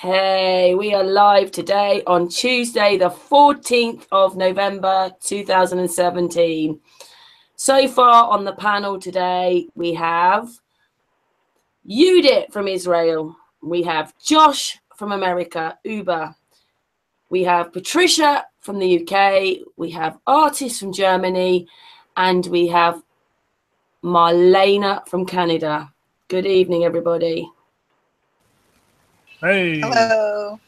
Hey, we are live today on Tuesday, the 14th of November, 2017. So far on the panel today, we have Yudit from Israel. We have Josh from America, Uber. We have Patricia from the UK. We have Artis from Germany. And we have Marlena from Canada. Good evening, everybody. Hey. Hello.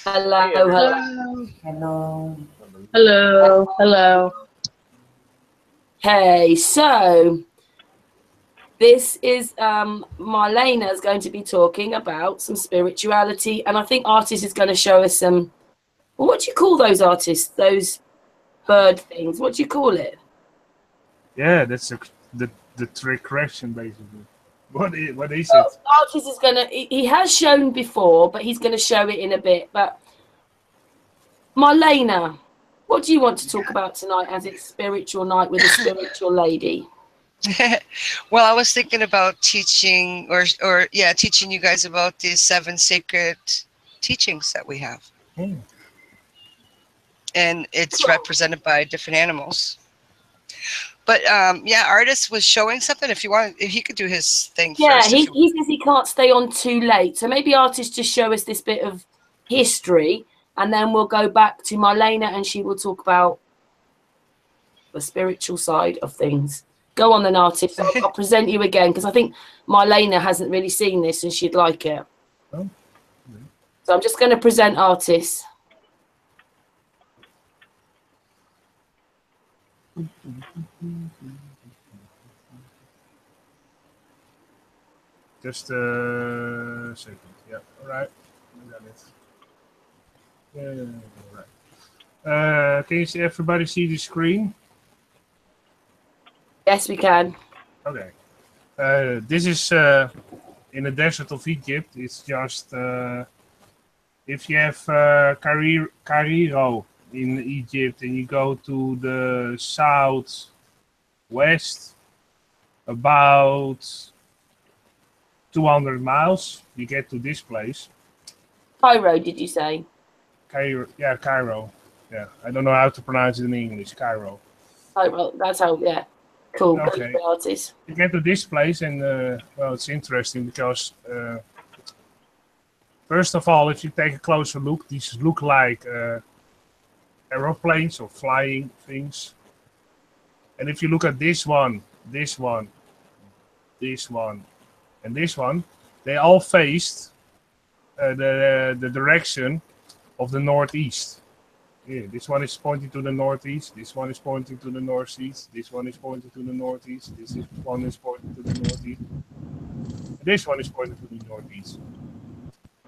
Hello. Hey, Hello. Hello. Hello. Hello. Hey, so this is Marlena is going to be talking about some spirituality, and I think Artis is going to show us some. Well, what do you call those artists? Those bird things? What do you call it? Yeah, that's the trick question basically. What is it? Artis is going to. He has shown before, but he's going to show it in a bit. But Marlena, what do you want to talk about tonight as it's spiritual night with a spiritual lady? Well, I was thinking about teaching teaching you guys about these 7 sacred teachings that we have. And it's represented by different animals. But Artis was showing something. If he could do his thing first. He says he can't stay on too late. So maybe Artis just show us this bit of history, and then we'll go back to Marlena and she will talk about the spiritual side of things. Go on then, Artis. I'll present you again because I think Marlena hasn't really seen this and she'd like it. Oh. So I'm just going to present Artis. Just a second. Yeah, all right. We got it. Yeah, all right. Can you see everybody see the screen? Yes, we can. Okay. This is in the desert of Egypt. It's just if you have Cairo in Egypt and you go to the southwest about 200 miles, you get to this place. Cairo, did you say? Cairo. Yeah, I don't know how to pronounce it in English. Cairo. Cairo, that's how, yeah. Cool. Okay. Artis. You get to this place and, well, it's interesting because, first of all, if you take a closer look, these look like aeroplanes or flying things. And if you look at this one, this one, this one, and this one, they all faced the direction of the northeast. Yeah, this one is pointing to the northeast, this one is pointing to the northeast, this one is pointing to the northeast, one is pointing to the northeast, and this one is pointing to the northeast.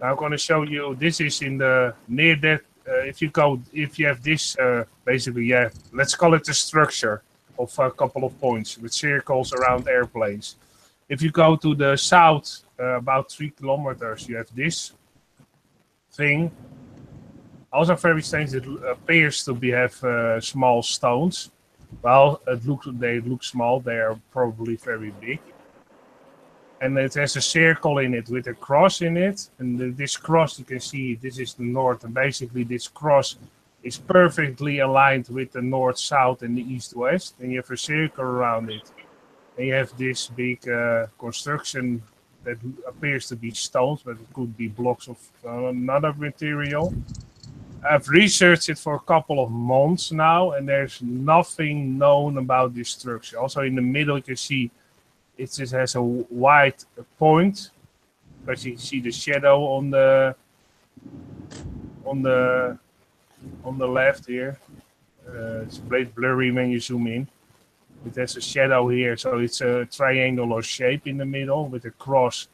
Now I'm going to show you, this is in the, near that, if you have this, basically, yeah, let's call it the structure of a couple of points with circles around airplanes. If you go to the south, about 3 kilometers, you have this thing. Also very strange, it appears to have small stones. Well, they look small, they are probably very big. And it has a circle in it with a cross in it. And this cross, you can see, this is the north. And basically this cross is perfectly aligned with the north-south and the east-west. And you have a circle around it. And you have this big construction that appears to be stones, but it could be blocks of another material. I've researched it for a couple of months now, and there's nothing known about this structure. Also, in the middle, you can see it just has a white point, but you can see the shadow on the left here. It's a bit blurry when you zoom in. It has a shadow here, so it's a triangular shape in the middle with a cross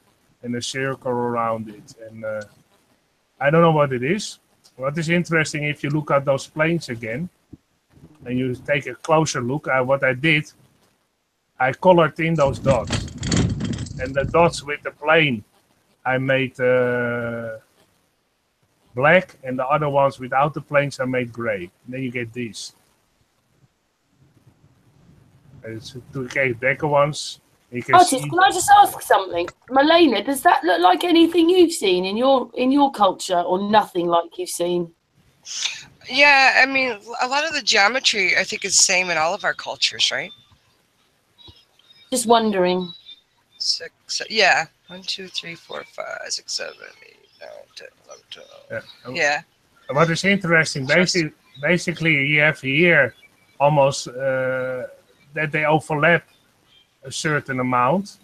and a circle around it. And I don't know what it is. What is interesting, if you look at those planes again, and you take a closer look at what I did, I colored in those dots. And the dots with the plane, I made black, and the other ones without the planes, I made gray. And then you get these. To get bigger ones, You can Artist, see. can I just ask something? Marlena, does that look like anything you've seen in your culture, or nothing like you've seen? Yeah, I mean, a lot of the geometry I think is the same in all of our cultures, right? Just wondering. Yeah. 1, 2, 3, 4, 5, 6, 7, 8, 9, 10, 11, 12. Yeah. What is interesting, basically, you have here almost that they overlap a certain amount,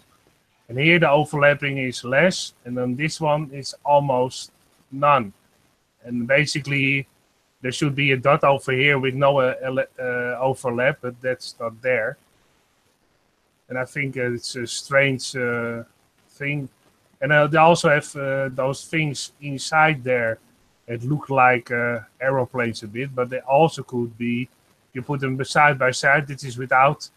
and here the overlapping is less, and then this one is almost none. And basically, there should be a dot over here with no overlap, but that's not there. And I think it's a strange thing. And they also have those things inside there that look like aeroplanes a bit, but they also could be, you put them side by side. This is without,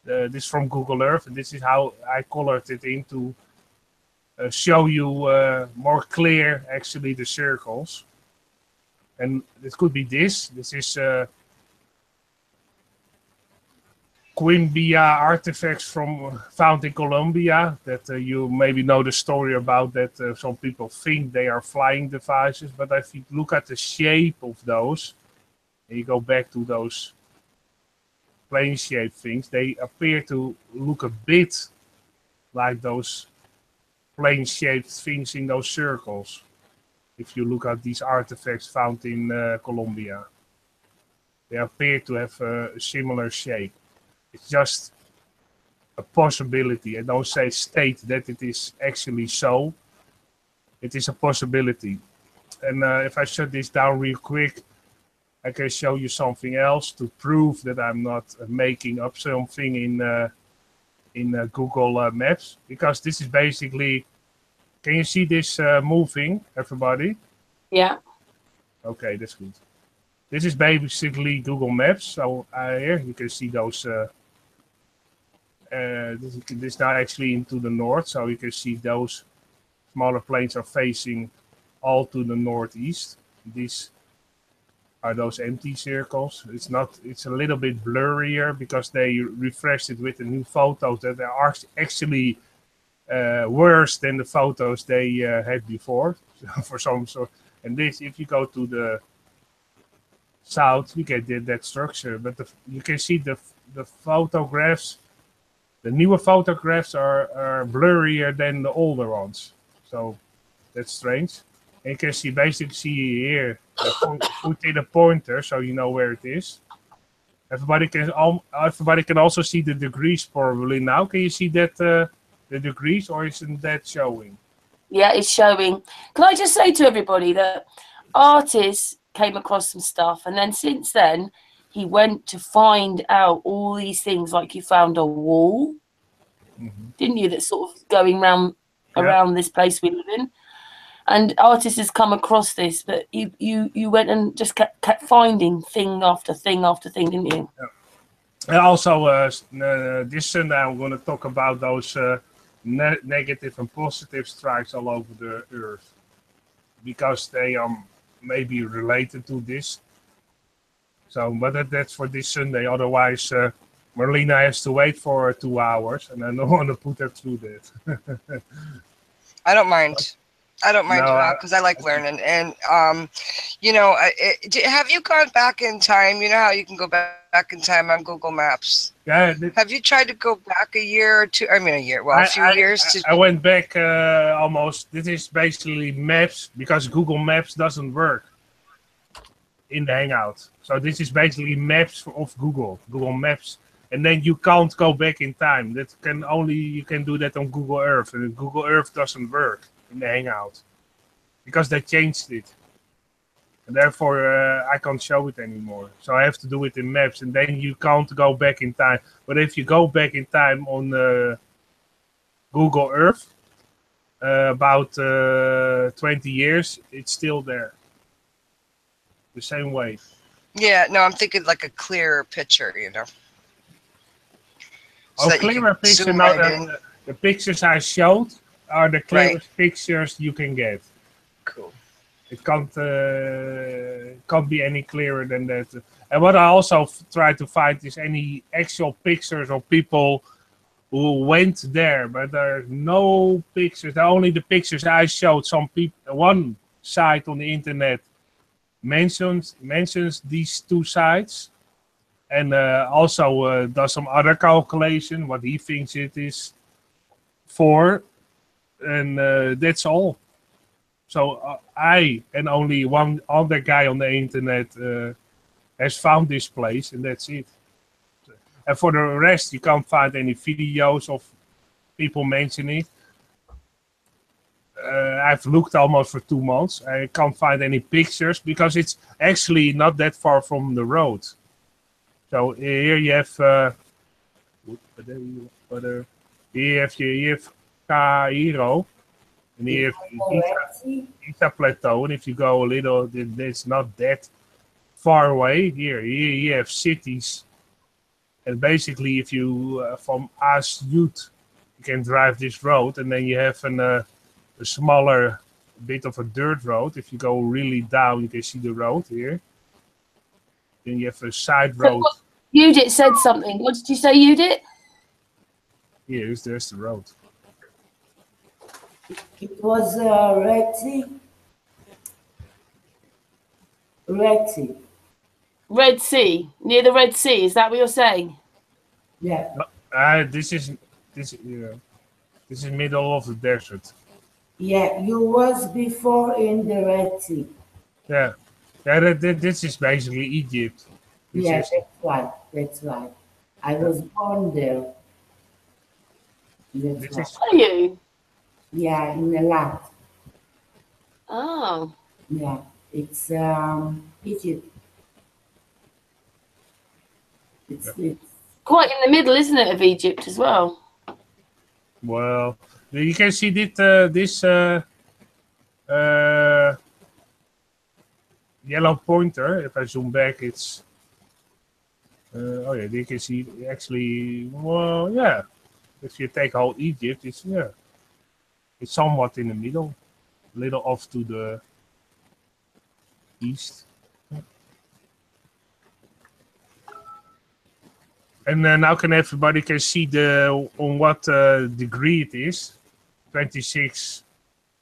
this from Google Earth, and this is how I colored it in to show you more clear, actually, the circles. And it could be this. This is Quimbia artifacts found in Colombia that you maybe know the story about, that some people think they are flying devices, but if you look at the shape of those, and you go back to those plane-shaped things, they appear to look a bit like those plane-shaped things in those circles. If you look at these artifacts found in Colombia, they appear to have a similar shape. It's just a possibility. I don't say state that it is actually so. It is a possibility. And if I shut this down real quick, I can show you something else to prove that I'm not making up something in Google Maps. Because this is basically, can you see this moving, everybody? Yeah. Okay, that's good. This is basically Google Maps. So here you can see those. This now actually into the north, so you can see those smaller planes are facing all to the northeast. These are those empty circles. It's not. It's a little bit blurrier because they refreshed it with the new photos that are actually worse than the photos they had before. For some sort. And this, if you go to the south, you get that structure, but you can see the photographs. The newer photographs are blurrier than the older ones, so that's strange. And you can basically here, put in a pointer so you know where it is. Everybody can also see the degrees probably now. Can you see that the degrees, or isn't that showing? Yeah, it's showing. Can I just say to everybody that artists came across some stuff, and then since then he went to find out all these things, like you found a wall, didn't you, that's sort of going around this place we live in. And artists has come across this, but you went and just kept finding thing after thing after thing, didn't you? Yeah. And also this Sunday I'm going to talk about those negative and positive strikes all over the earth, because they are maybe related to this. So, but that's for this Sunday. Otherwise, Marlena has to wait for 2 hours, and I don't want to put her through that. I don't mind. I don't mind because I like learning. And, you know, have you gone back in time? You know how you can go back in time on Google Maps? Yeah. Have you tried to go back a year or two? I mean, a year. Well, a few years. I went back almost. This is basically Maps, because Google Maps doesn't work in the Hangout. So this is basically Maps of Google Maps. And then you can't go back in time. You can do that on Google Earth, and Google Earth doesn't work in the Hangout because they changed it, and therefore I can't show it anymore. So I have to do it in Maps, and then you can't go back in time. But if you go back in time on Google Earth, about 20 years, it's still there, the same way. Yeah, no, I'm thinking like a clearer picture, you know. So clearer picture. Now the pictures I showed are the clearest pictures you can get. Cool. It can't be any clearer than that. And what I also try to find is any actual pictures of people who went there, but there are no pictures. Only the pictures I showed. Some people, one site on the internet mentions these two sites, and also does some other calculation what he thinks it is for, and that's all. So I and only one other guy on the internet has found this place, and that's it. And for the rest, you can't find any videos of people mentioning it. I've looked almost for 2 months. I can't find any pictures because it's actually not that far from the road. So here you have Cairo, and here you have Isa Plateau. And if you go a little, it's not that far away. Here you have cities. And basically, if you from Yudit, you can drive this road, and then you have a smaller bit of a dirt road. If you go really down, you can see the road here. Then you have a side road. Yudit said something. What did you say, Yudit? There's the road. It was Red Sea. Red Sea. Red Sea, near the Red Sea. Is that what you're saying? Yeah. This is middle of the desert. Yeah, you was before in the Red Sea. Yeah. This is basically Egypt. That's right. That's right. I was born there. That's right. Are you? Yeah, in the land. Oh. Yeah, it's Egypt. It's quite in the middle, isn't it, of Egypt as well? Well, you can see this yellow pointer. If I zoom back, it's you can see actually. Well, yeah. If you take whole Egypt, it's somewhat in the middle, a little off to the east. And now everybody can see on what degree it is. 26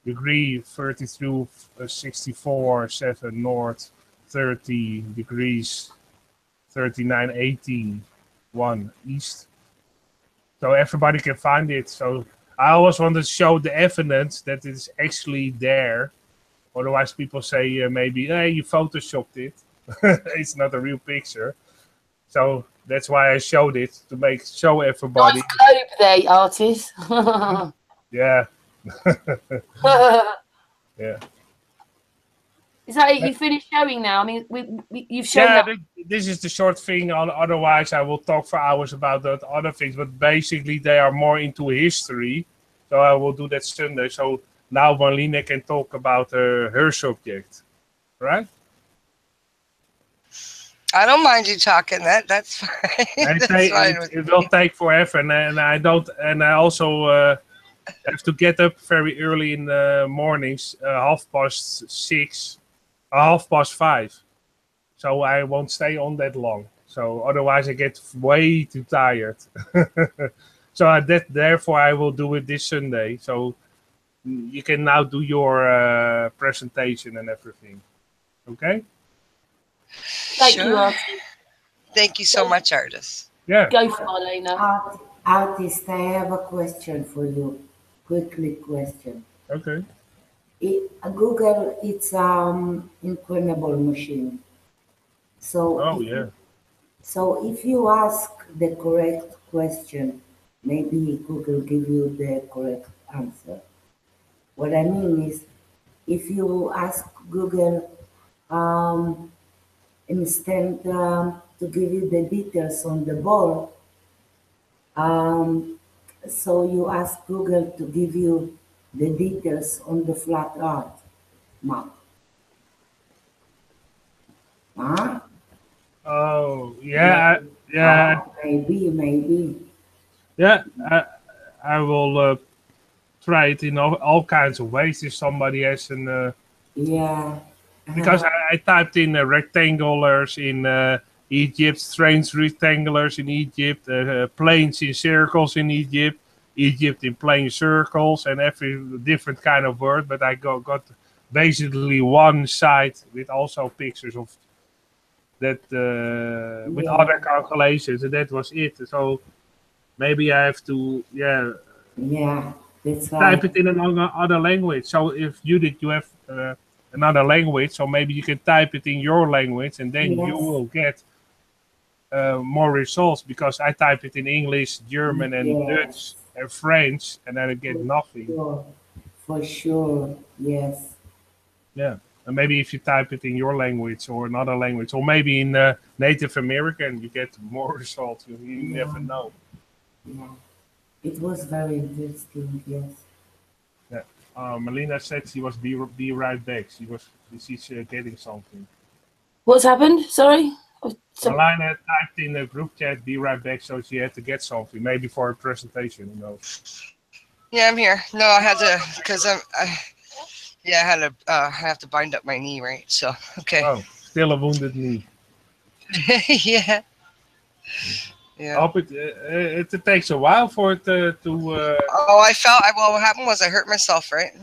degree 32 64 7 north, 30 degrees 39 18 1 east. So everybody can find it. So I always want to show the evidence that it's actually there. Otherwise, people say maybe, hey, you photoshopped it. It's not a real picture. So that's why I showed it, to show everybody. Nice globe there, artist. Yeah. Yeah. Is that it? You finished showing now? I mean, you've shown that. This is the short thing. Otherwise, I will talk for hours about the other things. But basically, they are more into history. So I will do that Sunday. So now Marlena can talk about her subject. Right? I don't mind you talking. That's fine. It will take forever, and I also have to get up very early in the mornings, 6:30, 5:30. So I won't stay on that long. So otherwise, I get way too tired. So therefore, I will do it this Sunday. So you can now do your presentation and everything. Okay. Thank you, Artist. Thank you so much, Artist. Yeah. Go for Marlena. Artist, I have a question for you. Quickly question. Okay. Google, it's incredible machine. So So if you ask the correct question, maybe Google give you the correct answer. What I mean is, if you ask Google instead to give you the details on the ball, so you ask Google to give you the details on the flat earth map. Huh? Oh, yeah, yeah. Maybe. Yeah, I will try it in all kinds of ways if somebody has an... Yeah. Because I typed in rectangulars in Egypt, strange rectangulars in Egypt, planes in circles in Egypt, Egypt in plane circles, and every different kind of word. But I got basically one site with also pictures of that with other calculations, and that was it. So maybe I have to Yeah, that's type right. it in another language. So if you have another language, so maybe you can type it in your language, and then you Yes, will get more results, because I type it in English, German, and Dutch yes, and French, and then I get nothing. sure, for sure. Yes, Yeah. And maybe if you type it in your language or another language, or maybe in Native American, you get more results. You yeah, never know. yeah. It was very interesting. Yes. Yeah. Marlena said she was be right back. She's getting something. What's happened? Sorry. Oh, Marlena typed in the group chat, be right back, so she had to get something, maybe for a presentation, who knows. Yeah, I'm here. No, I had to, because I had to, I have to bind up my knee, right? So, okay. Oh, still a wounded knee. Yeah. Yeah. Hope it takes a while for it to Oh, well, what happened was I hurt myself, right?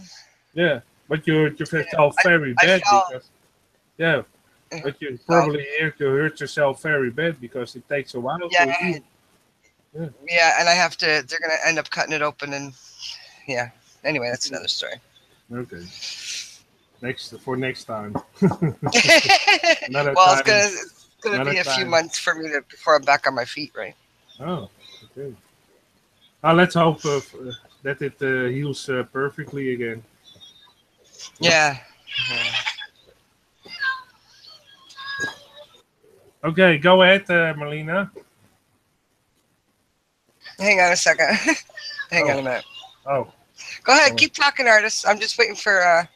yeah, but you felt very I bad fell. because yeah, but you Oh, probably hurt yourself very bad because it takes a while yeah, to heal. Yeah. yeah, and they're going to end up cutting it open, and yeah. Anyway, that's another story. Okay. Next time. Well, Another it's time. gonna Another be a few time. months for me before I'm back on my feet, right? Oh, okay. Let's hope that it heals perfectly again. Yeah. Okay, go ahead, Marlena. Hang on a second. Hang on Oh. a minute. Oh. Go ahead, keep talking, artist. I'm just waiting for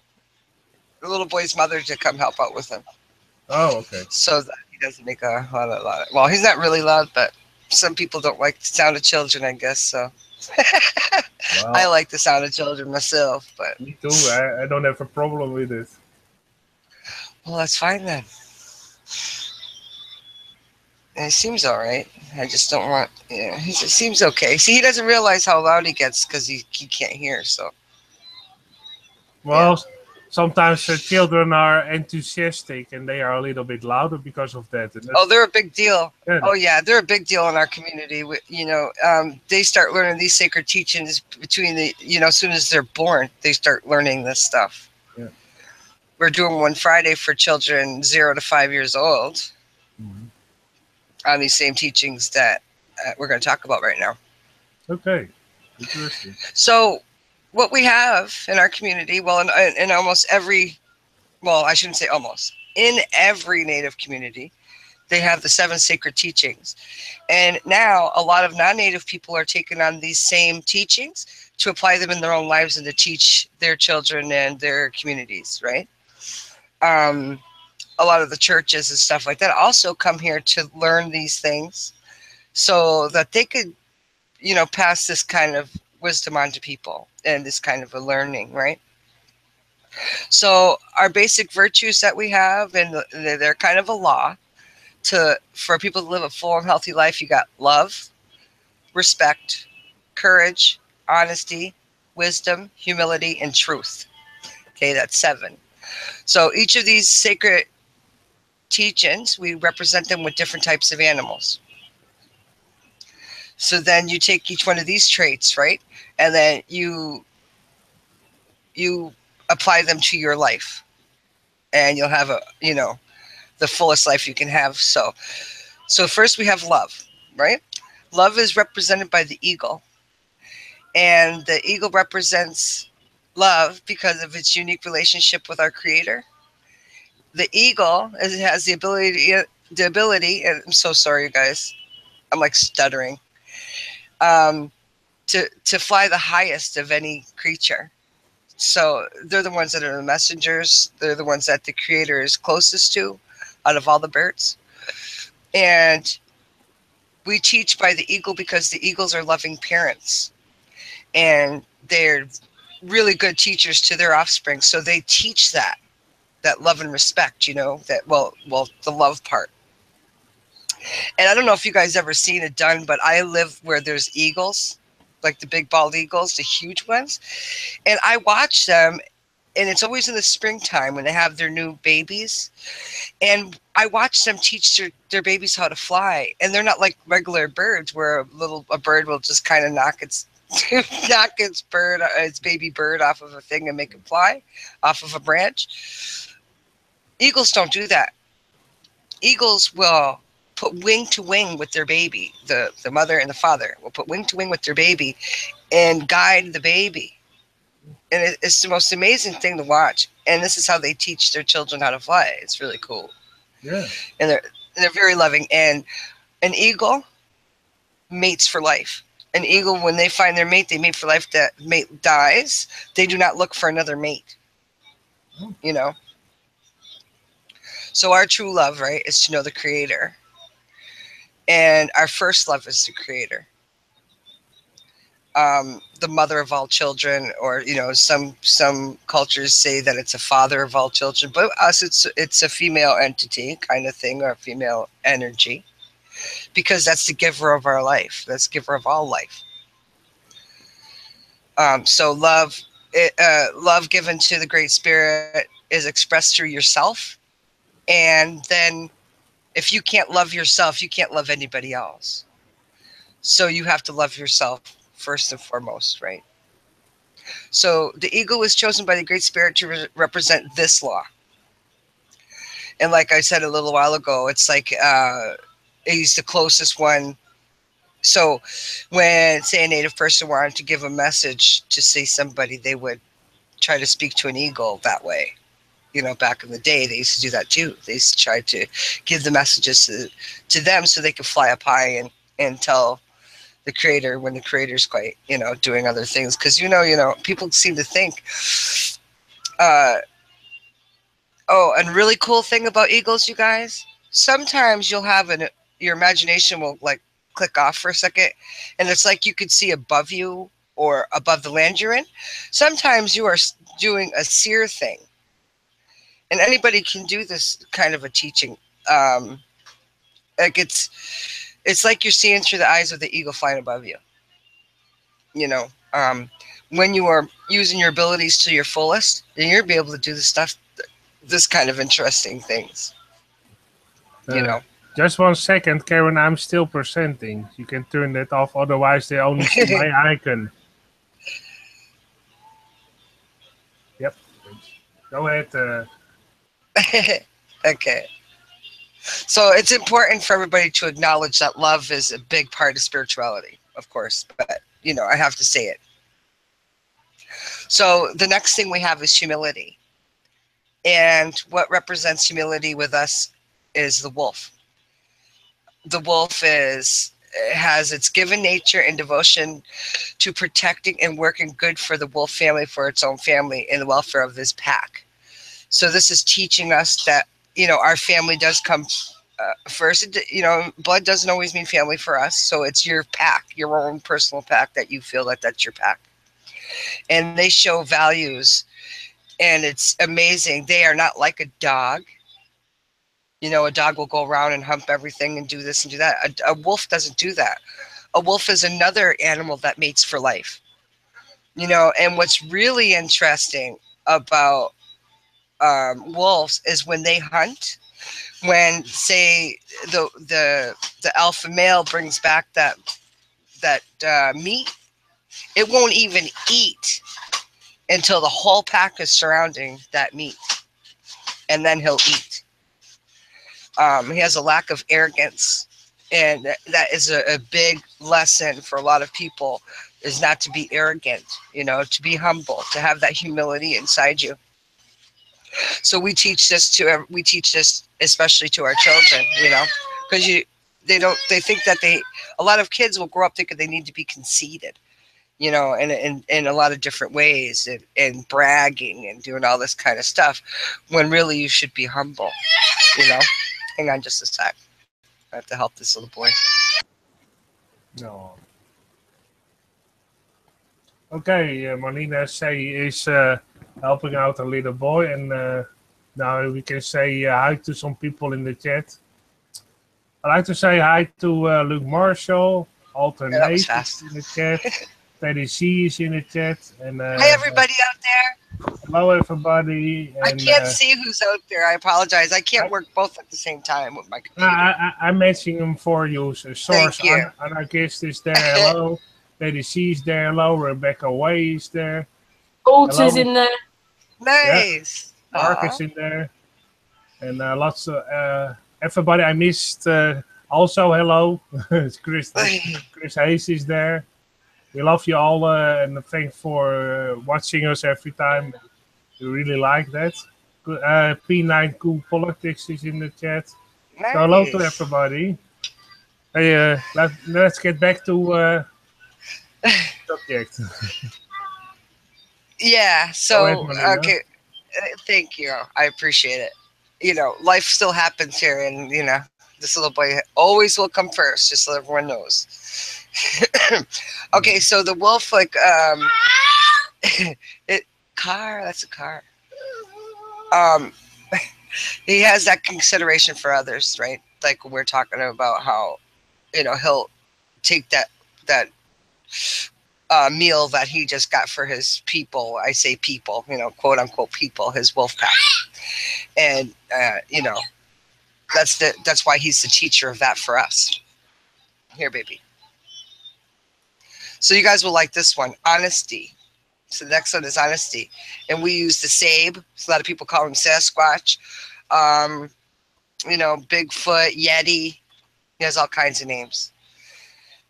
the little boy's mother to come help out with him. Oh, okay. So that he doesn't make a lot of loud. Well, he's not really loud, but some people don't like the sound of children, I guess. So Well, I like the sound of children myself, but me too. I don't have a problem with it. well, that's fine then. And it seems all right. I just don't want. Yeah, it seems okay. See, he doesn't realize how loud he gets because he can't hear. So Well, sometimes children are enthusiastic and they are a little bit louder because of that. And oh, they're a big deal. yeah. Oh yeah, they're a big deal in our community. They start learning these sacred teachings between as soon as they're born, they start learning this stuff. Yeah. We're doing one Friday for children 0 to 5 years old on these same teachings that we're going to talk about right now. Okay, interesting. So what we have in our community, well, in almost every, well, I shouldn't say almost, in every Native community, they have the 7 sacred teachings. And now a lot of non-Native people are taking on these same teachings to apply them in their own lives and to teach their children and their communities, right? A lot of the churches and stuff like that also come here to learn these things so that they could, pass this kind of wisdom on to people and this kind of a learning, right? So our basic virtues that we have, and they're kind of a law for people to live a full and healthy life. You got love, respect, courage, honesty, wisdom, humility, and truth. Okay, that's 7. So each of these sacred teachings, we represent them with different types of animals. So then you take each one of these traits, right? And then you apply them to your life. And you'll have the fullest life you can have. So first we have love, right? Love is represented by the eagle. And the eagle represents love because of its unique relationship with our Creator. The eagle has the ability, and I'm so sorry, you guys. I'm like stuttering. To fly the highest of any creature. So they're the ones that are the messengers. They're the ones that the Creator is closest to out of all the birds. And we teach by the eagle because the eagles are loving parents. And they're really good teachers to their offspring. So they teach that love and respect, the love part. And I don't know if you guys ever seen it done, but I live where there's eagles, like the big bald eagles, the huge ones. And I watch them, and it's always in the springtime when they have their new babies. And I watch them teach their babies how to fly. And they're not like regular birds where a bird will just kind of knock its baby bird off of a thing and make it fly off of a branch. Eagles don't do that. Eagles will put wing to wing with their baby. The mother and the father will put wing to wing with their baby and guide the baby. And it's the most amazing thing to watch. And this is how they teach their children how to fly. It's really cool. Yeah. And they're very loving. And an eagle mates for life. An eagle, when they find their mate, they mate for life. That mate dies, they do not look for another mate. You know? So our true love, right, is to know the Creator. And our first love is the Creator. The mother of all children, or some cultures say that it's a father of all children, but us it's a female entity kind of thing, or a female energy, because that's the giver of our life. That's the giver of all life. So love given to the Great Spirit is expressed through yourself, and then if you can't love yourself, you can't love anybody else. So you have to love yourself first and foremost, right? So the eagle was chosen by the Great Spirit to represent this law. And like I said a little while ago, it's like he's the closest one. So when, say, a native person wanted to give a message to say somebody, they would try to speak to an eagle that way. Back in the day, they used to do that too. They used to try to give the messages to them so they could fly up high and tell the Creator when the Creator's quite, doing other things. Because, people seem to think, and really cool thing about eagles, you guys, sometimes you'll have your imagination will like click off for a second, and it's like you could see above you or above the land you're in. Sometimes you are doing a seer thing, and anybody can do this kind of a teaching. Like it's like you're seeing through the eyes of the eagle flying above you. When you are using your abilities to your fullest, then you'll be able to do this kind of interesting things. Just 1 second, Karen, I'm still presenting. You can turn that off, otherwise they only see my icon. Yep. Go ahead. Okay. So it's important for everybody to acknowledge that love is a big part of spirituality, of course, but I have to say it. So the next thing we have is humility. And what represents humility with us is the wolf. The wolf has its given nature and devotion to protecting and working good for the wolf family, for its own family, and the welfare of this pack. So this is teaching us that our family does come first. Blood doesn't always mean family for us. So it's your pack, your own personal pack, that you feel that's your pack. And they show values, and it's amazing. They are not like a dog. A dog will go around and hump everything and do this and do that. A wolf doesn't do that. A wolf is another animal that mates for life. And what's really interesting about wolves is when they hunt, when, say, the alpha male brings back that meat, it won't even eat until the whole pack is surrounding that meat, and then he'll eat. He has a lack of arrogance, and that is a big lesson for a lot of people, is not to be arrogant, to be humble, to have that humility inside you. So we teach this especially to our children, because they think that a lot of kids will grow up thinking they need to be conceited, in a lot of different ways, and bragging and doing all this kind of stuff, when really you should be humble, Hang on just a sec. I have to help this little boy. No. Okay, Marlena is helping out a little boy, and now we can say hi to some people in the chat. I'd like to say hi to Luke Marshall, Alter Yeah, that was Nate fast. is in the chat, Teddy C is in the chat, and Hi, everybody out there. hello everybody. I And can't see who's out there. I apologize. I can't work both at the same time with my computer. I'm matching them for you. So Source you. Anarchist is there. Hello. Lady C is there. Hello. Rebecca Way is there. Altars Hello. in there. Nice. Mark is in there. And lots of everybody I missed. Also, hello. It's Chris Hayes is there. We love you all and thanks for watching us every time. We really like that. P9 Cool Politics is in the chat. Nice. So hello to everybody. Hey, let's get back to subject. Yeah. So Go ahead, Marlena. okay. Thank you. I appreciate it. You know, life still happens here, and you know, this little boy always will come first, just so everyone knows. Okay, so the wolf, like, that's a car. He has that consideration for others, right? Like when we're talking about how, you know, he'll take that meal that he just got for his people. I say people, you know, quote unquote people, his wolf pack. And, you know, that's why he's the teacher of that for us. Here, baby. So you guys will like this one, honesty. So the next one is honesty. And we use the Sabe. So a lot of people call him Sasquatch. You know, Bigfoot, Yeti. He has all kinds of names.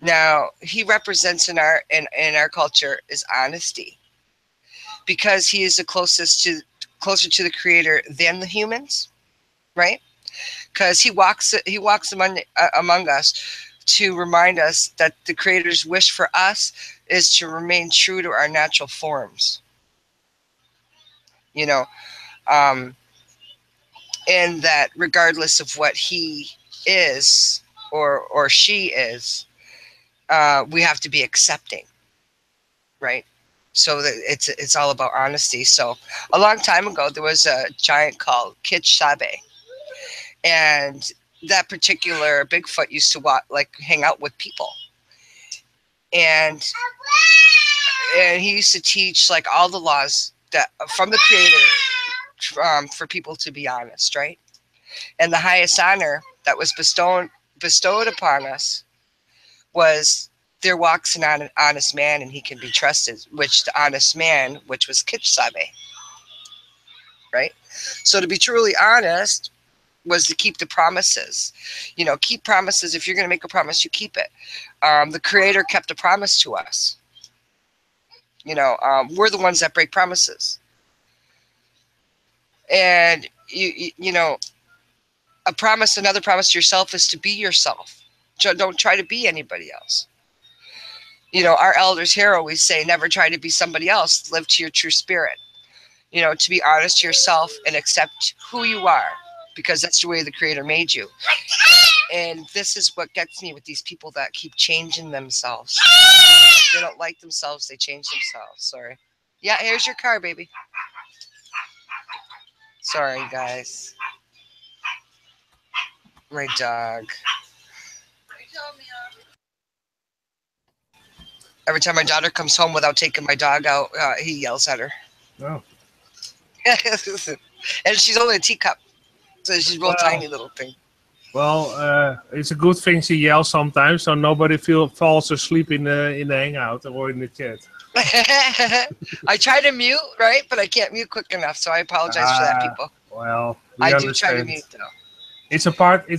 Now, he represents in our culture is honesty. Because he is the closer to the creator than the humans, right? Because he walks among us to remind us that the creator's wish for us is to remain true to our natural forms. You know, and that regardless of what he is or she is, we have to be accepting, right? So that it's all about honesty. So a long time ago, there was a giant called Kitsabe, and that particular Bigfoot used to hang out with people, and he used to teach like all the laws that from the creator for people to be honest, right? And the highest honor that was bestowed upon us was there walks an honest man and he can be trusted, which the honest man, which was Kitsabe, right? So to be truly honest was to keep the promises. You know, keep promises. If you're going to make a promise, you keep it. The creator kept a promise to us. You know, we're the ones that break promises. And, you know, another promise to yourself is to be yourself. Don't try to be anybody else. You know, our elders here always say, never try to be somebody else. Live to your true spirit. You know, to be honest to yourself and accept who you are, because that's the way the creator made you. And this is what gets me with these people that keep changing themselves. They don't like themselves, they change themselves. Sorry. Yeah, here's your car, baby. Sorry, guys. My dog. Every time my daughter comes home without taking my dog out, he yells at her. Oh. And she's only a teacup. So she's a real tiny little thing. Well, it's a good thing she yells sometimes, so nobody falls asleep in the hangout or in the chat. I try to mute, right? But I can't mute quick enough, so I apologize for that, people. Well, I understand. do try to mute, though. It's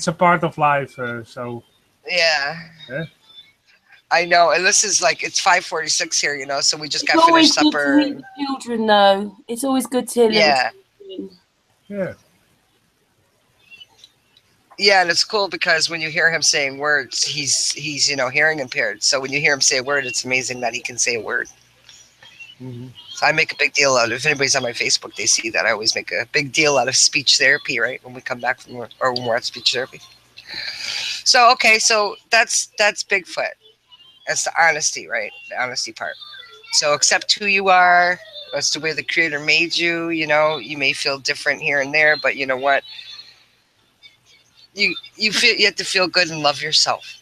a part of life, so. Yeah. Yeah. I know, and this is like it's 5:46 here, you know, so we just It's got finished always good supper. to hear the children, though. It's always good to hear Yeah. them. Yeah. Yeah, and it's cool because when you hear him saying words, he's you know, hearing impaired. So when you hear him say a word, it's amazing that he can say a word. Mm-hmm. So I make a big deal out of it. If anybody's on my Facebook, they see that I always make a big deal out of speech therapy, right? When we come back from or when we're at speech therapy. So okay, so that's Bigfoot. That's the honesty, right? The honesty part. So accept who you are. That's the way the creator made you. You know, you may feel different here and there, but you know what? you have to feel good and love yourself,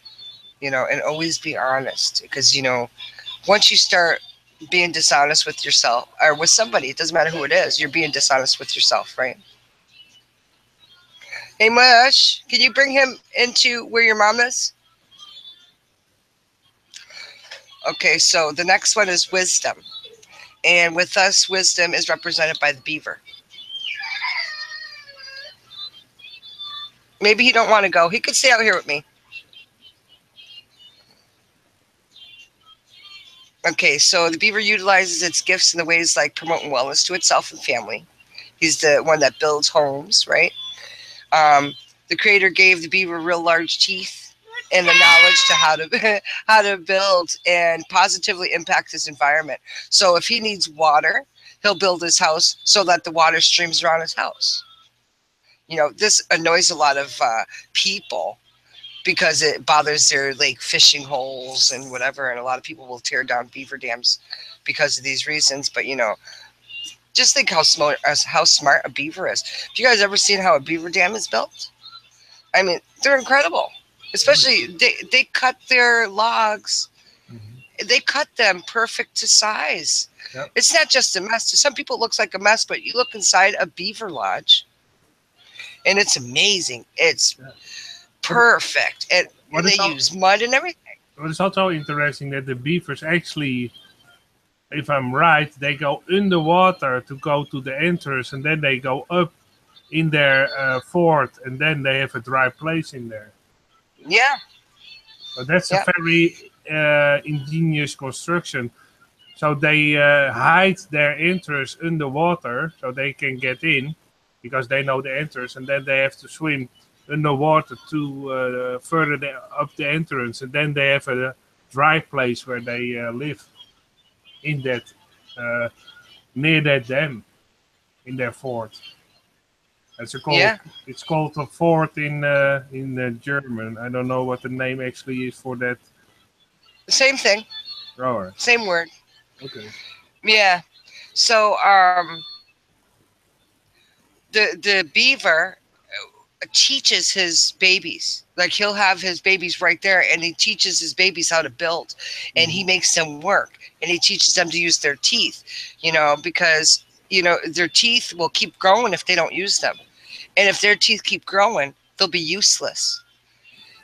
you know, and always be honest, because you know, once you start being dishonest with yourself or with somebody, it doesn't matter who it is, you're being dishonest with yourself, right? Hey Mush, can you bring him into where your mom is? Okay, so the next one is wisdom, and with us wisdom is represented by the beaver. Maybe he don't want to go, he could stay out here with me. Okay, so the beaver utilizes its gifts in the ways like promoting wellness to itself and family. He's the one that builds homes, right? The creator gave the beaver real large teeth and the knowledge to how to build and positively impact his environment. So if he needs water, he'll build his house so that the water streams around his house. You know, this annoys a lot of people because it bothers their like fishing holes and whatever, and a lot of people will tear down beaver dams because of these reasons. But you know, just think how smart a beaver is. Have you guys ever seen how a beaver dam is built? I mean, they're incredible. Especially they cut their logs, they cut them perfect to size. Yep. It's not just a mess. To some people it looks like a mess, but you look inside a beaver lodge and it's amazing. It's perfect. And they use mud and everything. But it's also interesting that the beavers actually, if I'm right, they go underwater to go to the entrance, and then they go up in their fort, and then they have a dry place in there. Yeah. So that's a very ingenious construction. So they hide their entrance underwater so they can get in, because they know the entrance, and then they have to swim underwater to further up the entrance, and then they have a dry place where they live in that near that dam in their fort. It's called a fort in German. I don't know what the name actually is for that. Same thing. Right. Same word. Okay. Yeah. So the beaver teaches his babies. Like he'll have his babies right there, and he teaches his babies how to build, and he makes them work, and he teaches them to use their teeth, you know, because you know their teeth will keep growing if they don't use them, and if their teeth keep growing, they'll be useless,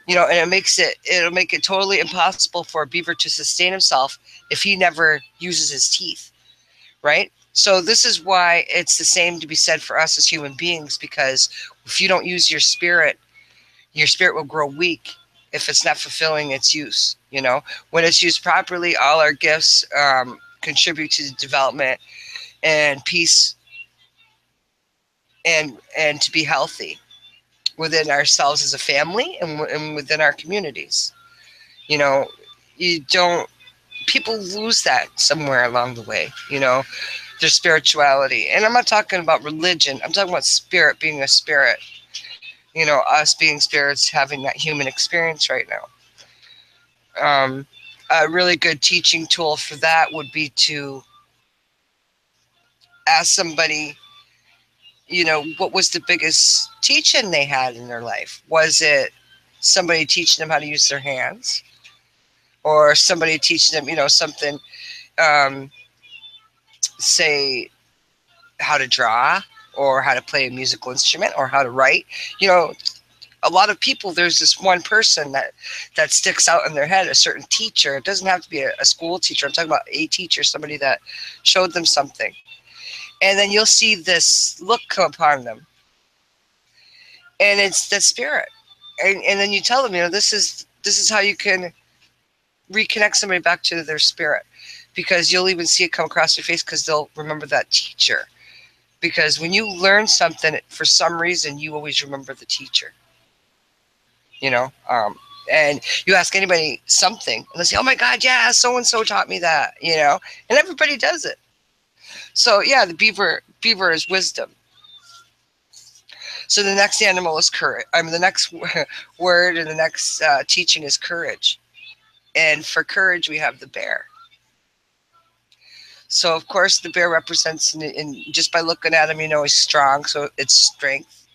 you know, and it'll make it totally impossible for a beaver to sustain himself if he never uses his teeth, right? So this is why it's the same to be said for us as human beings, because if you don't use your spirit will grow weak if it's not fulfilling its use. You know, when it's used properly, all our gifts contribute to development and peace and to be healthy within ourselves as a family and within our communities. You know, people lose that somewhere along the way, you know, their spirituality. And I'm not talking about religion. I'm talking about spirit, being a spirit. You know, us being spirits, having that human experience right now. A really good teaching tool for that would be to ask somebody, you know, what was the biggest teaching they had in their life? Was it somebody teaching them how to use their hands? Or somebody teaching them, you know, something, say, how to draw, or how to play a musical instrument, or how to write? You know, a lot of people, there's this one person that sticks out in their head, a certain teacher. It doesn't have to be a school teacher. I'm talking about a teacher, somebody that showed them something. And then you'll see this look come upon them. And it's the spirit. And then you tell them, you know, this is how you can reconnect somebody back to their spirit. Because you'll even see it come across their face, because they'll remember that teacher. Because when you learn something, for some reason, you always remember the teacher. You know, and you ask anybody something, and they say, oh my God, yeah, so-and-so taught me that, you know, and everybody does it. So yeah, the beaver is wisdom. So the next animal is courage. I mean, the next word and the next teaching is courage. And for courage, we have the bear. So of course, the bear represents, in just by looking at him, you know, he's strong. So it's strength.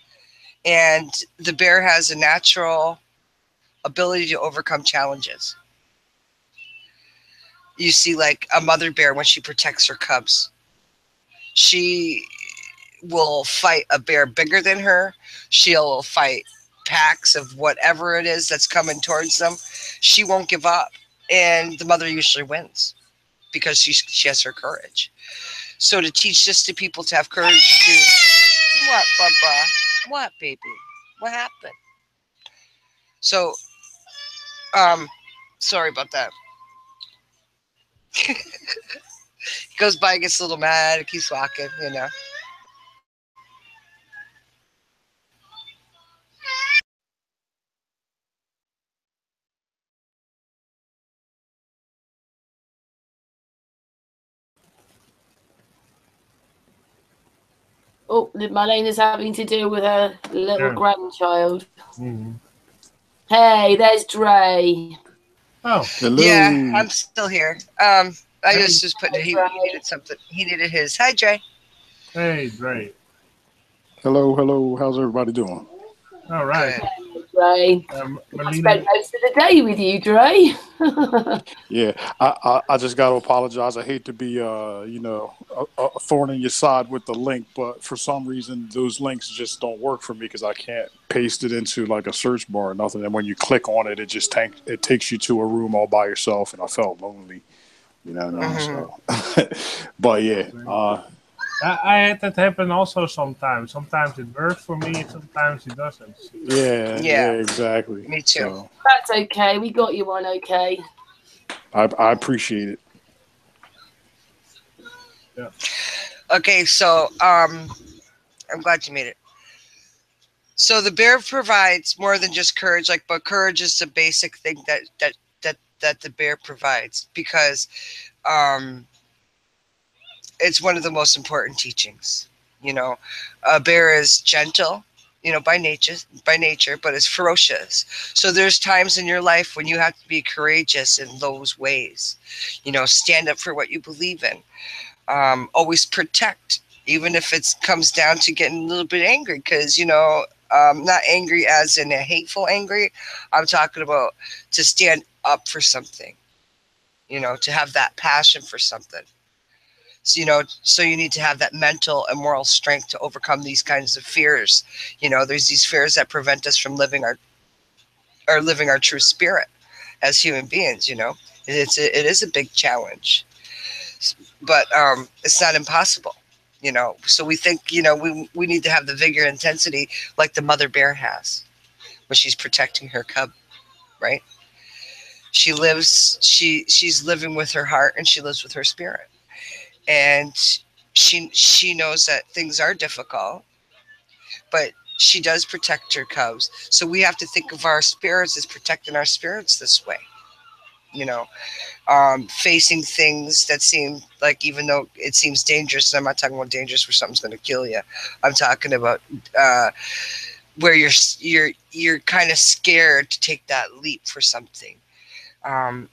And the bear has a natural ability to overcome challenges. You see, like a mother bear, when she protects her cubs, she will fight a bear bigger than her. She'll fight packs of whatever it is that's coming towards them. She won't give up. And the mother usually wins because she has her courage. So to teach this to people to have courage to... What, Bubba? What, baby? What happened? So, sorry about that. He goes by, gets a little mad, keeps walking, you know. Oh, Marlena's having to deal with her little grandchild. Mm-hmm. Hey, there's Dre. Oh, hello. Yeah, I'm still here. I just put he needed something. He needed his. Hi, Dre. hey, Dre. Hello, hello. How's everybody doing? All right. Good. Dre. I Marlena, spent most of the day with you, Dre. Yeah, I just got to apologize. I hate to be, you know, a thorn in your side with the link, but for some reason those links just don't work for me because I can't paste it into like a search bar or nothing. And when you click on it, it just takes you to a room all by yourself, and I felt lonely, you know. So, but yeah. I had that happen also sometimes. Sometimes it works for me, sometimes it doesn't. Yeah, exactly. Me too. So, That's okay. We got you one okay. I appreciate it. Yeah. Okay, so I'm glad you made it. So the bear provides more than just courage, but courage is the basic thing that the bear provides, because it's one of the most important teachings. You know, a bear is gentle, you know, by nature, but is ferocious. So there's times in your life when you have to be courageous in those ways. You know, stand up for what you believe in. Always protect, even if it comes down to getting a little bit angry, because, you know, not angry as in a hateful angry. I'm talking about to stand up for something, you know, to have that passion for something. So, you know, so you need to have that mental and moral strength to overcome these kinds of fears. You know, there's these fears that prevent us from living our true spirit as human beings. You know, it is a big challenge, but it's not impossible. You know, so we think, you know, we need to have the vigor and intensity like the mother bear has when she's protecting her cub, right? She's living with her heart, and she lives with her spirit. And she knows that things are difficult, but she does protect her cubs. So we have to think of our spirits as protecting our spirits this way. You know, facing things that seem like, even though it seems dangerous, and I'm not talking about dangerous where something's going to kill you. I'm talking about where you're kind of scared to take that leap for something.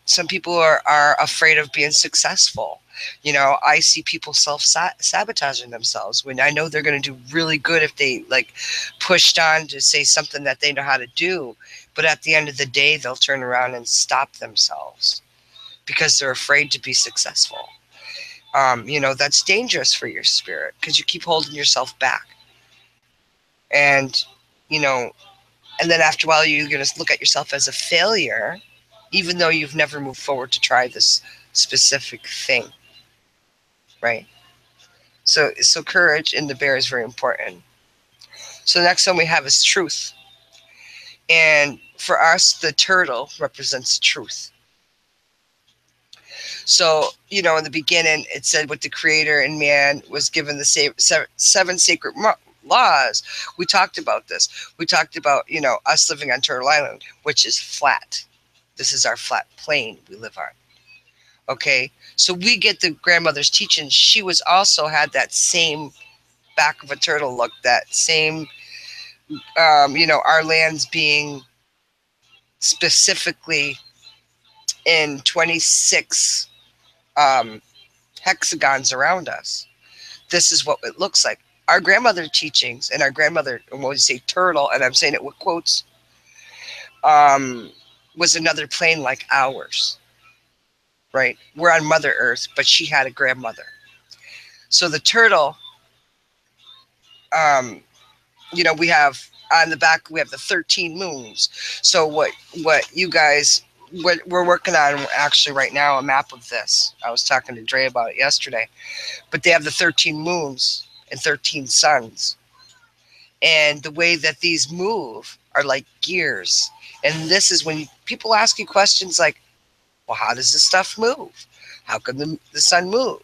Some people are afraid of being successful. You know, I see people self-sabotaging themselves when I know they're going to do really good if they like pushed on to say something that they know how to do. But at the end of the day, they'll turn around and stop themselves because they're afraid to be successful. You know, that's dangerous for your spirit because you keep holding yourself back. And, you know, and then after a while, you're going to look at yourself as a failure, even though you've never moved forward to try this specific thing. Right? So courage in the bear is very important. So the next one we have is truth. And for us, the turtle represents truth. So, you know, in the beginning, it said with the creator and man was given the seven sacred laws. We talked about this. We talked about, you know, us living on Turtle Island, which is flat. This is our flat plane we live on. Okay, so we get the grandmother's teaching. She was also had that same back of a turtle look, that same, you know, our lands being specifically in 26 hexagons around us. This is what it looks like. our grandmother teachings and our grandmother, when we say turtle, and I'm saying it with quotes, was another plane like ours, right? We're on Mother Earth, but she had a grandmother. So the turtle, you know, we have on the back, we have the 13 moons. So what you guys, what we're working on actually right now, a map of this. I was talking to Dre about it yesterday, but they have the 13 moons and 13 suns. And the way that these move are like gears. And this is when people ask you questions like, well, how does this stuff move? How can the sun move?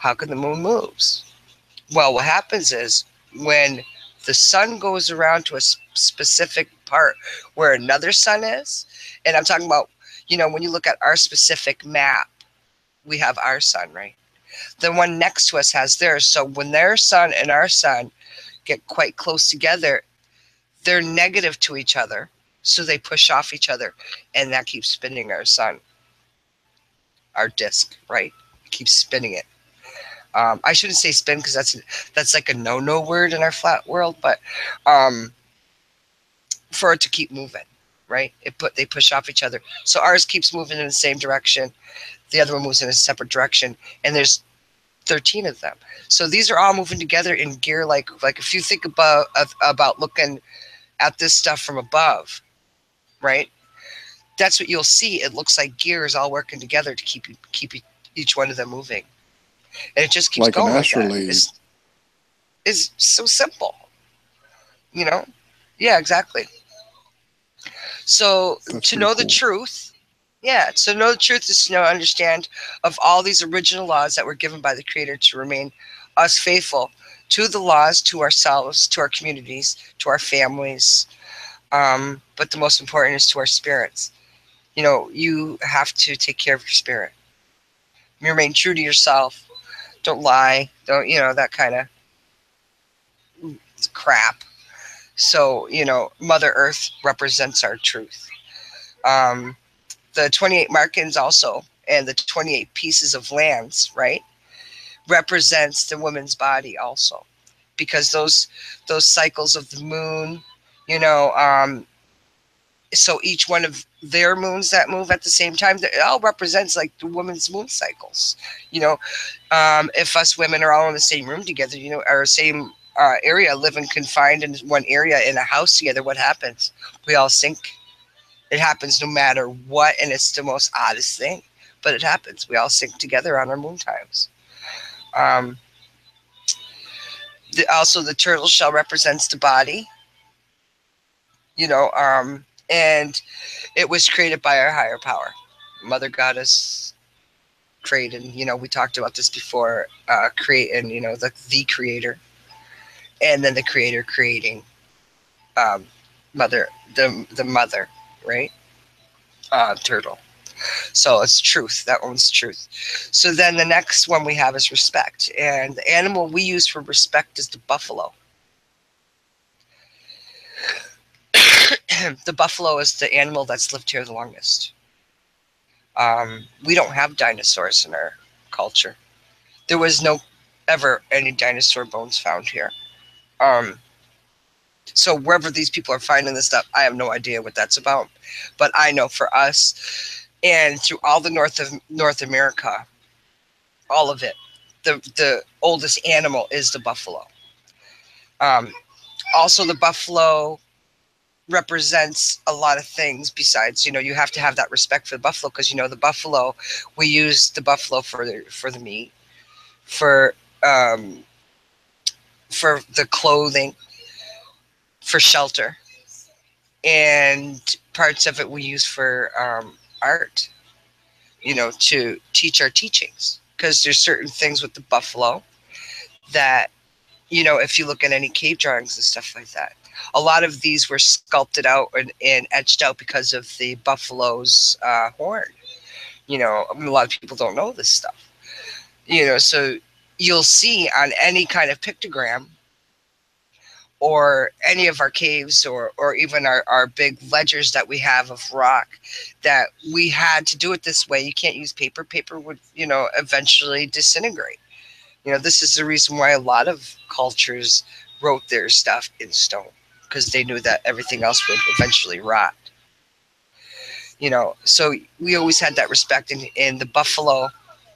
How can the moon moves? Well, what happens is when the sun goes around to a specific part where another sun is, and I'm talking about, you know, when you look at our specific map, we have our sun, right? The one next to us has theirs. So when their sun and our sun get quite close together, they're negative to each other. So they push off each other, and that keeps spinning our sun, our disk, right? It keeps spinning it. I shouldn't say spin because that's like a no word in our flat world, but for it to keep moving, right? They push off each other. So ours keeps moving in the same direction. The other one moves in a separate direction, and there's 13 of them. So these are all moving together in gear, like if you think about looking at this stuff from above, right? That's what you'll see. It looks like gears all working together to keep each one of them moving. And it just keeps like going an like that. astrolabe. It's so simple, you know? Yeah, exactly. So That's to know pretty the cool. truth, yeah, so know the truth is to understand of all these original laws that were given by the Creator to remain us faithful to the laws, to ourselves, to our communities, to our families. But the most important is to our spirits. You know, you have to take care of your spirit. Remain true to yourself. Don't lie. Don't, you know, that kind of crap. So, you know, Mother Earth represents our truth. The 28 markings also, and the 28 pieces of lands, right, represents the woman's body also. Because those cycles of the moon, you know, so each one of their moons that move at the same time, it all represents like the woman's moon cycles. You know, if us women are all in the same room together, you know, our same area, living confined in one area in a house together, what happens? We all sync. It happens no matter what, and it's the most oddest thing, but it happens. We all sync together on our moon times. Also, the turtle shell represents the body. You know, and it was created by our higher power. Mother Goddess created, you know, we talked about this before, creating, you know, the creator, and then the creator creating mother, the mother, right? Turtle. So it's truth. That one's truth. So then the next one we have is respect. And the animal we use for respect is the buffalo. The buffalo is the animal that's lived here the longest. We don't have dinosaurs in our culture. There was no ever any dinosaur bones found here. So wherever these people are finding this stuff, I have no idea what that's about. But I know for us and through all the North America, all of it, the oldest animal is the buffalo. Also, the buffalo represents a lot of things besides, you know, you have to have that respect for the buffalo because, you know, the buffalo, we use the buffalo for the meat, for the clothing, for shelter, and parts of it we use for art, you know, to teach our teachings, because there's certain things with the buffalo that, you know, if you look at any cave drawings and stuff like that, a lot of these were sculpted out and etched out because of the buffalo's horn. You know, I mean, a lot of people don't know this stuff. You know, so you'll see on any kind of pictogram or any of our caves or even our big ledgers that we have of rock, that we had to do it this way. You can't use paper. Paper would, you know, eventually disintegrate. You know, this is the reason why a lot of cultures wrote their stuff in stone, because they knew that everything else would eventually rot. You know, so we always had that respect, and the buffalo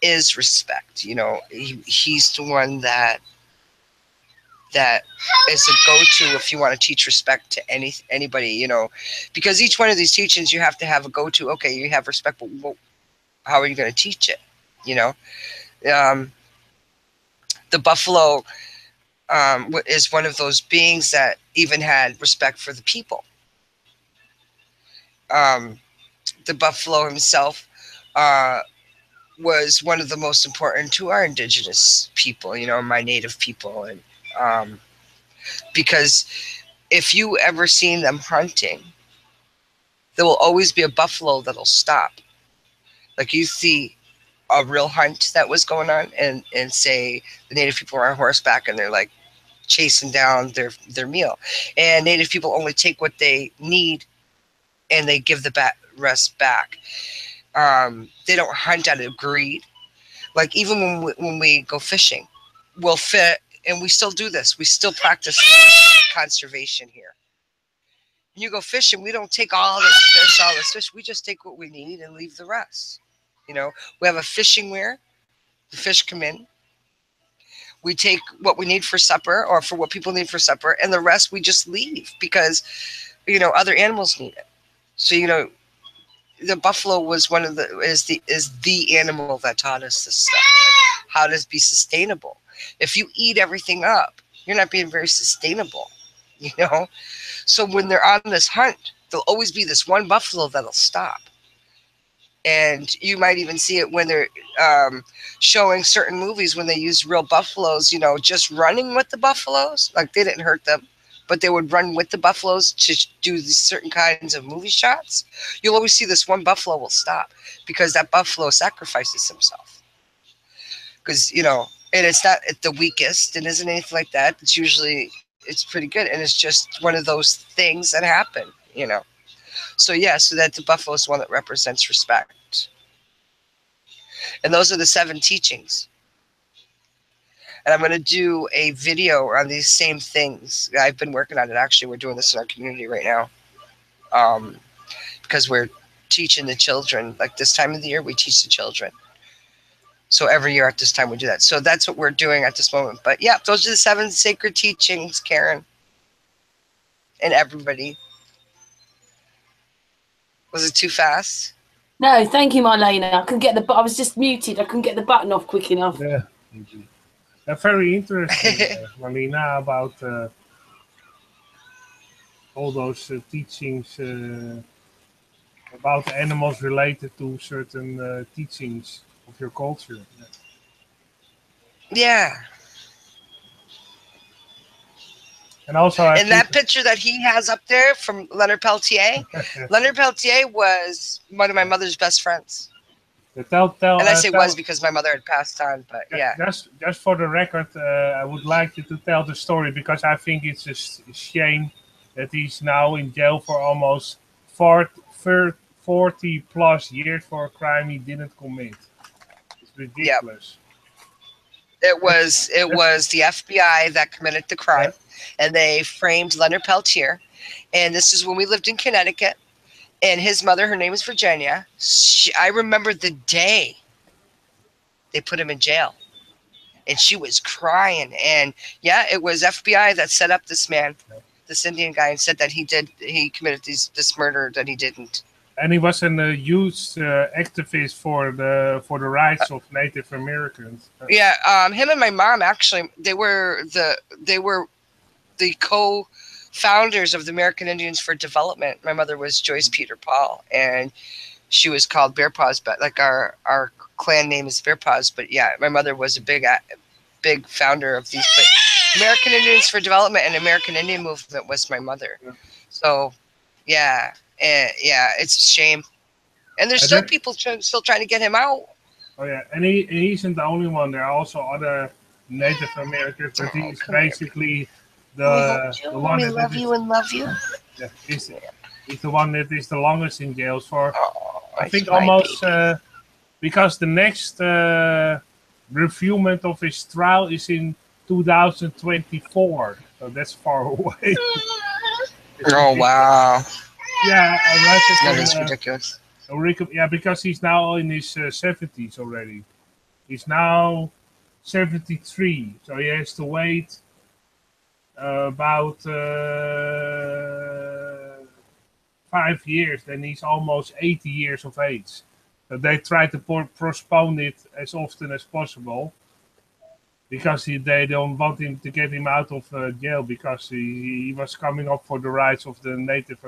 is respect. You know, he's the one that is a go-to if you want to teach respect to anybody, you know, because each one of these teachings you have to have a go-to. Okay, you have respect, but how are you going to teach it? You know, the buffalo is one of those beings that even had respect for the people. The buffalo himself was one of the most important to our indigenous people, you know, my native people. And because if you ever seen them hunting, there will always be a buffalo that'll stop. Like you see a real hunt that was going on, and say the native people are on horseback and they're like chasing down their meal, and native people only take what they need and they give the rest back. They don't hunt out of greed. Like even when we go fishing, we'll fit, and we still do this. We still practice conservation here. When you go fishing, we don't take all this fish. We just take what we need and leave the rest. You know, we have a fishing weir. The fish come in. We take what we need for supper, or for what people need for supper, and the rest we just leave because, you know, other animals need it. So, you know, the buffalo was is the animal that taught us this stuff, like how to be sustainable. If you eat everything up, you're not being very sustainable, you know. So when they're on this hunt, there'll always be this one buffalo that'll stop. And you might even see it when they're showing certain movies when they use real buffaloes, you know, just running with the buffaloes. Like they didn't hurt them, but they would run with the buffaloes to do these certain kinds of movie shots. You'll always see this one buffalo will stop because that buffalo sacrifices himself. Because, you know, and it's not the weakest and isn't anything like that. It's pretty good. And it's just one of those things that happen, you know. So yeah, so that the buffalo is one that represents respect. And those are the 7 teachings. And I'm going to do a video on these same things. I've been working on it. Actually, we're doing this in our community right now. Because we're teaching the children. Like this time of the year, we teach the children. So every year at this time, we do that. So that's what we're doing at this moment. But yeah, those are the 7 sacred teachings, Karen. And everybody. Was it too fast? No, thank you, Marlena. I was just muted. I couldn't get the button off quick enough. Yeah, very interesting, Marlena, about all those teachings about animals related to certain teachings of your culture. Yeah. And also, that picture that he has up there from Leonard Peltier, Leonard Peltier was one of my mother's best friends. And I say was because my mother had passed on, but yeah. Just for the record, I would like you to tell the story because I think it's a shame that he's now in jail for almost 40 plus years for a crime he didn't commit. It's ridiculous. Yep. It was the FBI that committed the crime. Yeah. And they framed Leonard Peltier. And this is when we lived in Connecticut. And his mother, her name is Virginia. I remember the day they put him in jail. And she was crying. And yeah, it was FBI that set up this man, this Indian guy, and said that he committed this murder that he didn't. And he was a huge activist for the rights of Native Americans. Yeah, him and my mom actually they were the co-founders of the American Indians for Development. My mother was Joyce Peter Paul, and she was called Bear Paws, but like our clan name is Bear Paws. But yeah, my mother was a big founder of these. But American Indians for Development and American Indian Movement was my mother. So yeah, it's a shame. And there's still people still trying to get him out. Oh yeah, and he isn't the only one. There are also other Native Americans, but he's basically the one that love you. Yeah, he's the one that is the longest in jail for. I think almost because the next reviewment of his trial is in 2024. So that's far away. Oh wow, Yeah, arrested that in, is ridiculous. yeah, because he's now in his 70s already. He's now 73, so he has to wait about 5 years. Then he's almost 80 years of age. So they try to postpone it as often as possible because they don't want him to get him out of jail because he was coming up for the rights of the Native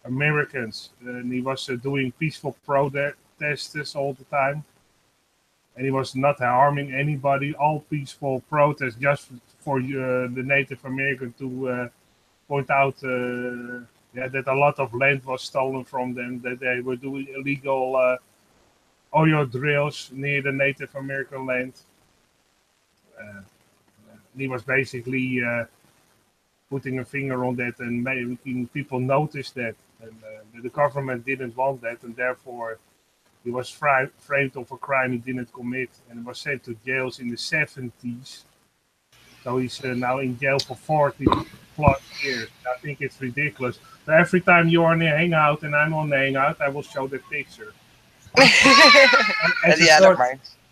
Americans, and he was doing peaceful protests all the time, and he was not harming anybody. All peaceful protests just for the Native American to point out that a lot of land was stolen from them, that they were doing illegal oil drills near the Native American land. He was basically putting a finger on that and making people notice that. And the government didn't want that, and therefore he was framed of a crime he didn't commit and was sent to jails in the 70s. So he's now in jail for 40 plus years. I think it's ridiculous. So every time you're on the hangout and I'm on the hangout, I will show the picture.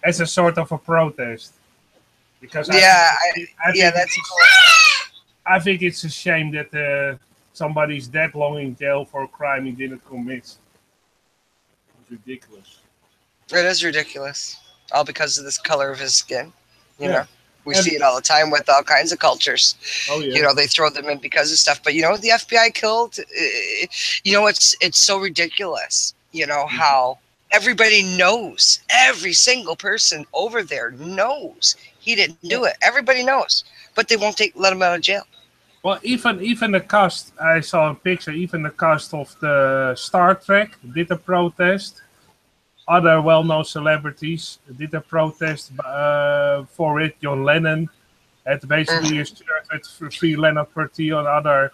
As a sort of a protest. Because that's cool. I think it's a shame that somebody's that long in jail for a crime he didn't commit. It's ridiculous. It is ridiculous. All because of this color of his skin. You know, we And- see it all the time with all kinds of cultures. Oh yeah. You know, they throw them in because of stuff. But you know, the FBI killed. You know, it's so ridiculous. You know how everybody knows. Every single person over there knows he didn't do it. Everybody knows, but they won't let him out of jail. Well, even the cast, I saw a picture, even the cast of the Star Trek did a protest. Other well-known celebrities did a protest for it. John Lennon had basically a shirt with Free Leonard Peltier and other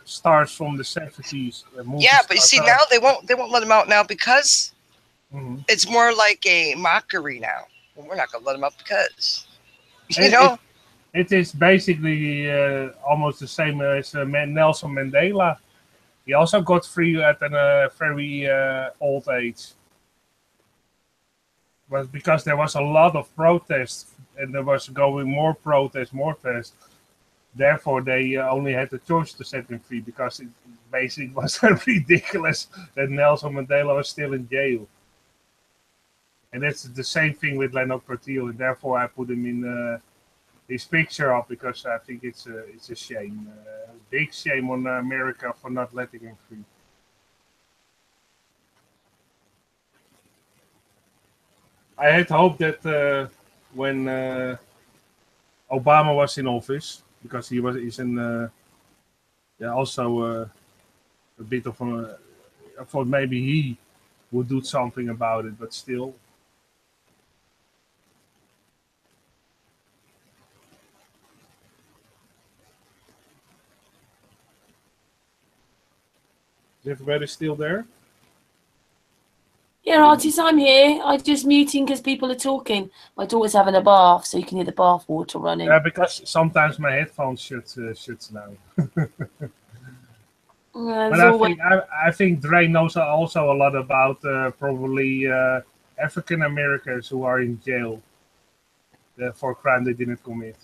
stars from the 70s. Yeah, but you see, now they won't let him out now because it's more like a mockery now. Well, we're not going to let him out because, you know. It is basically almost the same as Nelson Mandela. He also got free at a very old age. But because there was a lot of protests and there was going more protests. Therefore, they only had the choice to set him free because it basically was ridiculous that Nelson Mandela was still in jail. And that's the same thing with Leonard Peltier, and therefore I put him in his picture up because I think it's a shame, a big shame on America for not letting him free. I had hoped that when Obama was in office, because he's also a bit of a. I thought maybe he would do something about it, but still. Is everybody still there? Yeah, artists, I'm here. I'm just muting because people are talking. My daughter's having a bath, so you can hear the bath water running. Yeah, because sometimes my headphones shuts down. But I think Dre knows also a lot about probably African Americans who are in jail for a crime they didn't commit.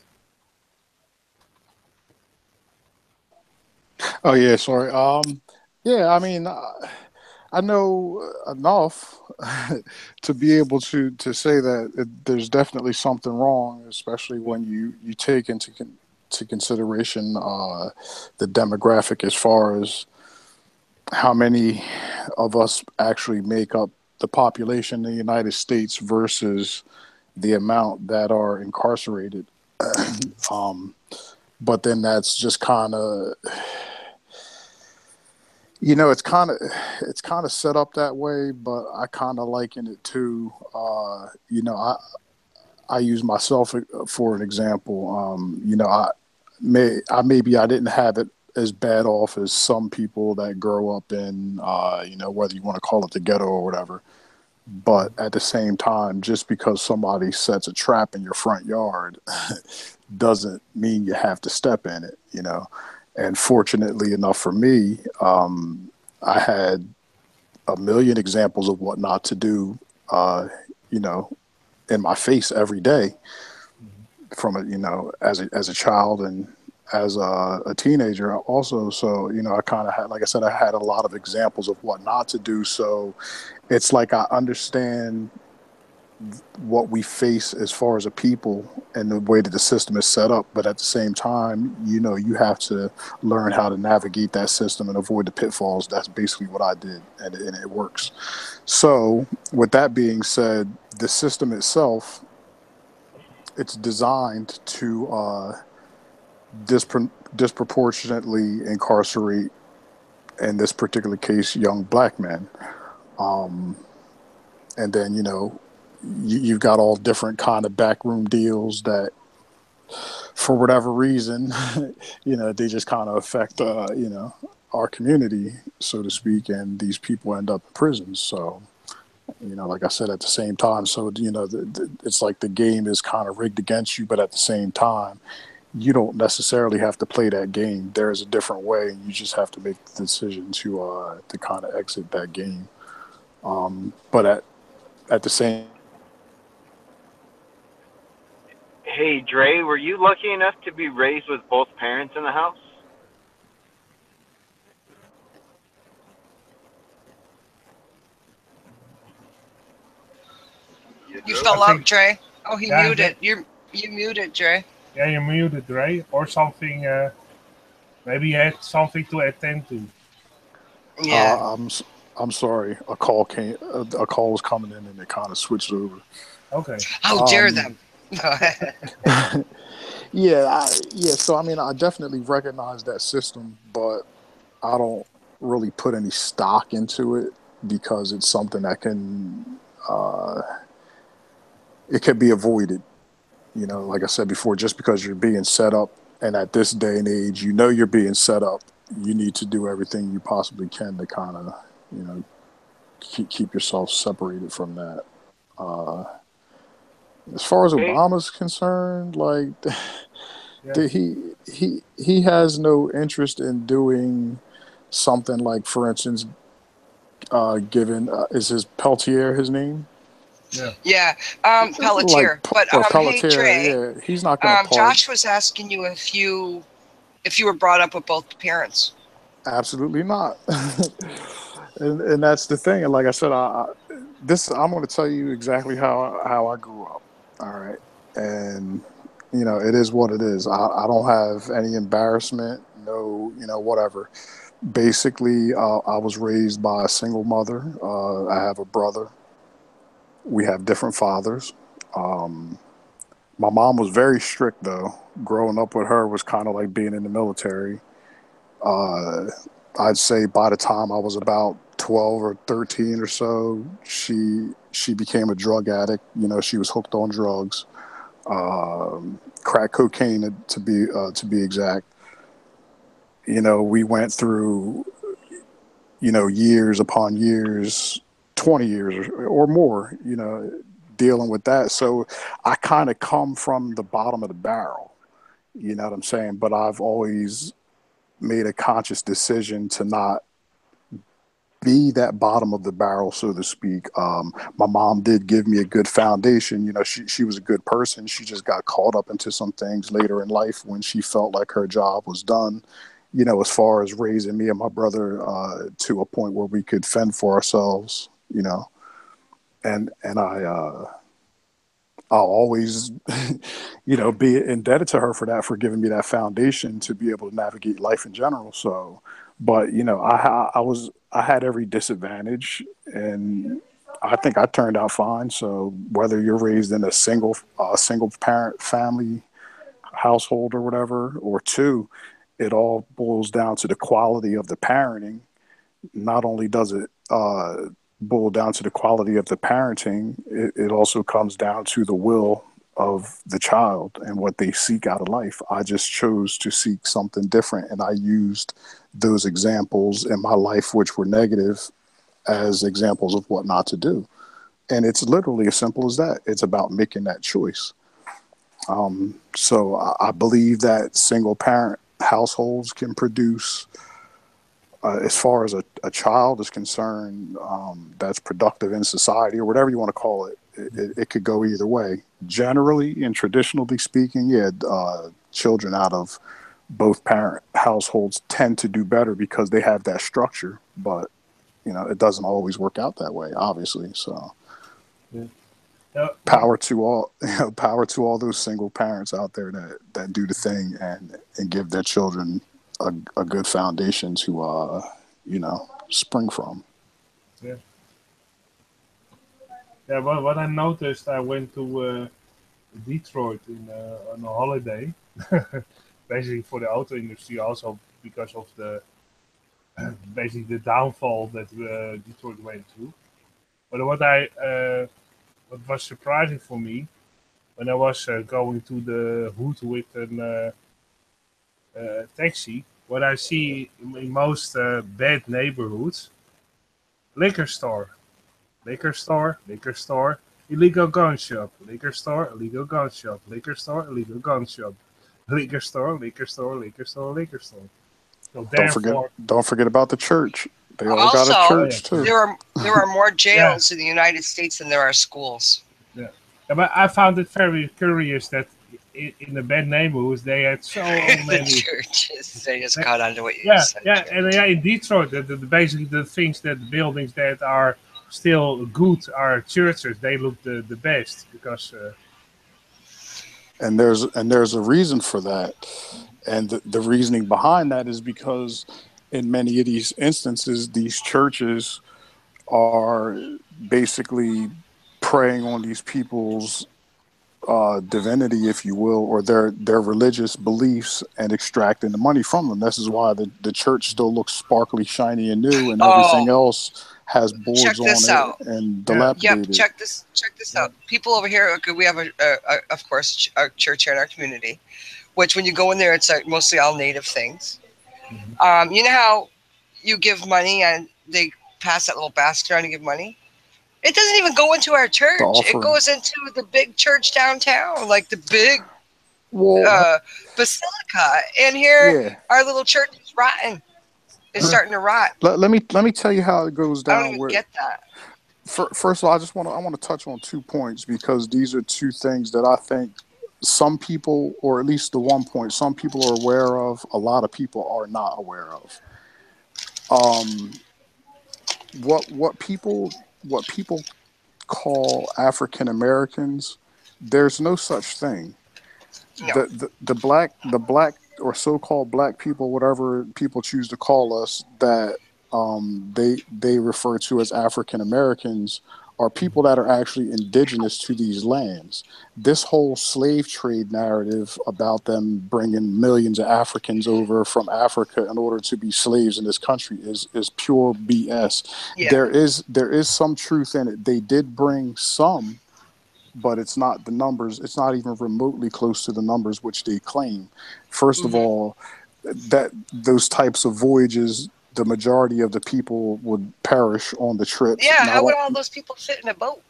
Oh yeah, sorry. Yeah, I mean, I know enough to be able to say that there's definitely something wrong, especially when you take into consideration the demographic as far as how many of us actually make up the population in the United States versus the amount that are incarcerated. But then that's just kind of, you know, it's kind of set up that way, but I kind of liken it to, you know, I use myself for an example. You know, I maybe I didn't have it as bad off as some people that grow up in, you know, whether you want to call it the ghetto or whatever. But at the same time, just because somebody sets a trap in your front yard doesn't mean you have to step in it, you know. And fortunately enough for me, I had a million examples of what not to do, you know, in my face every day from a, you know, as a child and as a teenager also. So, you know, I kind of had, like I said, I had a lot of examples of what not to do. So it's like I understand what we face as far as a people and the way that the system is set up. But at the same time, you know, you have to learn how to navigate that system and avoid the pitfalls. That's basically what I did, and it works. So with that being said, the system itself, it's designed to disproportionately incarcerate, in this particular case, young black men. And then, you know, you've got all different kind of backroom deals that, for whatever reason, you know, they just kind of affect, you know, our community, so to speak, and these people end up in prisons. So, you know, like I said, at the same time, so, you know, it's like the game is kind of rigged against you, but at the same time, you don't necessarily have to play that game. There is a different way, and you just have to make the decision to kind of exit that game. But at the same. Hey, Dre, were you lucky enough to be raised with both parents in the house? You fell I out, think, Dre. Oh, he yeah, muted. You muted, Dre. yeah, you're muted, right? Or something. Maybe you had something to attend to. Yeah. I'm sorry. A call came. A call was coming in, and it kind of switched over. Okay. How dare them? Go ahead. Yeah. So I mean, I definitely recognize that system, but I don't really put any stock into it because it's something that can it can be avoided. You know, like I said before, just because you're being set up, and at this day and age, you know you're being set up, you need to do everything you possibly can to kind of, you know, keep yourself separated from that. As far as Hey, Obama's concerned, like Yes. he has no interest in doing something like, for instance, given is his Peltier his name? Yeah. Yeah. Like Pelletier. But or hey, Pelletier, Dre. yeah, he's not going to part. Josh was asking you if you were brought up with both parents. Absolutely not. And that's the thing. And like I said, I'm going to tell you exactly how I grew up. All right, and you know it is what it is. I don't have any embarrassment. No, you know, whatever. Basically, I was raised by a single mother. I have a brother. We have different fathers. My mom was very strict, though. Growing up with her was kind of like being in the military. Uh, I'd say by the time I was about 12 or 13 or so, she became a drug addict. You know, she was hooked on drugs, crack cocaine to be exact. You know, we went through, you know, years upon years, 20 years or more, you know, dealing with that. So I kind of come from the bottom of the barrel, you know what I'm saying? But I've always made a conscious decision to not be that bottom of the barrel, so to speak. My mom did give me a good foundation. You know, she was a good person. She just got caught up into some things later in life when she felt like her job was done. You know, as far as raising me and my brother to a point where we could fend for ourselves. You know, and I'll always, you know, be indebted to her for that, for giving me that foundation to be able to navigate life in general. So, but you know, I had every disadvantage, and I think I turned out fine. So whether you're raised in a single parent family household or whatever, or two, it all boils down to the quality of the parenting. Not only does it boil down to the quality of the parenting, it also comes down to the will of the child and what they seek out of life. I just chose to seek something different, and I used those examples in my life, which were negative, as examples of what not to do. And it's literally as simple as that. It's about making that choice. So I believe that single parent households can produce, as far as a child is concerned, that's productive in society or whatever you want to call it. It could go either way. Generally and traditionally speaking, children out of both parent households tend to do better because they have that structure. But it doesn't always work out that way, obviously. So. Yeah. Power to all, power to all those single parents out there that do the thing and give their children a good foundation to spring from. Yeah. Yeah. Well, what I noticed, I went to Detroit on a holiday, basically for the auto industry, also because of the basically the downfall that Detroit went through. But what was surprising for me when I was going to the hood with a taxi, what I see in most bad neighborhoods, liquor store, illegal gun shop, liquor store, illegal gun shop, liquor store, illegal gun shop, liquor store. So therefore, Don't forget about the church. They all got a Also, church too. there are more jails in the United States than there are schools. yeah. But I found it very curious that in the bad neighborhoods they had so The many. churches, they just caught on to what you Yeah, said. and in Detroit, basically the things that the buildings that are still good are churches. They look the best because. And there's a reason for that, and the reasoning behind that is because in many of these instances, these churches are basically preying on these people's divinity, if you will, or their religious beliefs and extracting the money from them. This is why the church still looks sparkly, shiny, and new, and everything else has boards on it and dilapidated. Yep, check this out. People over here, okay, we have of course a church here in our community, which when you go in there, it's mostly all native things. Mm-hmm. You know how you give money and they pass that little basket around and give money? It doesn't even go into our church. It goes into the big church downtown, like the big basilica. And here, our little church is rotten. It's starting to rot. Let me tell you how it goes down. I don't even get that. First of all, I want to touch on 2 points because these are two things that I think some people, or at least the 1 point, some people are aware of. A lot of people are not aware of. What people call African Americans, there's no such thing. No. The black or so-called black people, whatever people choose to call us, that they refer to as African Americans, are people that are actually indigenous to these lands. This whole slave trade narrative about them bringing millions of Africans over from Africa in order to be slaves in this country is pure BS. Yeah. There is some truth in it. They did bring some, but it's not the numbers. It's not even remotely close to the numbers which they claim. First of all, that those types of voyages, the majority of the people would perish on the trips. Yeah, how would all those people fit in a boat?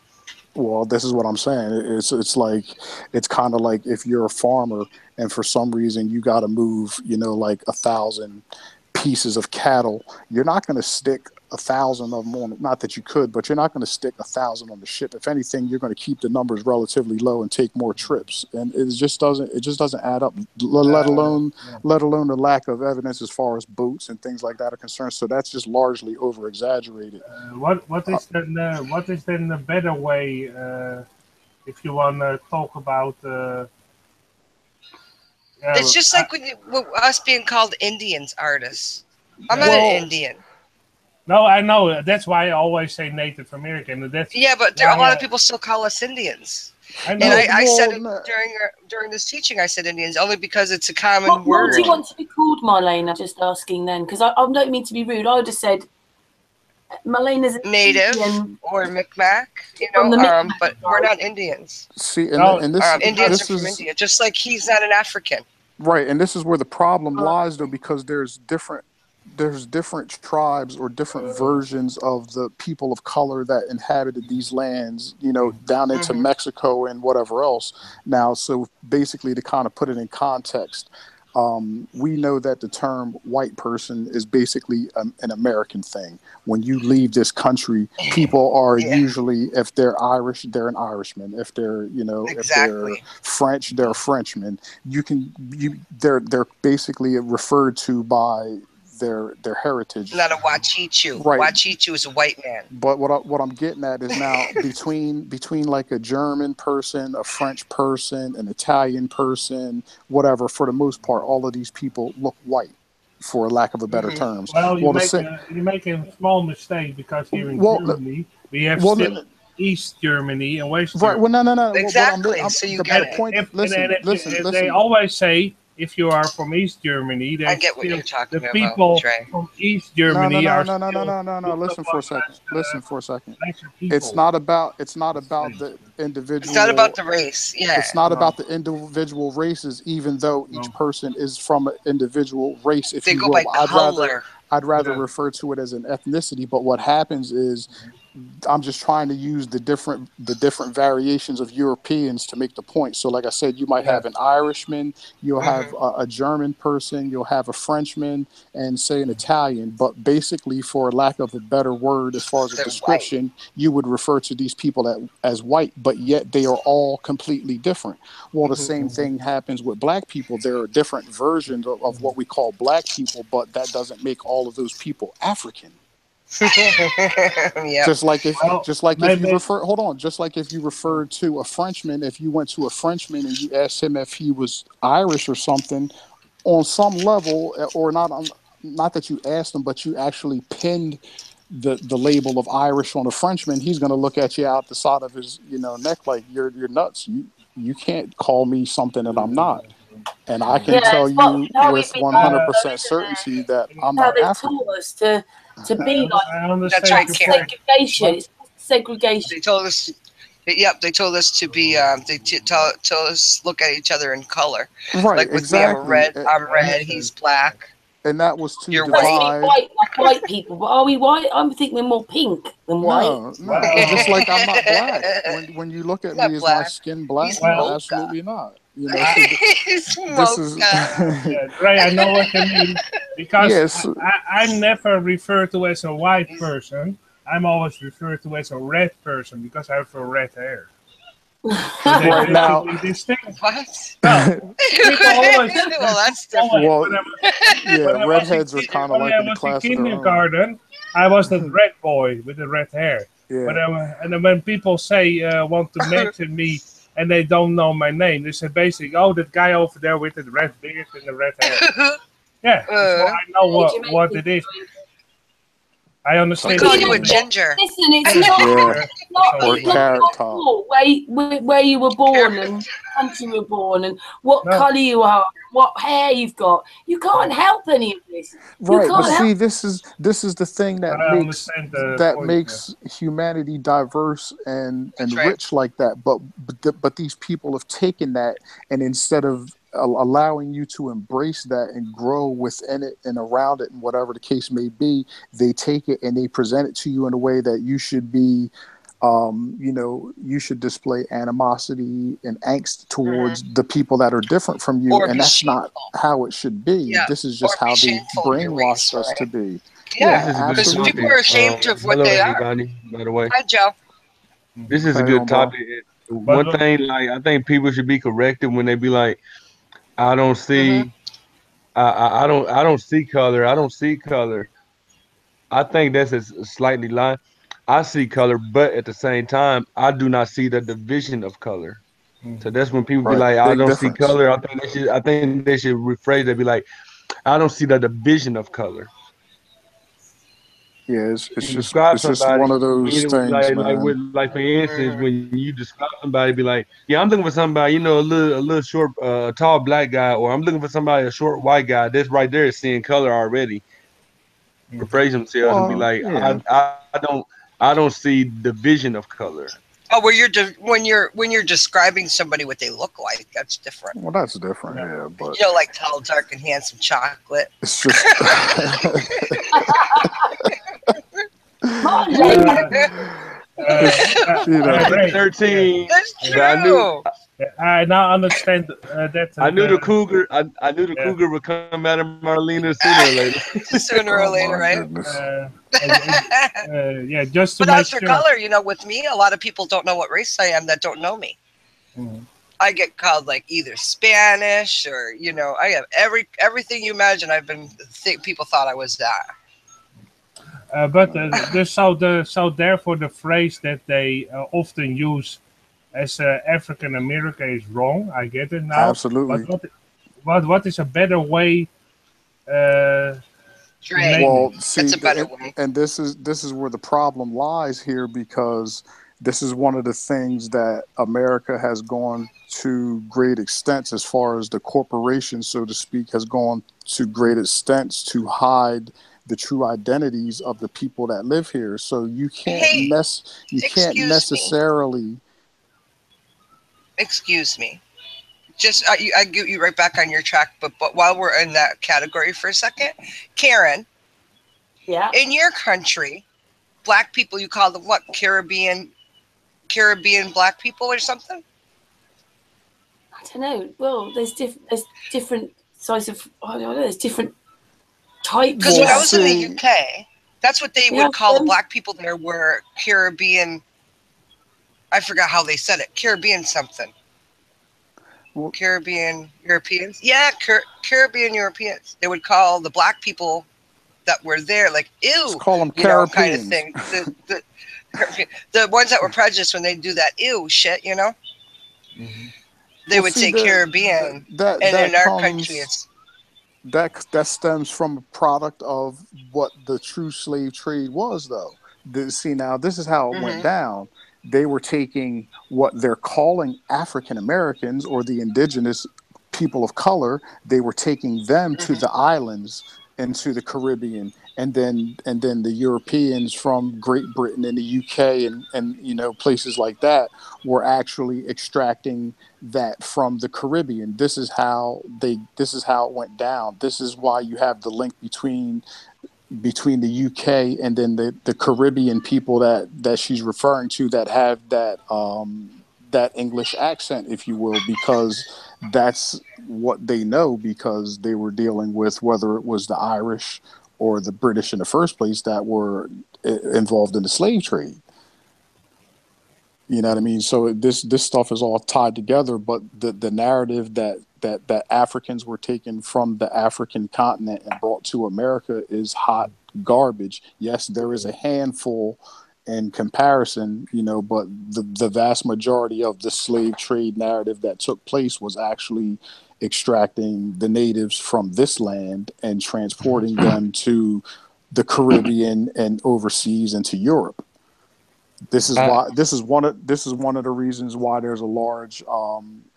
Well, this is what I'm saying. It's kind of like if you're a farmer and for some reason you got to move, like 1,000 pieces of cattle. You're not going to stick 1,000 of them on. Not that you could, but you're not going to stick 1,000 on the ship. If anything, you're going to keep the numbers relatively low and take more trips. And it just doesn't add up. Let alone the lack of evidence as far as boats and things like that are concerned. So that's just largely over exaggerated. What is then the better way if you want to talk about? It's just like us being called Indians artists. I'm not an Indian. No, I know. That's why I always say Native American. But a lot of people still call us Indians. I know. And I said during this teaching, I said Indians only because it's a common word. What do you want to be called, Marlena? Just asking then, because I don't mean to be rude. I would have said Marlena's Native Indian, or Micmac, but we're not Indians. See, Indians are from India, just like he's not an African. Right, and this is where the problem lies, though, because there's different different tribes or different versions of the people of color that inhabited these lands, you know, down into Mexico and whatever else. Now, so basically, to kind of put it in context, we know that the term white person is basically an American thing. When you leave this country, people are usually, if they're Irish, they're an Irishman. If they're, you know, if they're French, they're a Frenchman. They're basically referred to by their heritage. Not a Wachichu. Right. Wachichu is a white man. But what I'm getting at is now between like a German person, a French person, an Italian person, whatever, for the most part, all of these people look white, for lack of a better terms. Well, you're making a small mistake, because here in Germany we have still East Germany and West Germany. Right. Well, no. Exactly. I'm, so you the get better it. point. Listen. They always say, if you are from East Germany, I get what you're talking about. The people from East Germany are no. Listen for a second. It's not about the individual. It's not about the race. Yeah. It's not about the individual races, even though each person is from an individual race. If they you go will, by color. I'd rather refer to it as an ethnicity. But what happens is, I'm just trying to use the different variations of Europeans to make the point. So, like I said, you might have an Irishman, you'll have a German person, you'll have a Frenchman, and say an Italian. But basically, for lack of a better word, as far as a description, you would refer to these people as white, but yet they are all completely different. Well, the same thing happens with black people. There are different versions of what we call black people, but that doesn't make all of those people African. Just like if you referred to a Frenchman, if you went to a Frenchman and you asked him if he was Irish or something, on some level, or not that you asked him, but you actually pinned the label of Irish on a Frenchman, he's going to look at you out the side of his neck like you're nuts. You can't call me something that I'm not. And I can tell you with 100% certainty that I'm not African. Taught us to be like that's right, segregation. It's segregation. They told us. Yep, they told us to be. They told us look at each other in color. Right, like with exactly. me, I'm red. He's black. And that was to You're divide. White people, but are we white? I think we're more pink than white. No, just like I'm not black. When you look at me, is my skin black? No, absolutely not. This is right. I know what you mean, because I'm never referred to as a white person. I'm always referred to as a red person because I have red hair. So right now, what? Well, That's different. redheads are kind of like in the class in kindergarten. I was the red boy with the red hair. Yeah. But and then when people say want to mention me and they don't know my name, they say basically, "Oh, that guy over there with the red beard and the red hair." Yeah, so I know what it is. I understand. We call you a ginger. Listen, it's not where you were born and country you were born and what colour you are, what hair you've got. You can't help any of this. Right, but see, this is the thing that makes humanity diverse and rich like that. But these people have taken that, and instead of allowing you to embrace that and grow within it and around it and whatever the case may be, they take it and they present it to you in a way that you should be you should display animosity and angst towards the people that are different from you, and that's not how it should be. This is just how they brainwashed us to be. Because people are ashamed of what they are. Everybody, by the way. Hi, Joe. This is a good topic. One thing, like, I think people should be corrected when they be like, I don't see, I don't see color. I don't see color. I think that's a slightly lie. I see color, but at the same time, I do not see the division of color. So that's when people be like, I don't see color. I think they should rephrase it. Be like, I don't see the division of color. Yeah, it's just one of those things, like for instance, when you describe somebody, be like, yeah, I'm looking for somebody, a little short, tall black guy, or I'm looking for somebody, a short white guy. That's right there is seeing color already. Rephrase themselves and be like, I don't see division of color. Oh, when you're describing somebody what they look like, that's different. Well, that's different, yeah. But You know, like tall, dark, and handsome chocolate. it's just. You know, 13. That's true. I now understand that. I knew the cougar. I knew the cougar would come out of Marlena sooner or later. Sooner or later, right? Yeah, just to but make as for sure. color, you know, with me, a lot of people don't know what race I am that don't know me. Mhm. I get called like either Spanish or, you know, I have everything you imagine. People thought I was that. But so therefore the phrase that they often use as African American is wrong. I get it now. Absolutely. But what is a better way? Well, see, that's a better way. And this is where the problem lies here, because this is one of the things that America has gone to great extents, as far as the corporation, so to speak, has gone to great extents to hide the true identities of the people that live here. So you can't necessarily. Excuse me. Just I get you right back on your track, but while we're in that category for a second, Karen. Yeah. In your country, black people, you call them what? Caribbean black people or something? I don't know. Well, there's different size of. I don't know. There's different types. Because when I was in the UK, that's what they would call the black people there were Caribbean. I forgot how they said it. Caribbean something. Caribbean Europeans. Yeah, Caribbean Europeans. They would call the black people that were there like, ew. Let's call them Caribbeans. Kind of thing. The ones that were prejudiced when they do that, ew shit, you know? Mm-hmm. They would say Caribbean. And in our country, it's... That stems from a product of what the true slave trade was, though. See, now, this is how it went down. They were taking what they're calling African Americans or the indigenous people of color. They were taking them to the islands and to the Caribbean, and then the Europeans from Great Britain and the UK and you know, places like that were actually extracting that from the Caribbean. This is how it went down. This is why you have the link between the UK and then the Caribbean people that she's referring to, that have that English accent, if you will, because that's what they know, because they were dealing with, whether it was the Irish or the British in the first place, that were involved in the slave trade. You know what I mean? So this stuff is all tied together, but the narrative that Africans were taken from the African continent and brought to America is hot garbage. Yes, there is a handful in comparison, you know, but the vast majority of the slave trade narrative that took place was actually extracting the natives from this land and transporting them to the Caribbean and overseas into Europe. This is why this is one of the reasons why there's a large,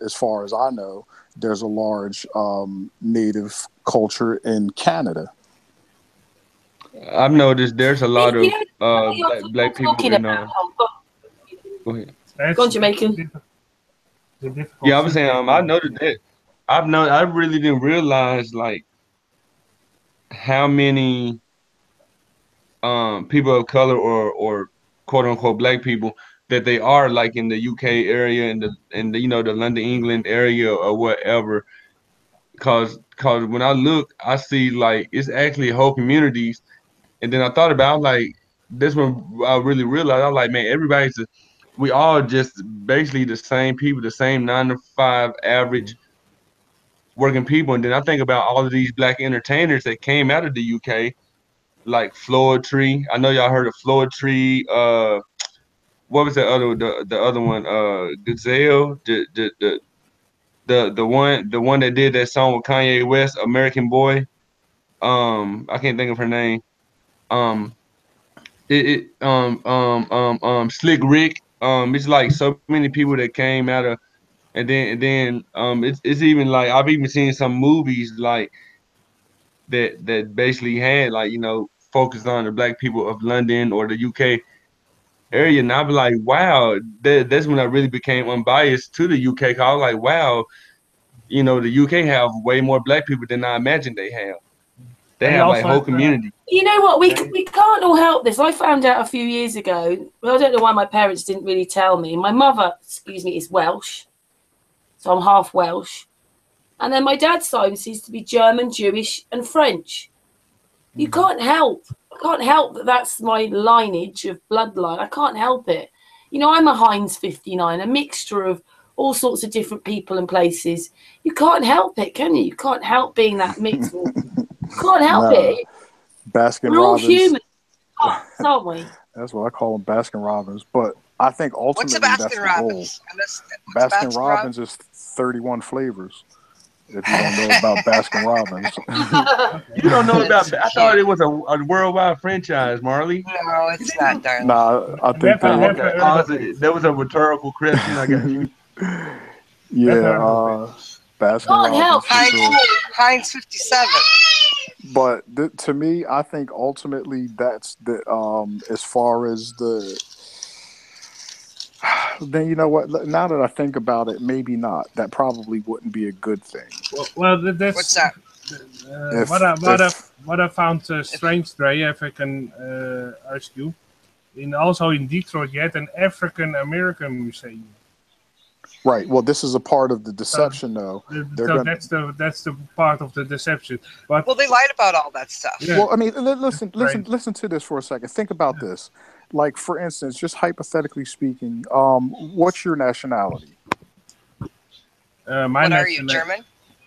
as far as I know, there's a large native culture in Canada. I've noticed there's a lot of black people in. Go ahead. Go on, Jamaican. Yeah, I was saying I noticed that. I really didn't realize like how many people of color or quote unquote black people that they are, like in the UK area and the you know, the London, England area or whatever. Cause when I look, I see like it's actually whole communities. And then I thought about, like, this one I really realized, I was like, man, we all just basically the same people, the same 9 to 5 average working people. And then I think about all of these black entertainers that came out of the UK, like Floyd Tree. I know y'all heard of Floyd Tree. What was the other one? Gazelle, the one that did that song with Kanye West, American Boy. I can't think of her name. Slick Rick. It's like so many people that came out of, and then it's even like I've even seen some movies like that basically had, like, you know, focused on the black people of London or the UK. area, and I'd be like, wow, that's when I really became unbiased to the UK. 'Cause I was like, wow, you know, the UK have way more black people than I imagined they have. They have like whole community. You know what? We can't all help this. I found out a few years ago. Well, I don't know why my parents didn't really tell me. My mother, excuse me, is Welsh, so I'm half Welsh, and then my dad's side seems to be German, Jewish, and French. You can't help. I can't help that. That's my lineage of bloodline. I can't help it. You know, I'm a Heinz 59, a mixture of all sorts of different people and places. You can't help it, can you? You can't help being that mixed. Can't help it. Baskin We're all Robbins. human, aren't we? That's what I call them, Baskin Robbins. But I think ultimately What's a that's Baskin the Robbins? goal. Baskin Robbins is 31 flavors. If you don't know about Baskin Robbins, you don't know about. I thought it was a worldwide franchise, Marley. No, it's not, darling. Nah, I think that was a rhetorical question. I got you. Yeah, Baskin Can't help. Robbins. Heinz 57. But to me, I think ultimately that's the as far as the. Then you know what? Now that I think about it, maybe not. That probably wouldn't be a good thing. Well, that's What's that? What I found strange, Dre, if I can ask you, also in Detroit, you had an African American museum. Right. Well, this is a part of the deception, though. That's the part of the deception. But well, they lied about all that stuff. Yeah. Well, I mean, listen to this for a second. Think about this. Like, for instance, just hypothetically speaking, what's your nationality? What are you, German?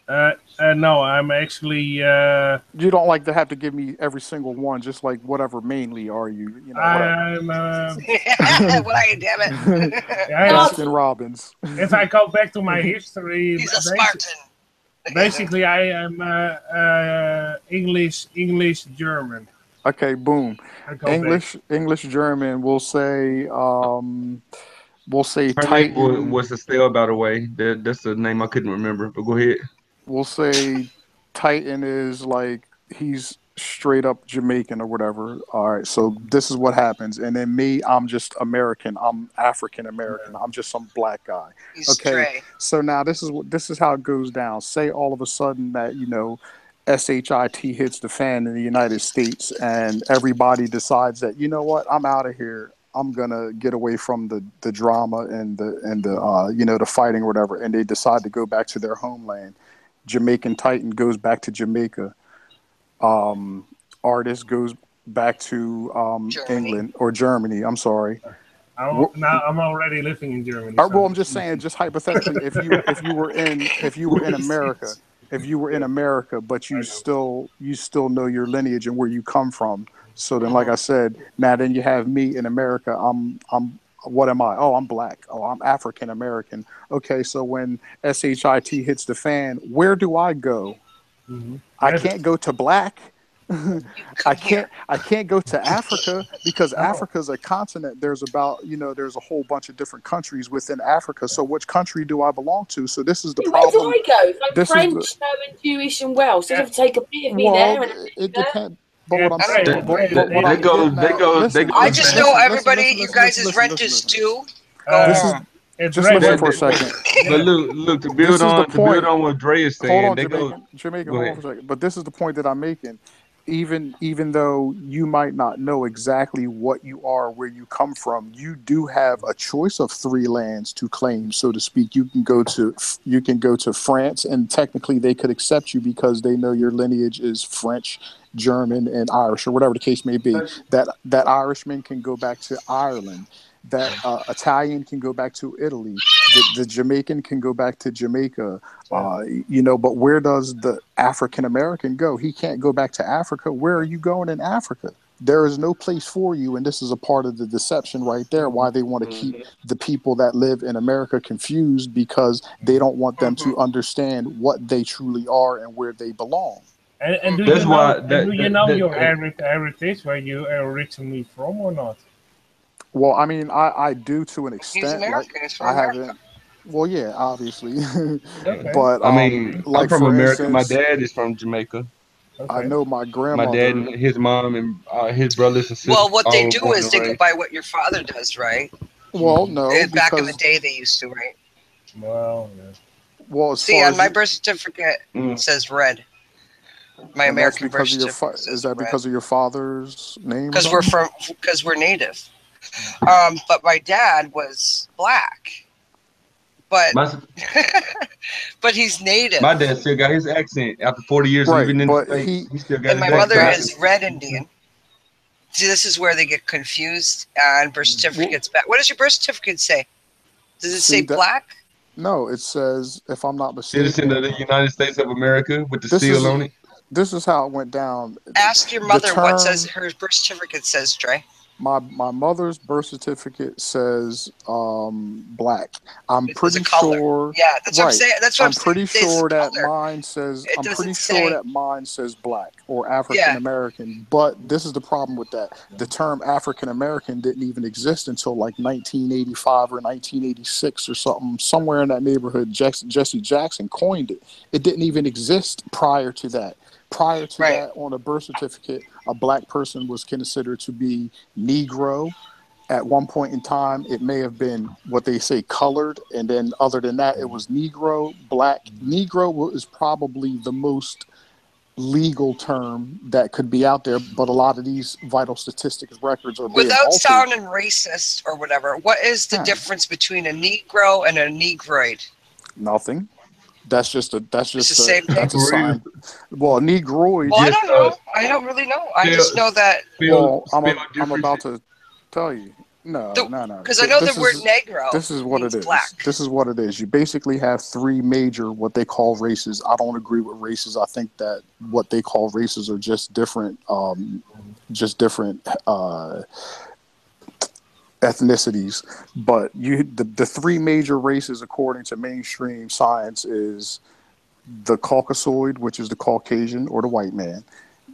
No, I'm actually. You don't like to have to give me every single one, just like whatever. Mainly, are you? You know, I'm. What are you, damn it? Baskin Robbins. If I go back to my history, he's a Spartan. Basically, I am English German. Okay, boom. English German. We'll say Titan. Was Estelle, by the way. That's the name I couldn't remember. But go ahead. We'll say Titan is like he's straight up Jamaican or whatever. All right, so this is what happens. And then me, I'm just American. I'm African American. I'm just some black guy. Okay, so now this is how it goes down. Say all of a sudden that, you know, SHIT hits the fan in the United States and everybody decides that, you know what, I'm out of here. I'm gonna get away from the drama and the you know, the fighting or whatever, and they decide to go back to their homeland. Jamaican Titan goes back to Jamaica. Artist goes back to England or Germany. I'm sorry. I'm already living in Germany. Well, I'm just saying, just hypothetically, if you were in America. If you were in America, but you still know your lineage and where you come from. So then, like I said, now then you have me in America. I'm what am I? Oh, I'm black. Oh, I'm African American. Okay, so when SHIT hits the fan, where do I go? Mm-hmm. I can't go to black. I can't go to Africa because Africa's a continent. There's a whole bunch of different countries within Africa. So which country do I belong to? So this is the problem. Where do I go? Like French, and Jewish, and Welsh. You have to take a bit of me there. It depends. But what I'm saying, I just know everybody. You guys' rent is due. Just listen for a second. But look, to build on what Dre is saying. Hold on, Jamaican, hold on for a second. But this is the point that I'm making. Even though you might not know exactly what you are, where you come from, you do have a choice of 3 lands to claim, so to speak. You can go to France, and technically they could accept you because they know your lineage is French, German, and Irish, or whatever the case may be. That Irishman can go back to Ireland. That Italian can go back to Italy. The Jamaican can go back to Jamaica. But where does the African American go? He can't go back to Africa. Where are you going in Africa? There is no place for you, and this is a part of the deception right there, why they want to keep the people that live in America confused, because they don't want them to understand what they truly are and where they belong. And do you know your heritage, where you are originally from or not? Well, I mean, I do to an extent. He's American. He's from America. Well, yeah, obviously. Okay. But I mean, like, I'm from for America. Instance, my dad is from Jamaica. Okay. I know my My grandmother. dad and his mom and his brothers and sisters. Well, what all they were do born is and they go raised. by what your father does, right? Well, no, Back in the because day, they used to, right? Well, yeah. well, as See, far on as my you, birth certificate, Mm. it says red. My and that's American birth because of your certificate is says that red. because of your father's name or Because something? we're native. But my dad was black, but My but he's native, my dad still got his accent after 40 years Right, living in the but States. He still got and his my but mother that is red Indian. See, this is where they get confused on birth well, certificates. Back, what does your birth certificate say? Does it say see that black? no, it says if I'm not citizen of mistaken, the United States of America with the this seal is on it. this is how it went down. Ask your The mother what says term her birth certificate says, Dre. my mother's birth certificate says black. I'm It says a pretty color. sure, Yeah, that's what I'm right. saying. That's what I'm I'm saying. pretty It says sure that color. mine says It I'm pretty doesn't sure say. that mine says black or African Yeah. American, but this is the problem with that. The term African American didn't even exist until like 1985 or 1986 or something, somewhere in that neighborhood. Jesse Jackson coined it. It didn't even exist prior to that. Prior to Right. that, on a birth certificate, a black person was considered to be Negro. At one point in time, it may have been what they say colored, and then other than that, it was Negro, black. Negro is probably the most legal term that could be out there, but a lot of these vital statistics records are being Without altered. sounding racist or whatever, what is the Huh. difference between a Negro and a Negroid? Nothing. That's just It's the same thing. that's a For real. sign. Well, Negroid. Well, I Just don't know. I don't really know. I just know that Well, I'm difference. about to tell you. No. because I know the This word is Negro what it means is. black. This is what it is. You basically have three major what they call races. I don't agree with races. I think that what they call races are just different ethnicities. But the three major races according to mainstream science is the Caucasoid, which is the Caucasian or the white man.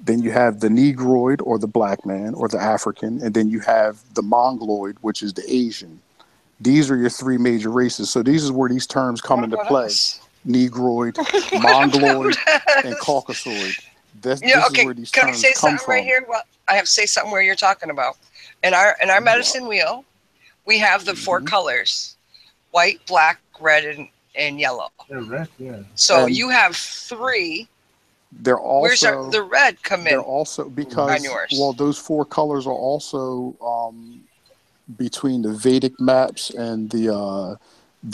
Then you have the Negroid or the black man or the African, and then you have the Mongoloid, which is the Asian. These are your three major races. So these is where these terms come into play: Negroid, Mongoloid, and Caucasoid. This is Okay. where these Can I terms say come something right from. here? Well, I have to say something where you're talking about. In our medicine wheel, we have the four colors: white, black, red, and yellow. Yeah, red, yeah. So And you have three. they're Where's also the red come they're in also on because yours? those four colors are also between the Vedic maps and the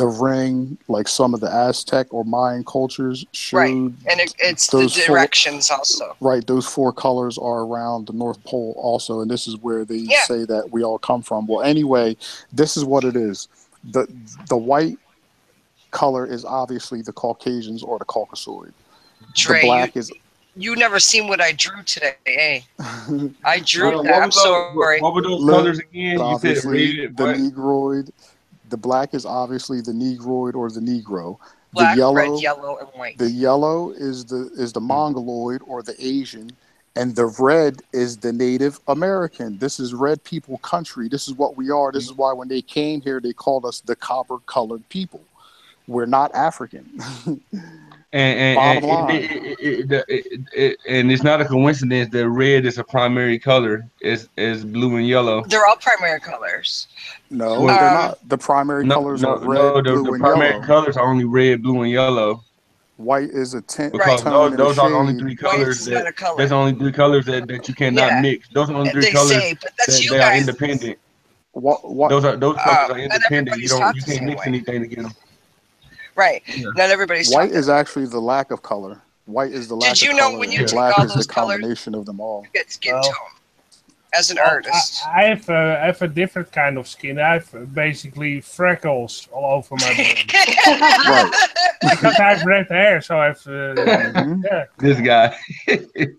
ring, like some of the Aztec or Mayan cultures showed. Right, and it's the those four directions also. right, those four colors are around the North Pole also, and this is where they say that we all come from. Well, anyway, this is what it is. The white color is obviously the Caucasians or the Caucasoid. Dre, The black is you never seen what I drew today, eh? I drew that. I'm sorry. What were those Look, colors again? You said obviously red. the What? Negroid. The black is obviously the Negroid or the Negro. Black, red, yellow, and white. The yellow is the Mongoloid or the Asian, and the red is the Native American. This is red people country. This is what we are. This is why when they came here, they called us the copper colored people. We're not African. Bottom line. And it's not a coincidence that red is a primary color as blue and yellow. They're all primary colors. No, they're not. The primary colors are red, blue, the and primary yellow. colors are only red, blue, and yellow. White is a tone and a Those are the only shade. three colors that's only three colors that you cannot mix. Those are the only three They colors say, but that's that you they are guys. independent. What? Those colors are Not independent. everybody's taught You the can't same mix way. anything together. Right. Yeah. Not everybody's White taught is that. actually the lack of color. White is the lack Did you of know color, when you and take black all is the those colors, combination of them all. you get skin Well, tone as an artist? I have a different kind of skin. I have basically freckles all over my body. Right. Because I have red hair, so I have yeah. This guy.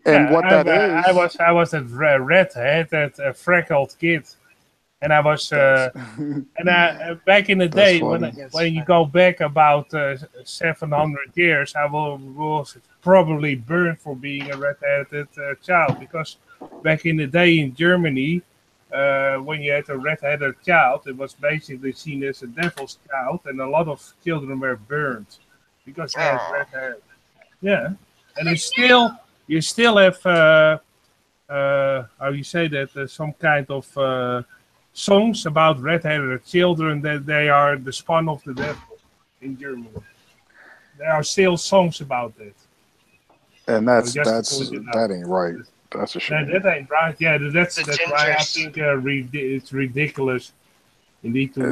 And what that is, I was a redheaded, freckled kid, and I was back in the that's day funny. when you go back about 700 years, I was probably burned for being a redheaded child, because back in the day in Germany, when you had a red-headed child, it was basically seen as a devil's child, and a lot of children were burned because they had red hair. Yeah, and it's still you still have how you say that some kind of songs about red-headed children that they are the spawn of the devil in Germany. There are still songs about that. And So that ain't right. That's a shame. That ain't right. Yeah, that's why I gingers. think it's ridiculous. You need to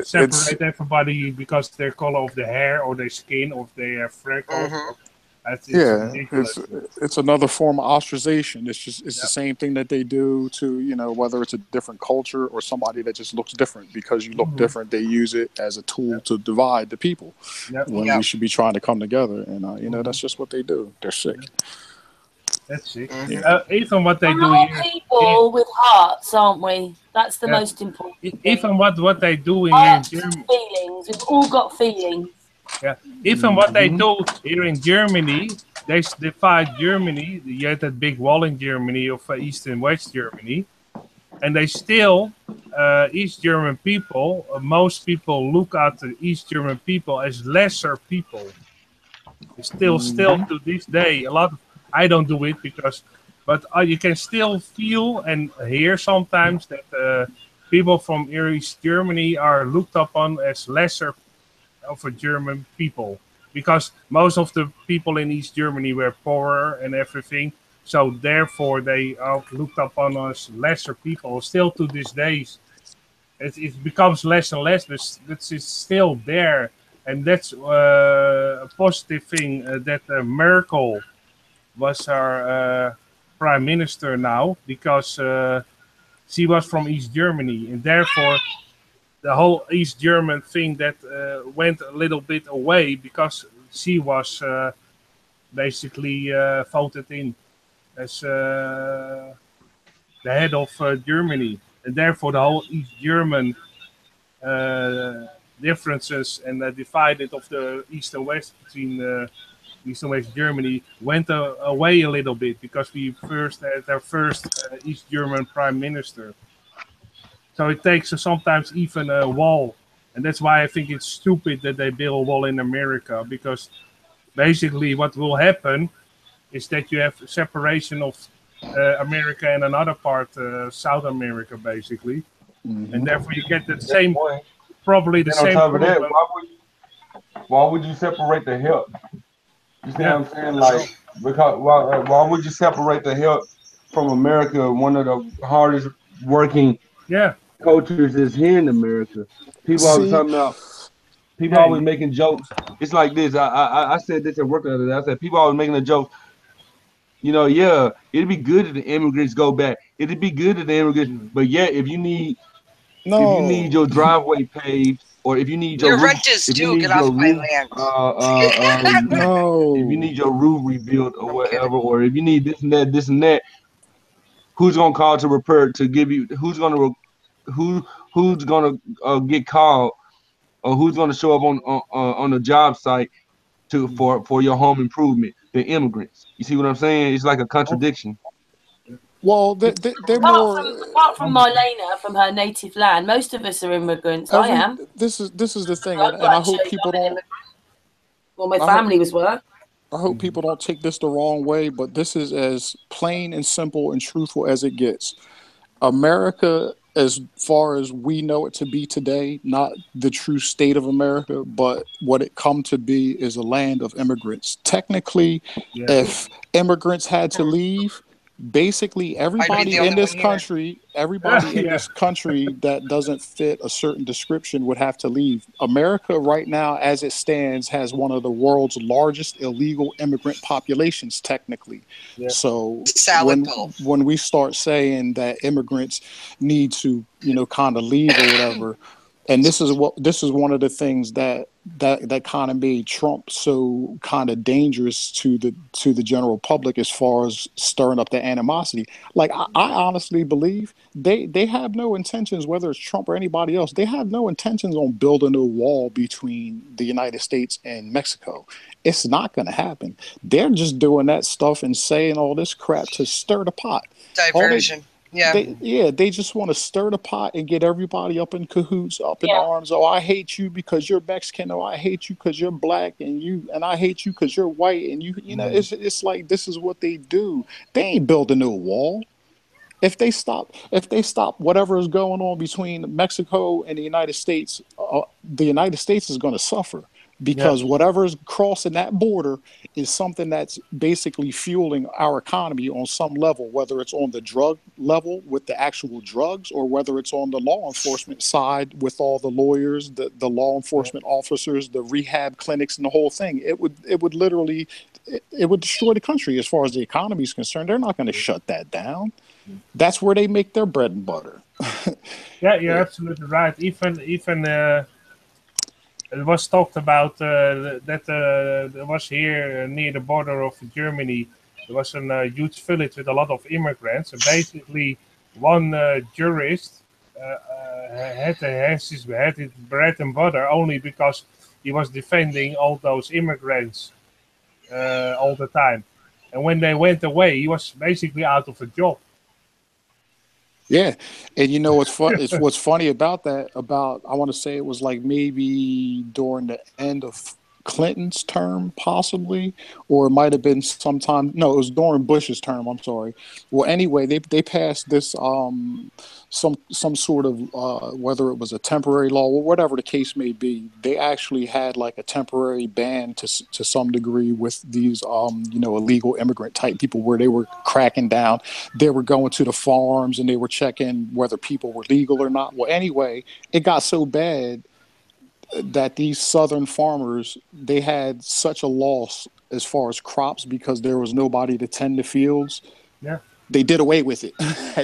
separate everybody because their color of the hair or their skin or they have freckles. It's another form of ostracization. It's the same thing that they do to, you know, whether it's a different culture or somebody that just looks different. Because you look different, they use it as a tool to divide the people when we should be trying to come together. And you know, that's just what they do. They're sick. That's sick. Even what they do all here. People with hearts, aren't we? That's the most important thing. Even what they do in Germany. Feelings. We've all got feelings. Yeah. Even what they do here in Germany, they divide Germany. You had that big wall in Germany of East and West Germany. And they still, East German people, most people look at the East German people as lesser people. Still to this day, I don't do it but you can still feel and hear sometimes that people from East Germany are looked upon as lesser of a German people, because most of the people in East Germany were poorer and everything, so therefore they are looked upon as lesser people. Still to this day, it becomes less and less, but it's still there, and that's a positive thing that Merkel was our prime minister now, because she was from East Germany, and therefore the whole East German thing that went a little bit away because she was basically voted in as the head of Germany. And therefore the whole East German differences and divided of the East and West between East and West Germany went away a little bit, because we first had our first East German prime minister. So it takes sometimes even a wall. And that's why I think it's stupid that they build a wall in America, because basically what will happen is that you have separation of America and another part, South America, basically. And therefore you get the same, probably the same problem. That, why would you separate the help? You see what I'm saying? Like, because why would you separate the help from America? One of the hardest working cultures is here in America. People always talking about, people always making jokes. It's like this. I said this at work the other day. I said people always making a joke. You know, it'd be good if the immigrants go back. It'd be good if the immigrants, but if you need your driveway paved, or if you need your rent is due, get off my land. If you need your roof rebuilt or whatever, or if you need this and that, who's gonna call to repair to give you? Who's gonna get called, or who's gonna show up on the job site for your home improvement? The immigrants. You see what I'm saying? It's like a contradiction. Well, they're more. Apart from Marlena, from her native land, most of us are immigrants. I am. This is the thing, and I hope people don't. Well, my family were. I hope people don't take this the wrong way, but this is as plain and simple and truthful as it gets. America, as far as we know it to be today, not the true state of America, but what it come to be is a land of immigrants. Technically, if immigrants had to leave, basically everybody in this country that doesn't fit a certain description would have to leave. America right now, as it stands, has one of the world's largest illegal immigrant populations, technically. So when we start saying that immigrants need to, kind of leave or whatever, and this is one of the things that kind of made Trump so kind of dangerous to the general public as far as stirring up the animosity. Like I honestly believe they have no intentions, whether it's Trump or anybody else, they have no intentions on building a wall between the United States and Mexico. It's not going to happen. They're just doing that stuff and saying all this crap to stir the pot. Diversion. Yeah. They just want to stir the pot and get everybody up in cahoots, up in Yeah. arms. Oh, I hate you because you're Mexican. Oh, I hate you because you're black, and I hate you because you're white. And you know, it's like this is what they do. They ain't building no wall. If they stop whatever is going on between Mexico and the United States is going to suffer because whatever is crossing that border is something that's basically fueling our economy on some level, whether it's on the drug level with the actual drugs or whether it's on the law enforcement side with all the lawyers, the law enforcement officers, the rehab clinics, and the whole thing. It would literally it would destroy the country as far as the economy is concerned. They're not going to shut that down. That's where they make their bread and butter. Yeah, you're absolutely right. Even it was talked about that there was here near the border of Germany. There was a huge village with a lot of immigrants, and basically one jurist had his bread and butter only because he was defending all those immigrants all the time. And when they went away, he was basically out of a job. Yeah, and you know what's funny about that? I want to say it was like maybe during the end of Clinton's term, possibly, or it might have been sometime. No, it was during Bush's term. I'm sorry. Well, anyway, they passed this some sort of whether it was a temporary law or whatever the case may be. They actually had like a temporary ban to some degree with these illegal immigrant type people where they were cracking down. They were going to the farms and they were checking whether people were legal or not. Well, anyway, it got so bad that these southern farmers, they had such a loss as far as crops because there was nobody to tend the fields. Yeah. They did away with it.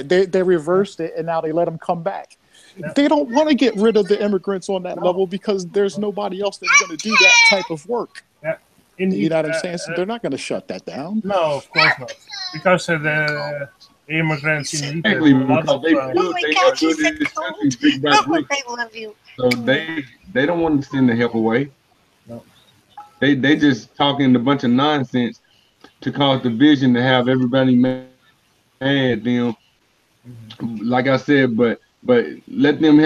They reversed it, and now they let them come back. Yeah. They don't want to get rid of the immigrants on that level because there's nobody else that's going to do that type of work. Yeah. You know what I'm saying? So they're not going to shut that down. No, of course not. Because the immigrants in they love you. So they don't want to send the help away. No. They just talking a bunch of nonsense to cause division to have everybody mad at them. Like I said, but let them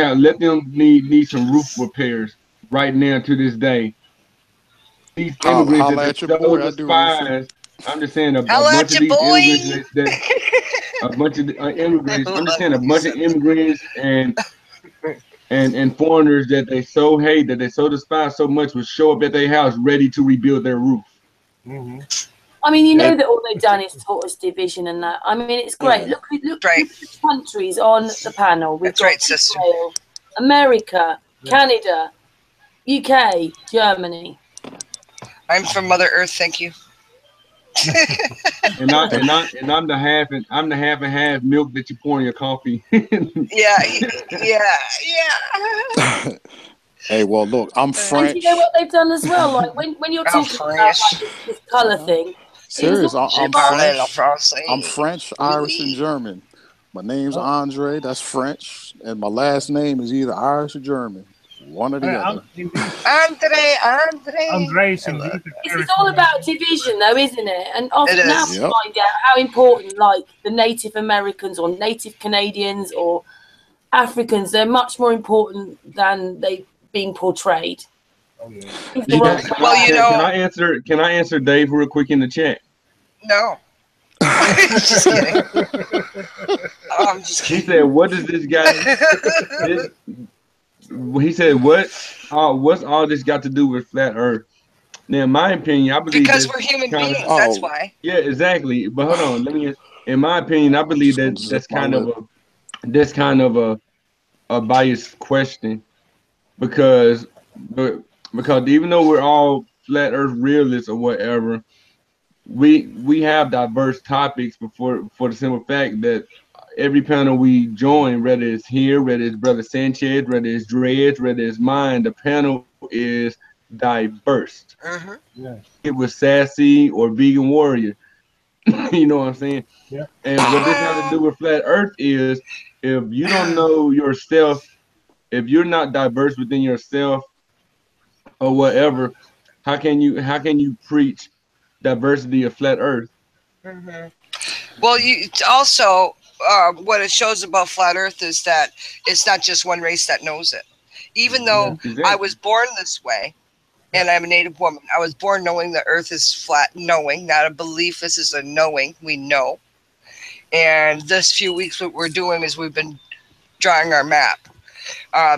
need some roof repairs right now to this day. These immigrants that so despise. I'm just saying a bunch of these immigrants a bunch of immigrants. I'm just saying a bunch of immigrants and foreigners that they so hate, that they so despise so much, would show up at their house ready to rebuild their roof. Mm-hmm. I mean, you know that all they've done is taught us division and that. I mean, it's great. Yeah. Look at the countries on the panel. We've got sister. Israel, America, Canada, UK, Germany. I'm from Mother Earth, thank you. and I'm the half and half milk that you pour in your coffee. yeah. Hey, well, look, I'm French. And you know what they've done as well? Like when you're talking about like, this colour thing. Serious, I'm French, Irish, and German. My name's Andre. That's French, and my last name is either Irish or German. One or the other. Andre. It's all about division, though, isn't it? And often now we find out how important, like the Native Americans or Native Canadians or Africans, they're much more important than they've been portrayed. Oh, yeah. Can I answer Dave real quick in the chat? No. Just kidding. I'm just kidding. He said, "What does this guy?" He said, "What's all this got to do with flat Earth?" Now, in my opinion, I believe because we're human beings. That's why. Yeah, exactly. But hold on, in my opinion, I believe that's kind of a biased question because even though we're all flat Earth realists or whatever, we have diverse topics for the simple fact that every panel we join, whether it's here, whether it's Brother Sanchez, whether it's Dredge, whether it's mine, the panel is diverse. Uh-huh. Yeah. It was Sassy or Vegan Warrior. You know what I'm saying? Yeah. And what this has to do with flat Earth is if you don't know yourself, if you're not diverse within yourself or whatever, how can you preach diversity of flat Earth? Mm-hmm. Well, you also what it shows about flat Earth is that it's not just one race that knows it. Even though I was born this way, and I'm a Native woman, I was born knowing the Earth is flat, knowing, not a belief. This is a knowing. We know. And this few weeks, what we're doing is we've been drawing our map.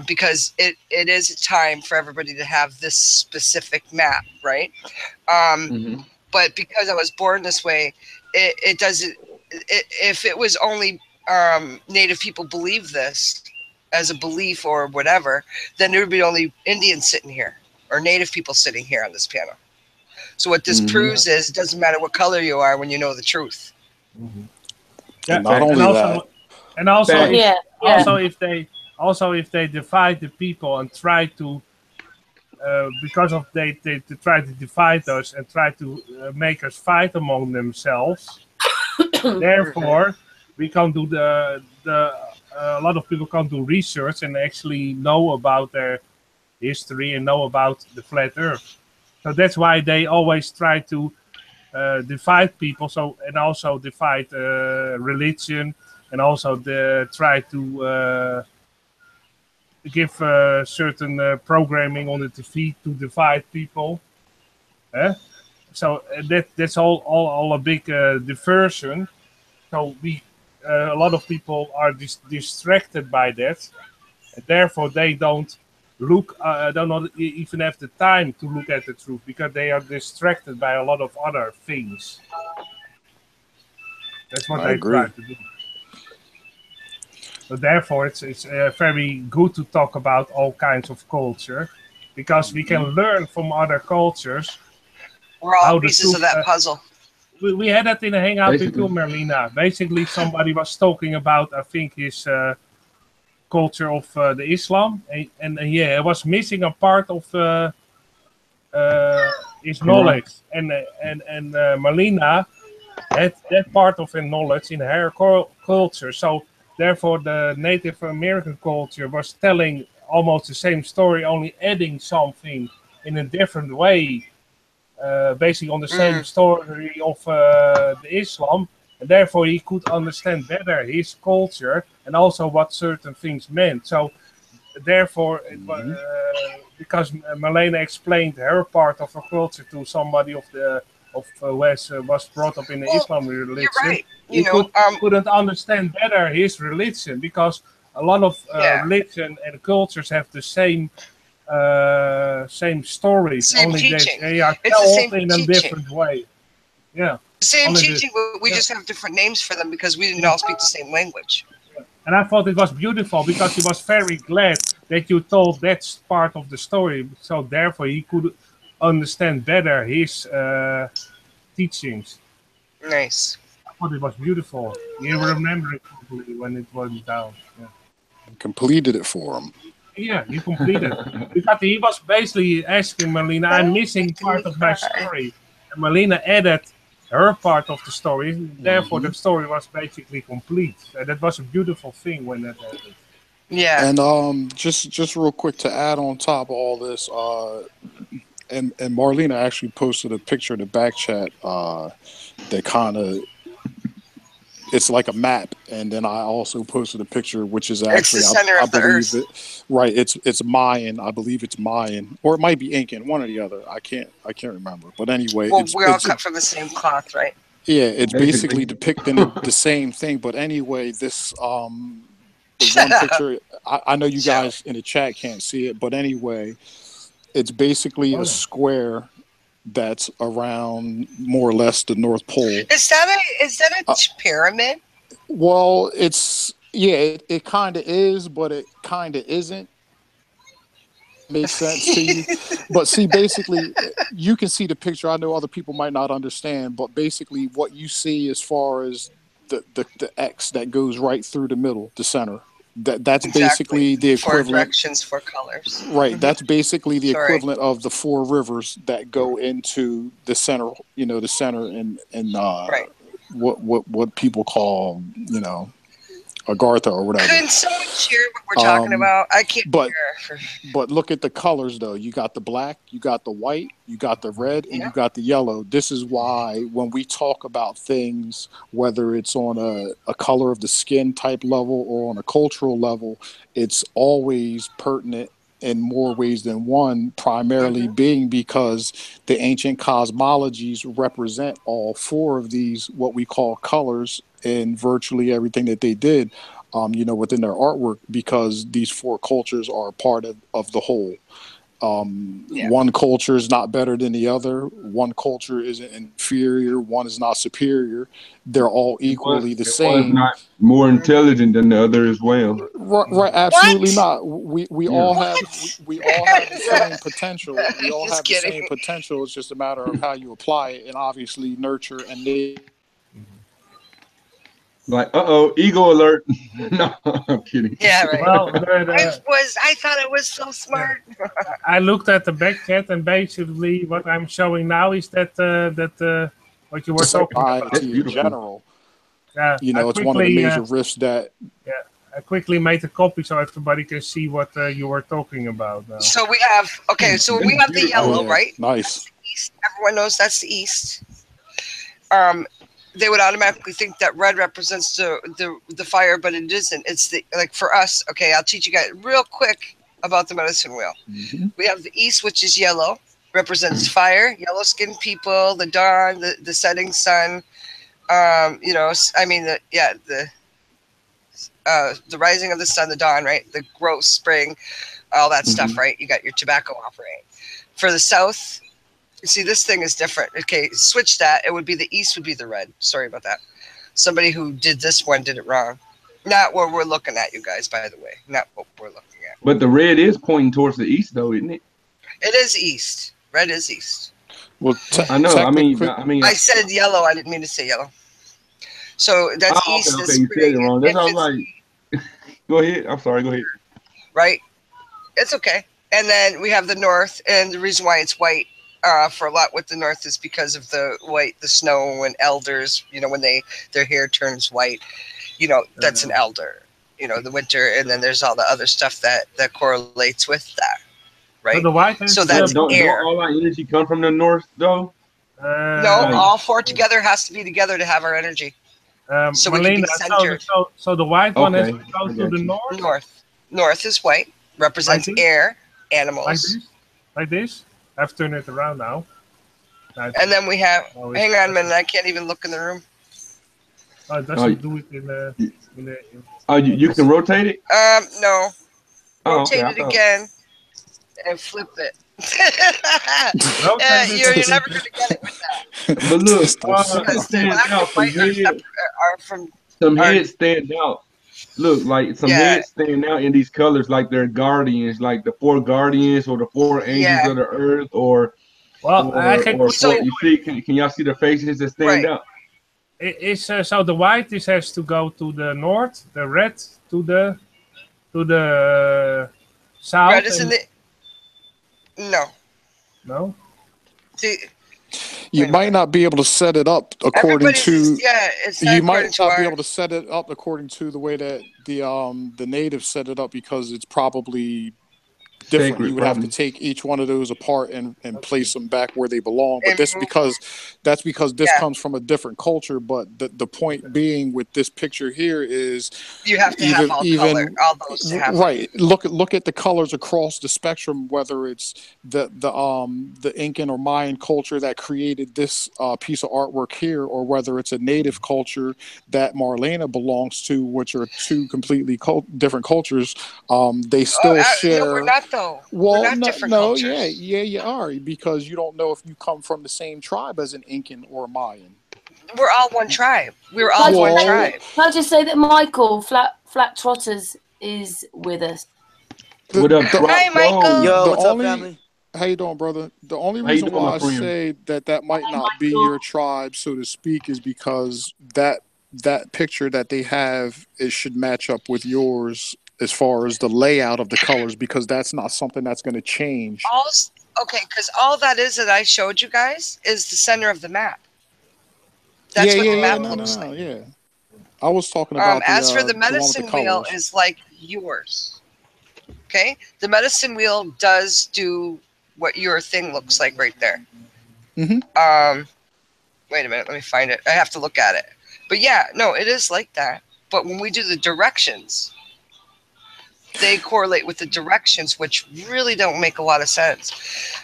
Because it is a time for everybody to have this specific map, right? But because I was born this way, it doesn't. If it was only Native people believe this as a belief or whatever, then there would be only Indians sitting here or Native people sitting here on this panel. So what this proves is it doesn't matter what color you are when you know the truth. Yeah, not only that, and also, Also, if they divide the people and try to, because of they try to divide us and try to make us fight among themselves. Therefore, we can't do a lot of people can't do research and actually know about their history and know about the flat Earth. So that's why they always try to divide people. So and also divide religion and also try to give certain programming on the TV to divide people. So that's all a big diversion. So a lot of people are distracted by that, and therefore they don't look, don't not even have the time to look at the truth because they are distracted by a lot of other things. That's what they try to do. So therefore, it's very good to talk about all kinds of culture, because we can learn from other cultures. We're all pieces of that puzzle. We had that in a hangout with you, Marlena. Basically, somebody was talking about, I think, his culture of the Islam, and it was missing a part of his knowledge, and Marlena had that part of her knowledge in her culture. So therefore, the Native American culture was telling almost the same story, only adding something in a different way, basically on the same story of the Islam, and therefore he could understand better his culture and also what certain things meant. So therefore, because Marlena explained her part of her culture to somebody of who was brought up in the Islam religion, you're right. He couldn't understand better his religion, because a lot of religion and cultures have the same stories. Same only teaching. They are It's the same told in a teaching. different way. Yeah. Same Only teaching, but we just have different names for them because we didn't all speak the same language. And I thought it was beautiful because he was very glad that you told that part of the story. So therefore he could understand better his teachings. Nice. I thought it was beautiful. You remember it probably when it went down. Yeah. Completed it for him. Yeah, you completed. Because he was basically asking Marlena, I'm missing part of my story. And Marlena added her part of the story. Therefore, the story was basically complete. And that was a beautiful thing when that happened. Yeah. And just real quick to add on top of all this, and Marlena actually posted a picture in the back chat that kind of, it's like a map, and then I also posted a picture, which is actually, it's the center I of the believe Earth. Right, it's Mayan. I believe it's Mayan, or it might be Incan, one or the other. I can't remember. But anyway, well, we're all cut from the same cloth, right? Yeah, it's basically depicting the same thing. But anyway, this the one picture, I know you guys in the chat can't see it, but anyway, it's basically a square that's around more or less the North Pole. Is that a pyramid? Well, it kind of is, but it kind of isn't. Makes sense to you? But see, basically, you can see the picture. I know other people might not understand, but basically what you see as far as the X that goes right through the middle, the center, that's exactly. Basically the equivalent. 4 directions, 4 colors. Right. That's basically the equivalent of the 4 rivers that go into the center. The center and right. what people call Agartha or whatever. Couldn't someone share what we're talking about? I can't But hear. but look at the colors though. You got the black, you got the white, you got the red, and you got the yellow. This is why when we talk about things, whether it's on a color of the skin type level or on a cultural level, it's always pertinent in more ways than one, primarily being because the ancient cosmologies represent all four of these, what we call colors, in virtually everything that they did, within their artwork, because these four cultures are part of the whole. One culture is not better than the other. One culture isn't inferior. One is not superior. They're all equally the same. One's not more intelligent than the other as well. Right, absolutely not. We all have the same potential. We all have the same potential. It's just a matter of how you apply it, and obviously nurture and Like, ego alert. No, I'm kidding. Yeah, right. Well, I thought it was so smart. I looked at the back chat, and basically what I'm showing now is that what you were talking about in general. Yeah, it's one of the major rifts that. Yeah, I quickly made a copy so everybody can see what you were talking about now. So we have we have the yellow, right? Nice. That's the east. Everyone knows that's the east. They would automatically think that red represents the fire, but it isn't. It's for us. Okay, I'll teach you guys real quick about the medicine wheel. We have the east, which is yellow, represents fire, yellow-skinned people, the dawn, the setting sun. The rising of the sun, the dawn, right? The growth, spring, all that stuff, right? You got your tobacco offering. For the south, you see, this thing is different. Okay, switch that. It would be the east would be the red. Sorry about that. Somebody who did this one did it wrong. Not what we're looking at, you guys, by the way. Not what we're looking at. But the red is pointing towards the east, though, isn't it? It is east. Red is east. Well, I know. I mean, I said yellow. I didn't mean to say yellow. So that's east. Okay, you said it wrong. That's all right. Go ahead. I'm sorry. Go ahead. Right. It's okay. And then we have the north, and the reason why it's white for a lot with the north is because of the white, the snow, and elders. When their hair turns white, that's an elder. The winter, and then there's all the other stuff that correlates with that. Right. So that's don't air. All our energy come from the north, though. No, all four together has to be together to have our energy. So we can be centered. So the white one has to go to the north? North is white, represents air, animals. Like this? I've turned it around now. And then we have, hang on a minute, I can't even look in the room. Oh, it doesn't do it in the... You can rotate it? No. Rotate it again and flip it. You're never going to get it with that. But look, some heads stand out. Look, like some heads stand out in these colors, like they're guardians, like the four guardians or the four angels of the earth, or you see, can y'all see the faces that stand out? It's so the white has to go to the north, the red to the south. Red is in the no. See, you might not be able to set it up according to. You might not be able to set it up according to the way that the natives set it up, because it's probably different. You would have to take each one of those apart and place them back where they belong. But that's because this comes from a different culture. But the point being with this picture here is you have to have all those to have right. Look at the colors across the spectrum, whether it's the Incan or Mayan culture that created this piece of artwork here, or whether it's a native culture that Marlena belongs to, which are two completely different cultures. They still share. No, we're not though. Well, no, you are, because you don't know if you come from the same tribe as an Incan or a Mayan. We're all one tribe. We're all one tribe. Can I just say that Michael Flat Trotters is with us? What up, hi, Michael? Yo, what's up, family? How you doing, brother? The only reason why I say that might not be your tribe, so to speak, is because that picture that they have, it should match up with yours as far as the layout of the colors, because that's not something that's going to change. Because all that is that I showed you guys is the center of the map. That's what the map looks like. Yeah. I was talking about As for the one with medicine the wheel colors. is like yours. Okay? The medicine wheel does do what your thing looks like right there. Wait a minute, let me find it. I have to look at it. But yeah, no, it is like that. But when we do the directions, they correlate with the directions, which really don't make a lot of sense.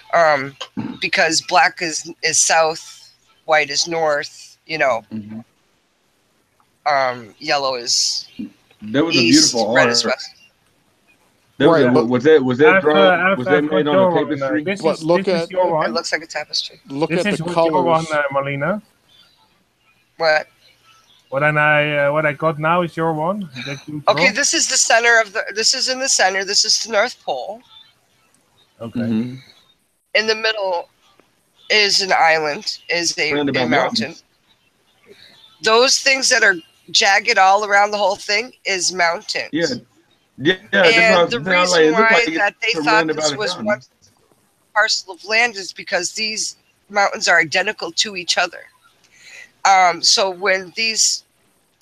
Because black is south, white is north, you know. Yellow is That was east, a beautiful red art. is west. Was that drawn? Was that I've made got on a your one. tapestry? This But is look this is at your It one. looks like a tapestry. look This at is the your one, colors. Marlena. What? What I got now is your one. That you draw? Okay, this is the center of the. This is in the center. This is the North Pole. Okay. In the middle is an island, is a Surrounded by mountain. mountains. Those things that are jagged all around the whole thing is mountains. Yeah. That's And what the I'm saying. reason It looked why like it's that they thought surrounded by this the was one mountains. parcel of land is because these mountains are identical to each other. So when these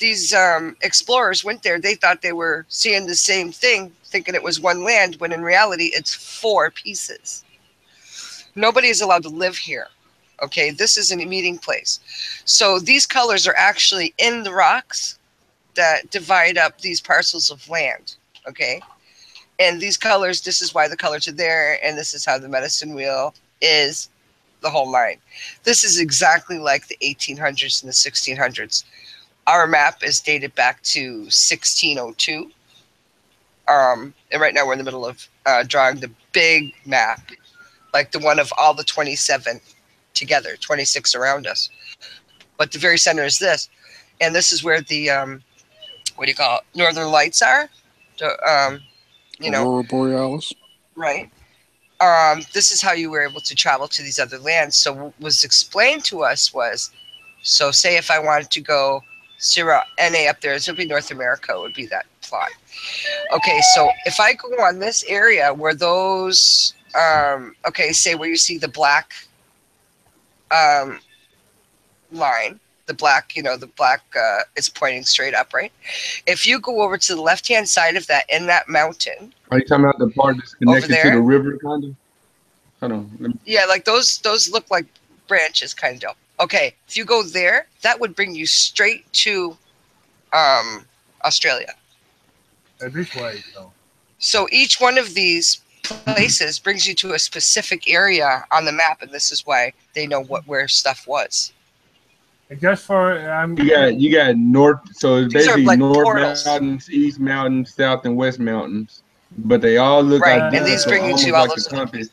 explorers went there, they thought they were seeing the same thing, thinking it was one land, when in reality it's 4 pieces. Nobody is allowed to live here. Okay, this is a meeting place. So these colors are actually in the rocks that divide up these parcels of land. Okay, and these colors, this is why the colors are there, and this is how the medicine wheel is, the whole line. This is exactly like the 1800s and the 1600s. Our map is dated back to 1602. And right now we're in the middle of drawing the big map, like the one of all the 27 together, 26 around us. But the very center is this. And this is where the, what do you call it, northern lights are. You know, Aurora Borealis. right. This is how you were able to travel to these other lands. So what was explained to us was, so say if I wanted to go Sierra NA up there, this would be North America, would be that plot. Okay, so if I go on this area where those, okay, say where you see the black line, the black, you know, the black, it's pointing straight up, right? If you go over to the left-hand side of that, in that mountain. Are you talking about the part that's connected there? to the river, kind of? Hold on. Yeah, like those look like branches, kind of. Okay, if you go there, that would bring you straight to Australia. This way, though. So each one of these places brings you to a specific area on the map, and this is why they know where stuff was. Just for you got north, so it's These are basically like north portals. mountains, east mountains, south and west mountains, but they all look Right, like and this, these so bring you almost to all like those the compass.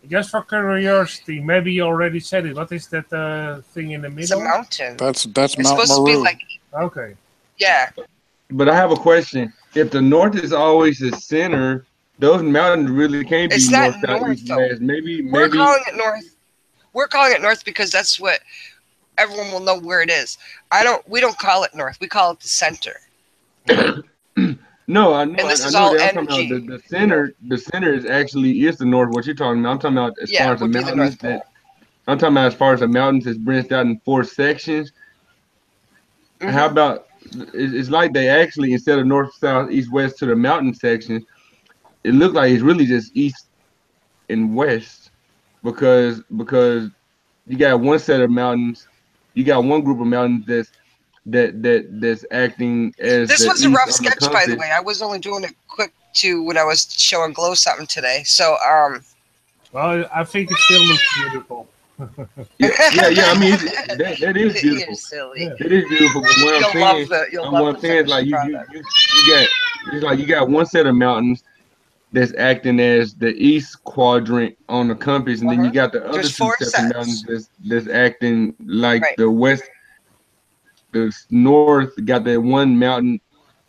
just for curiosity, maybe you already said it. What is that thing in the It's a middle? mountain. That's It's Mount supposed to be Meru. like, Okay. yeah. But I have a question: if the north is always the center, those mountains really can't be It's not north, south, north, east, though. west. Maybe We're calling it north. We're calling it north because that's what everyone will know where it is. We don't call it north. We call it the center. No, I And know. this I is know all that. I'm talking energy. about the center. The center is actually the north. What you're talking about? I'm talking about as Yeah, far it as the would be the mountains. North Pole. I'm talking about as far as the mountains is branched out in 4 sections. Mhm. How about it's like they actually, instead of north, south, east, west to the mountain section, it looked like it's really just east and west because you got one set of mountains, you got one group of mountains that's acting as This the was a east rough on the sketch, by the compass. way. I was only doing it quick when I was showing Glow something today. So, Well, I think it still looks beautiful. Yeah. I mean, that is beautiful. You're silly. Yeah. It is beautiful. But what I'm saying, is like you got, it's like you got one set of mountains that's acting as the east quadrant on the compass, and then you got the other There's 2 4 sets of mountains sets. that's acting like Right. the west, the north got that one mountain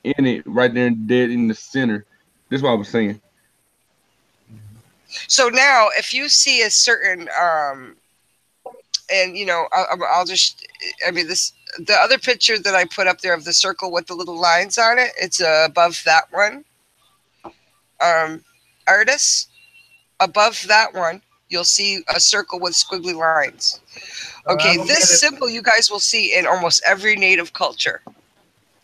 in it right there dead in the center. That's what I was saying. So now, if you see a certain, and you know, I'll just, I mean, the other picture that I put up there of the circle with the little lines on it, it's above that one. Artists, above that one, you'll see a circle with squiggly lines. Okay, this symbol you guys will see in almost every native culture.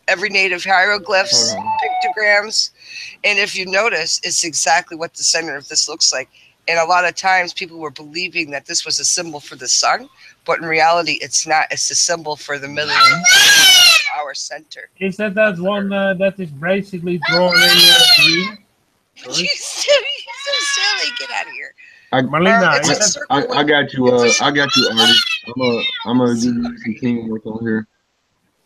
every native hieroglyphs, pictograms. And if you notice, it's exactly what the center of this looks like. And a lot of times people were believing that this was a symbol for the sun, but in reality, it's not. It's a symbol for the middle of our center. Is that one that is basically drawn in green? He's so silly. Get out of here. Marlena, I got you. I got you, artist. I'm gonna give you some teamwork on here.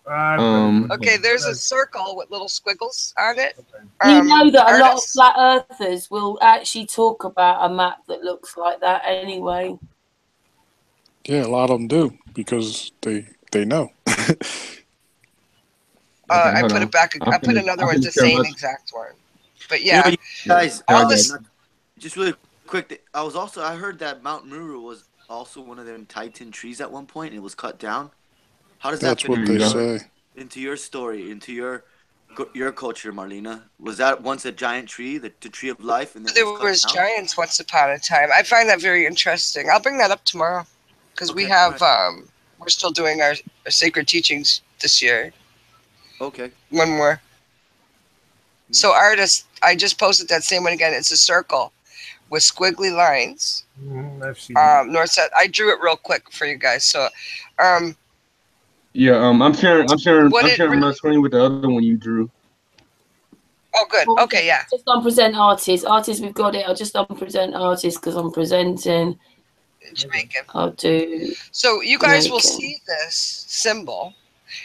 Okay, there's a circle with little squiggles on it. You know that a lot of flat earthers will actually talk about a map that looks like that anyway. Yeah, a lot of them do because they know. I put it back. I put another one, the same exact one. But yeah, you guys, all this. Just really quick. I heard that Mount Meru was also one of them Titan trees at one point, and it was cut down. How does that fit into your story, into your culture, Marlena? Was that once a giant tree, the tree of life? And there was giants once upon a time. I find that very interesting. I'll bring that up tomorrow because we have we're still doing our sacred teachings this year. Okay. One more. So artists, I just posted that same one again. It's a circle with squiggly lines. I've seen north south. I drew it real quick for you guys. So yeah, I'm sharing my screen with the other one you drew. Oh, good. Okay, yeah. Just on present artists. Artists, we've got it. I'll just on present artists because I'm presenting. Jamaican. I'll do. So you guys will see this symbol,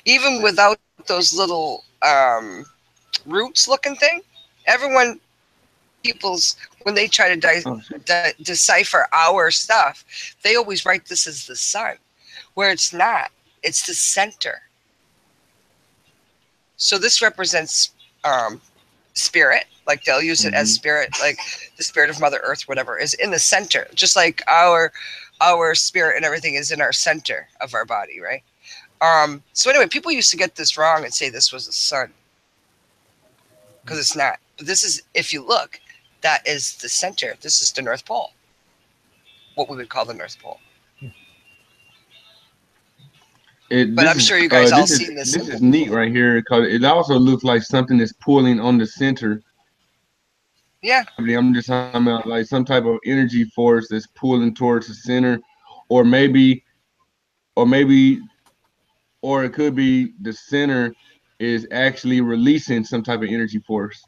even without those little roots looking thing. When they try to decipher our stuff, they always write this as the sun, where it's not. It's the center. So this represents spirit, like they'll use it as spirit, like the spirit of Mother Earth, whatever, is in the center, just like our spirit and everything is in our center of our body, right? So anyway, people used to get this wrong and say this was the sun, because it's not. But this is, if you look, that is the center. This is the North Pole, what we would call the North Pole. But I'm sure you guys all seen this. This is neat right here because it also looks like something is pulling on the center. Yeah. I mean, I'm just talking about like some type of energy force that's pulling towards the center, or maybe it could be the center is actually releasing some type of energy force.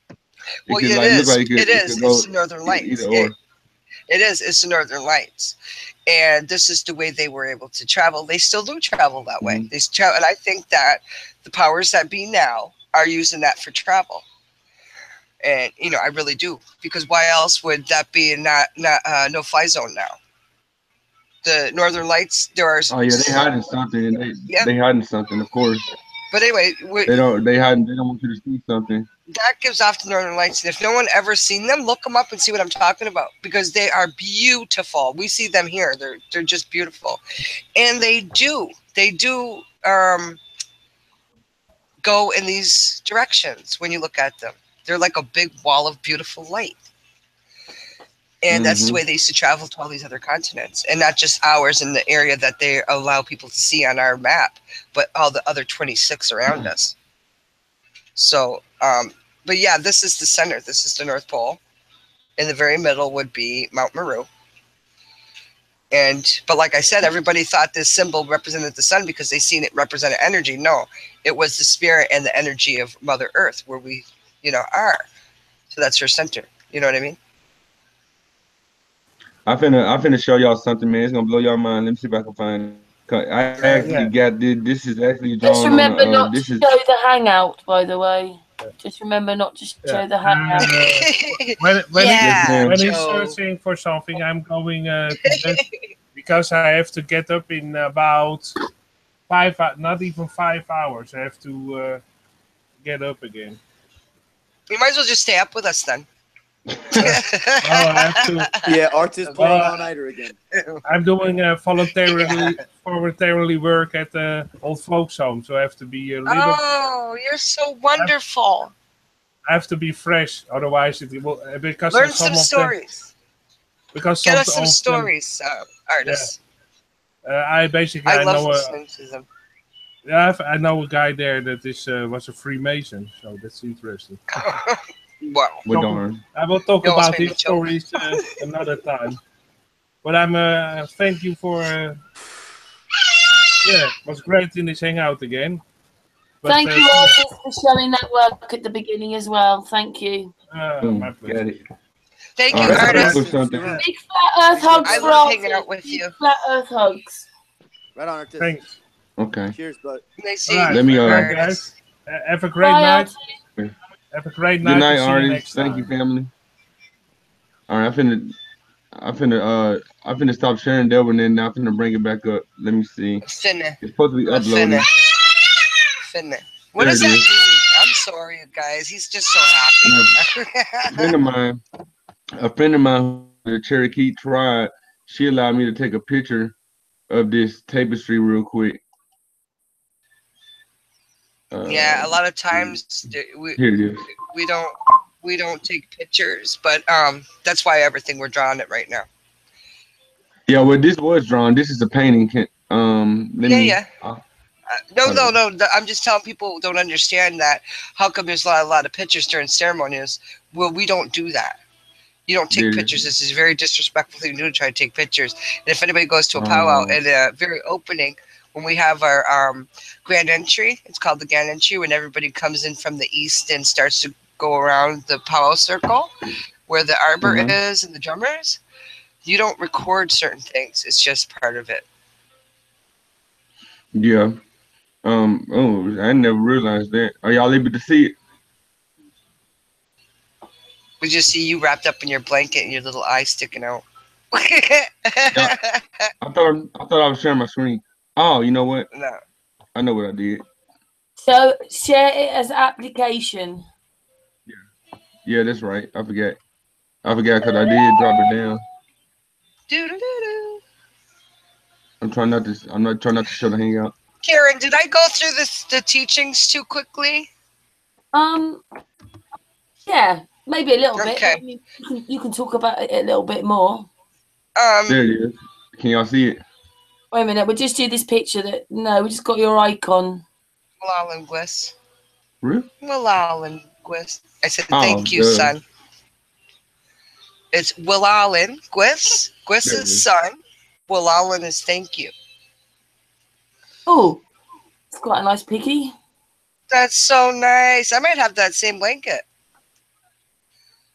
Well, it is. It's the Northern Lights. It is. It's the Northern Lights. And this is the way they were able to travel. They still do travel that way. They travel, and I think that the powers that be now are using that for travel. And I really do, because why else would that be not no fly zone now? The Northern Lights, there are. Oh yeah, they hiding something. They hiding something, of course. But anyway, they don't want you to see something. That gives off the Northern Lights, and if no one ever seen them, look them up and see what I'm talking about, because they are beautiful. We see them here; they're just beautiful, and they do go in these directions when you look at them. They're like a big wall of beautiful light, and that's the way they used to travel to all these other continents, and not just ours in the area that they allow people to see on our map, but all the other 26 around us. So, but yeah, this is the center. This is the North Pole. In the very middle would be Mount Meru. But like I said, everybody thought this symbol represented the sun because they seen it represented energy. No, it was the spirit and the energy of Mother Earth where we, are. So that's her center. You know what I mean? I'm finna show y'all something, man. It's gonna blow y'all mind. Let me see if I can find it. I actually got this. Is actually drawn. Just remember not to show the hangout, by the way. Just remember not to show the hangout. When he's searching for something, I'm going because I have to get up in about 5, not even 5 hours. I have to get up again. You might as well just stay up with us then. I have to. Yeah, artist playing all-nighter again. I'm doing voluntarily work at the old folks home, so I have to be a little. Oh, you're so wonderful. I have to be fresh, otherwise it will. Because learn some stories. Because get us some stories, artists. I basically love listening to them. Yeah, I know a guy there that was a Freemason, so that's interesting. Wow. Well, darn. I will talk You almost about made me his choke. stories another time. But I'm thank you for it was great in this hangout again. But, Thank you, artists, for showing that work at the beginning as well. Thank you. My pleasure. Got it. Thank All you, right, artist. put something. Big flat Earth hugs I for love hanging artists. out with Big you. flat Earth hugs. Right on, artist. Thanks. Okay. Cheers, bud. Nice All seeing right, you, Let me, artist. guys. Have a great Bye, night. artists. Have a great Good night. night, And see you artists. next Thank you, time. family. All right, I finna stop sharing that one, and I'm finna bring it back up. Let me see. Finna. It's supposed to be uploaded. Finna. What There does it that is. mean? I'm sorry, you guys. He's just so happy. A friend of mine, the Cherokee tribe, she allowed me to take a picture of this tapestry real quick. Yeah, a lot of times Here it is. we don't take pictures, but that's why everything we're drawing it right now. Yeah, well, this was drawn. This is a painting. No. I'm just telling people who don't understand that. How come there's a lot of pictures during ceremonies? Well, we don't do that. You don't take pictures. This is a very disrespectful thing to do, to try to take pictures. And if anybody goes to a powwow at a very opening, when we have our grand entry, it's called the grand entry, when everybody comes in from the east and starts to go around the powwow circle where the arbor is and the drummers, you don't record certain things. It's just part of it. Yeah. Oh, I never realized that. Are y'all able to see it? We just see you wrapped up in your blanket and your little eye sticking out. Yeah. I thought I was sharing my screen. Oh, you know what? No. I know what I did. So share it as application. Yeah, that's right. I forgot because I did drop it down. I'm not trying not to show the hangout. Karen, did I go through the teachings too quickly? Yeah, maybe a little bit. Okay. I mean, you can talk about it a little bit more. There it is. Can y'all see it? Wait a minute. We'll just do this picture. We just got your icon. Walalingwis. Really? Walalingwis. I said thank you, son. It's Walalingwis. Gwis is son. Walalin is thank you. Oh, it's quite a nice piggy. That's so nice. I might have that same blanket.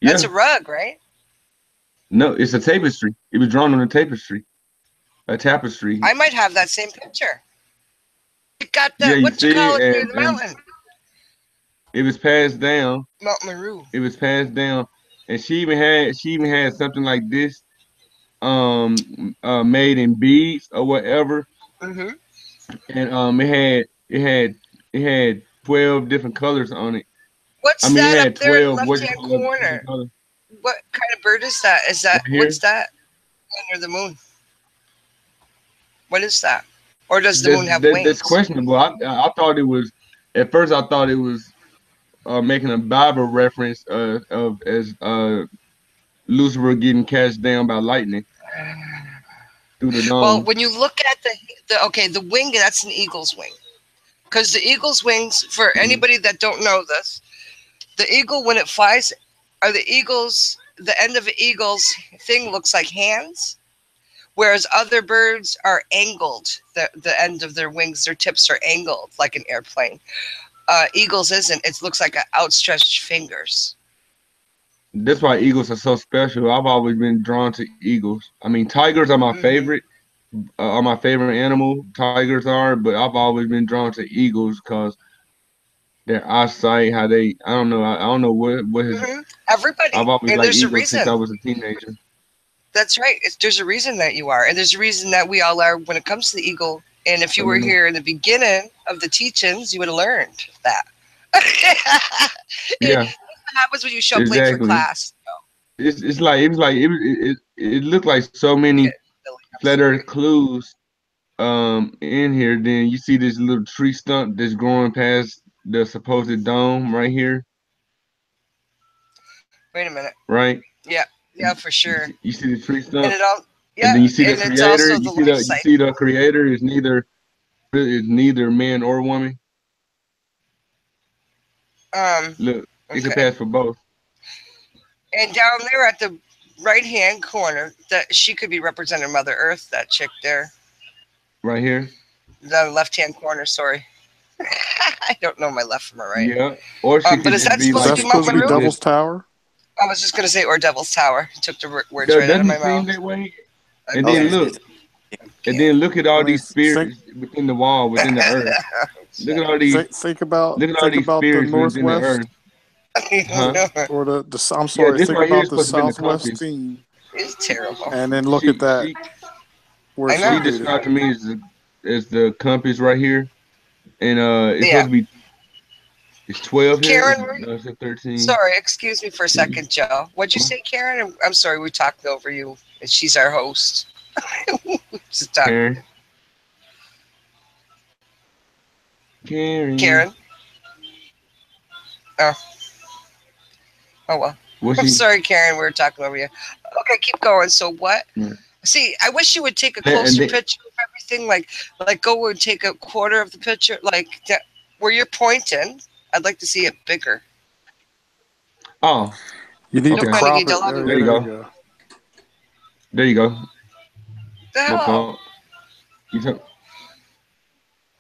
Yeah. That's a rug, right? No, it's a tapestry. It was drawn on a tapestry. A tapestry. I might have that same picture. You got that? What you call it near the mountain? It was passed down. Mount Meru. It was passed down, and she even had something like this, made in beads or whatever. Mm-hmm. And it had 12 different colors on it. What's that up there in the left-hand corner? What kind of bird is that? What's that? Under the moon. What is that? Or does the moon have wings? That's questionable. I thought it was, at first I thought it was making a Bible reference as Lucifer getting cast down by lightning through the dome. Well, when you look at the wing, that's an eagle's wing. Because the eagle's wings, for anybody that don't know this, the eagle, when it flies, the end of the eagle's thing looks like hands, whereas other birds are angled. The end of their wings, their tips are angled like an airplane. Eagles isn't. It looks like outstretched fingers. That's why eagles are so special. I've always been drawn to eagles. I mean, tigers are my favorite. Are my favorite animal. Tigers are, but I've always been drawn to eagles because their eyesight, I don't know what is. Everybody. I've always and liked there's eagles a reason. since I was a teenager. That's right. There's a reason that you are, and there's a reason that we all are when it comes to the eagle. And if you were here in the beginning of the teachings, you would have learned that. Yeah. What happens when you show up late for class? It looked like so many flat earth clues in here. Then you see this little tree stump that's growing past the supposed dome right here. Wait a minute. Right? Yeah, for sure. You see the tree stump? And and then you see the creator. You see the creator is neither is neither man or woman. Look, it can pass for both. And down there at the right-hand corner, that she could be representing Mother Earth. That chick there. Right here. The left-hand corner. Sorry, I don't know my left from my right. Yeah. Or she could but is that be supposed like, to be Mount Meru? Devil's Tower? I was just gonna say, or Devil's Tower. Took the words right out of my mouth. That way? And then look. And then look at all these spirits within the wall, within the earth. Look at all these. Think about these spirits the within the earth. Northwest, or I'm sorry. Yeah, think right about the the Southwest theme. It's terrible. And then look at that. Where she described to me as the compass right here, and it's supposed to be. It's 12 here. Karen, no, it's 13. Sorry, excuse me for a second, Joe. What'd you say, Karen? I'm sorry, we talked over you. And she's our host. Just talking. Karen. Oh well. I'm sorry, Karen. We were talking over you. Okay, keep going. So what? Yeah. See, I wish you would take a closer picture of everything. Like go and take a quarter of the picture, like that, where you're pointing. I'd like to see it bigger. Oh, you need to crop it. There you go. There you go. The hell?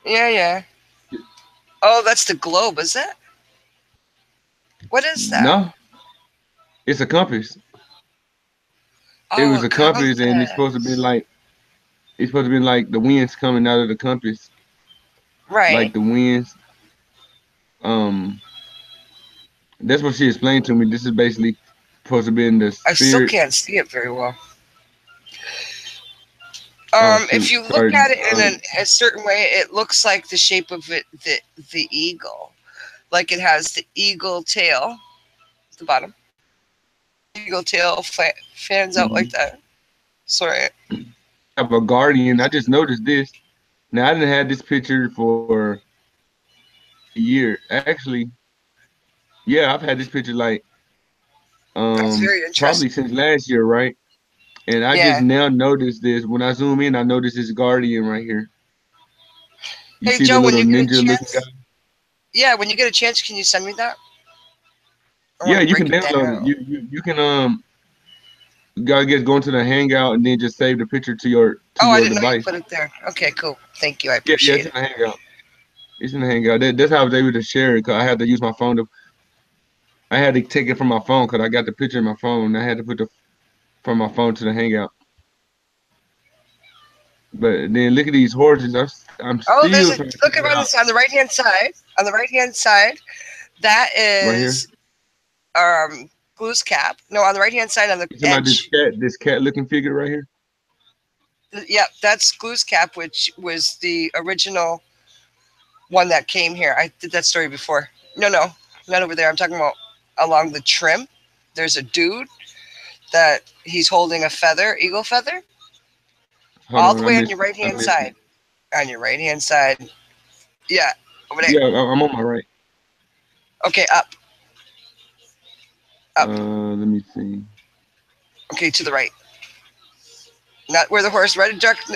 Yeah. Oh, that's the globe, is it? What is that? No, it's a compass. It was a compass, and it's supposed to be like the winds coming out of the compass. Right. Like the winds. That's what she explained to me. This is basically supposed to be in the spirit. I still can't see it very well. If you look at it in a certain way, it looks like the shape of it, the eagle. Like it has the eagle tail at the bottom. Eagle tail fans out like that. Sorry. I have a guardian. I just noticed this. Now, I didn't have this picture for a year. Actually, yeah, I've had this picture like That's very interesting. probably since last year, right? And I just now noticed this. When I zoom in, I notice this guardian right here. You hey, see Joe, the when little you get a ninja chance, looking guy? yeah, when you get a chance, can you send me that? Yeah, you can download it. You can I guess go into the Hangout and then just save the picture to your I didn't know you device. put it there. Okay, cool. Thank you. I appreciate it. Yeah, it's in the Hangout. It's in the Hangout. That's how I was able to share it, because I had to use my phone I had to take it from my phone because I got the picture in my phone. I had to put from my phone to the Hangout. But then look at these horses. I'm still look around this on the right hand side. On the right hand side, that is right Glooskap. No, on the right hand side on the edge. This cat looking figure right here. Yeah, that's Glooskap, which was the original one that came here. I did that story before. No, not over there. I'm talking about along the trim. There's a dude that he's holding a feather, eagle feather. All the way on your right hand side. On your right hand side. Yeah. Over there. Yeah, I'm on my right. Okay, up. Up. Let me see. Okay, to the right. Not where the horse right dark. Go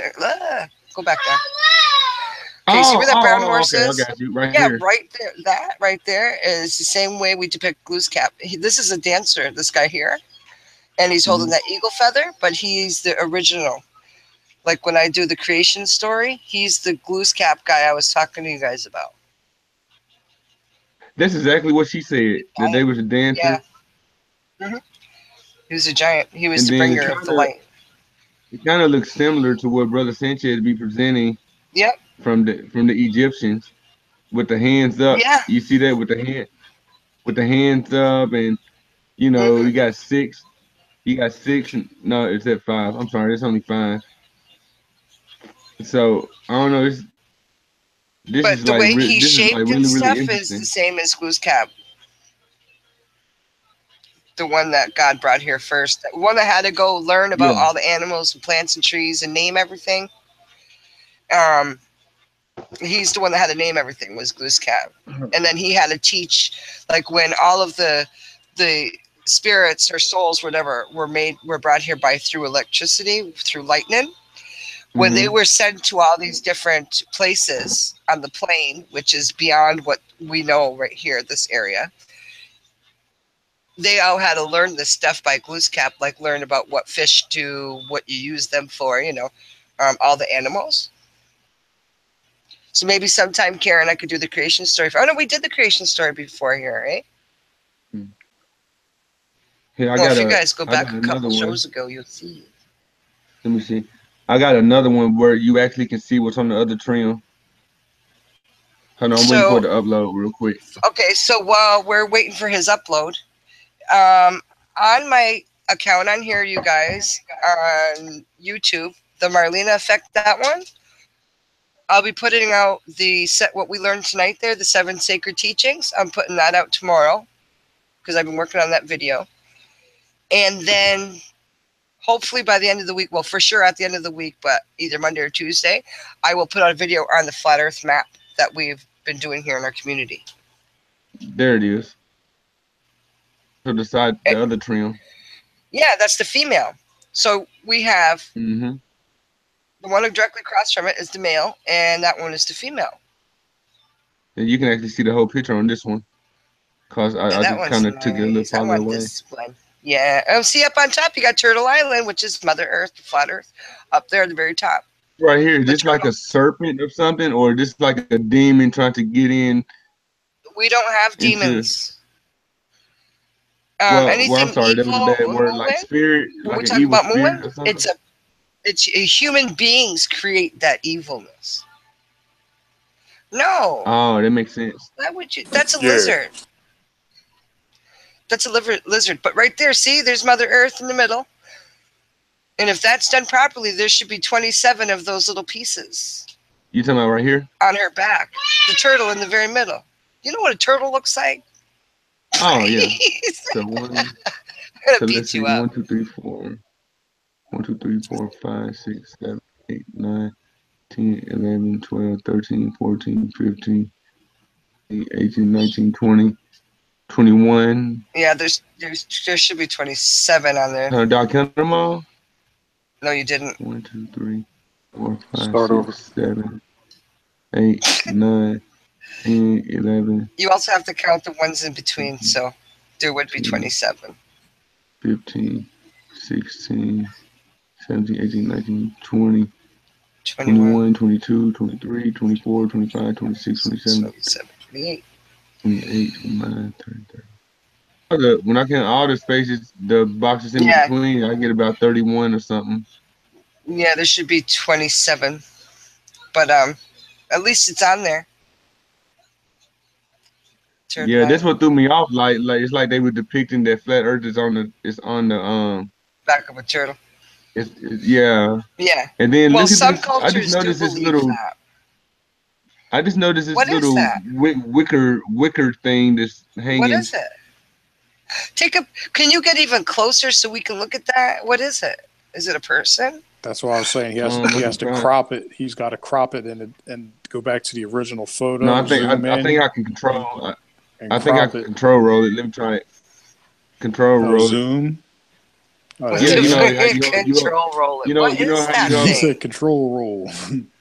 back there. Okay, see where that brown horse is? I got you. Right here. Right there. That right there is the same way we depict Glooskap. This is a dancer, this guy here. And he's holding that eagle feather, but he's the original. Like when I do the creation story, he's the Glooskap guy I was talking to you guys about. That's exactly what she said. That they was a dancer. Yeah. He was a giant. He was the bringer of the light. It kind of looks similar to what Brother Sanchez be presenting. Yep. From the Egyptians, with the hands up. Yeah. You see that with the hands up, and you know you got six. You got six. No, it's at 5. I'm sorry, it's only 5. So I don't know. But the way he shaped and stuff is the same as Glooskap. The one that God brought here first. The one that had to go learn about all the animals and plants and trees and name everything. He's the one that had to name everything, was Glooskap. And then he had to teach, like when all of the spirits or souls, whatever, were brought here through electricity, through lightning. when they were sent to all these different places on the plane, which is beyond what we know right here, this area, they all had to learn this stuff by Glooskap, like learn about what fish do, what you use them for, all the animals. So maybe sometime, Karen, I could do the creation story. Oh, no, we did the creation story before here, right? Here, If you guys go back a couple shows ago, you'll see. Let me see. I got another one where you actually can see what's on the other trim. Hold on, I'm waiting for it to upload real quick. Okay, so while we're waiting for his upload, on my account on here, you guys, on YouTube, the Marlena Effect, that one, I'll be putting out what we learned tonight there, the 7 sacred teachings. I'm putting that out tomorrow because I've been working on that video. And then hopefully by the end of the week, well, for sure at the end of the week, but either Monday or Tuesday, I will put out a video on the Flat Earth map that we've been doing here in our community. There it is. To the side, the other trim. Yeah, that's the female. So we have the one directly across from it is the male, and that one is the female. And you can actually see the whole picture on this one. Because I just kind of took it a little farther away. This one. Yeah. See up on top, you got Turtle Island, which is Mother Earth, the Flat Earth, up there at the very top. Right here, just like a serpent or something, or just like a demon trying to get in. We don't have demons. Well, anything I'm sorry, that was a bad word. Like spirit, when we like talk an evil about spirit Muin, or something. it's human beings create that evilness. No. Oh, that makes sense. That's a lizard. That's a lizard. But right there, see, there's Mother Earth in the middle. And if that's done properly, there should be 27 of those little pieces. You talking about right here? On her back. The turtle in the very middle. You know what a turtle looks like? Oh, yeah. So one, I'm going to beat you up. 1, 2, 3, 4. 1, 2, 3, 4, 5, 6, 7, 8, 9, 10, 11, 12, 13, 14, 15, 18, 19, 20, 21. Yeah, there should be 27 on there. Did I count them all? No, you didn't. 1, 2, 3, 4, 5, 6, 7, 8, 9, 10, 11. You also have to count the ones in between, so there would be 27. 15, 16, 17, 18, 19, 20, 21, 22, 23, 24, 25, 26, 27, 28. 28, 29, 30, 30. When I count all the spaces, the boxes in between, I get about 31 or something. Yeah, there should be 27. But at least it's on there. Yeah, that's what threw me off. Like it's like they were depicting that flat Earth is on the back of a turtle. Yeah. Yeah. And then well, look at some this. cultures I just noticed this believe little. That. I just noticed this what little wicker thing that's hanging. What is it? Can you get even closer so we can look at that? What is it? Is it a person? That's what I was saying. He has to crop it. He's got to crop it and go back to the original photo. No, I think I can control. I think I can control roll it. Let me try it. Control roll. Zoom. Yeah, control roll it. What is that thing? He said control roll.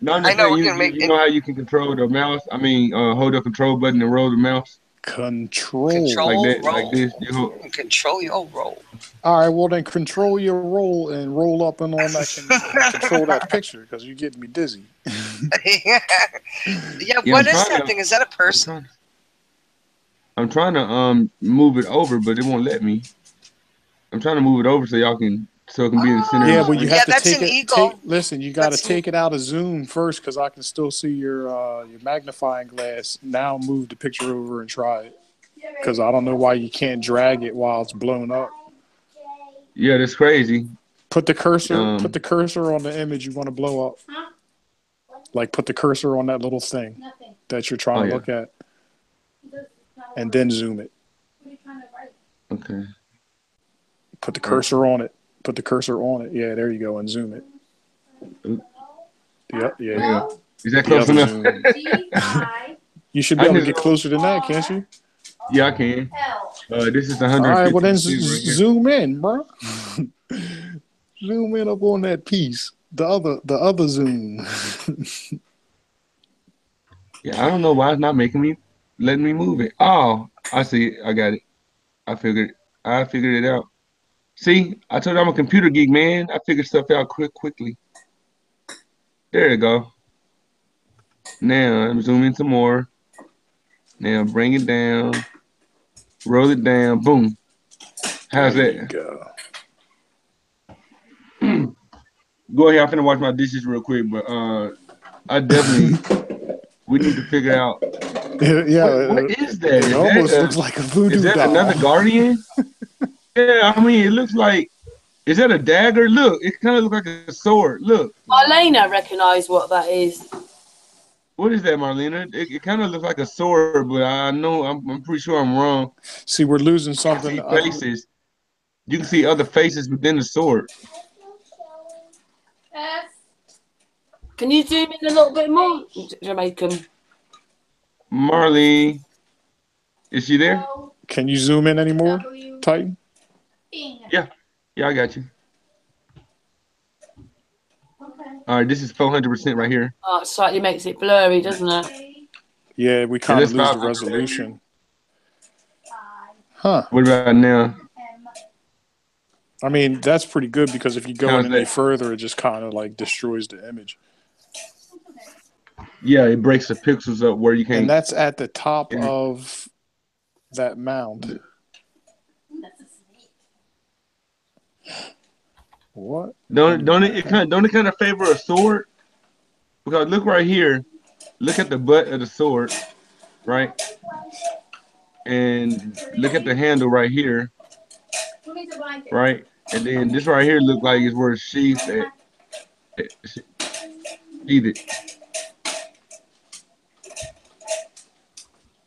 No, I know you know how you can control the mouse. I mean, hold the control button and roll the mouse. Control like that, roll. like this. Control your roll. All right, well then control your roll and roll up and on that control that picture because you're getting me dizzy. yeah, what is that thing? Is that a person? I'm trying to move it over, but it won't let me. I'm trying to move it over so it can be in the center. Yeah, but you have to that's take an eagle. Listen, you got to take it out of Zoom first because I can still see your magnifying glass. Now move the picture over and try it because I don't know why you can't drag it while it's blown up. Yeah, that's crazy. Put the cursor on the image you want to blow up. Like put the cursor on that little thing that you're trying to look at, and then zoom it. Okay. Put the cursor on it. Put the cursor on it. Yeah, there you go, and zoom it. Yep, yeah. Is that close enough? You should be able to get closer than that, can't you? Yeah, I can. This is 150. All right, well then zoom in, bro. Zoom in up on that piece. the other zoom. Yeah, I don't know why it's not letting me move it. Oh, I see it. I got it. I figured it out. See, I told you I'm a computer geek, man. I figured stuff out quickly. There you go. Now I'm zooming some more. Now bring it down. Roll it down. Boom. How's There you that? go. Go ahead. I'm finna wash my dishes real quick, but I definitely we need to figure out what is that? It almost looks like a voodoo is that doll. another guardian? Yeah, I mean it looks like. Is that a dagger? Look, it kind of looks like a sword. Look. Marlena recognise what that is. What is that, Marlena? It kind of looks like a sword, but I know I'm pretty sure I'm wrong. See, we're losing something. You can see faces. You can see other faces within the sword. Can you zoom in a little bit more, Jamaican? Marley, is she there? Can you zoom in anymore, Titan? Yeah, I got you. All right, this is 400% right here. Oh, it slightly makes it blurry, doesn't it? Yeah, we kind of lose the resolution. Huh. What about now? I mean, that's pretty good because if you go any further, it just kind of like destroys the image. Yeah, it breaks the pixels up where you can't. And that's at the top of that mound. What? Don't it kind of favor a sword? Because look right here, look at the butt of the sword, right? And look at the handle right here, right? And then this right here look like it's where it's sheathed at. Sheathed.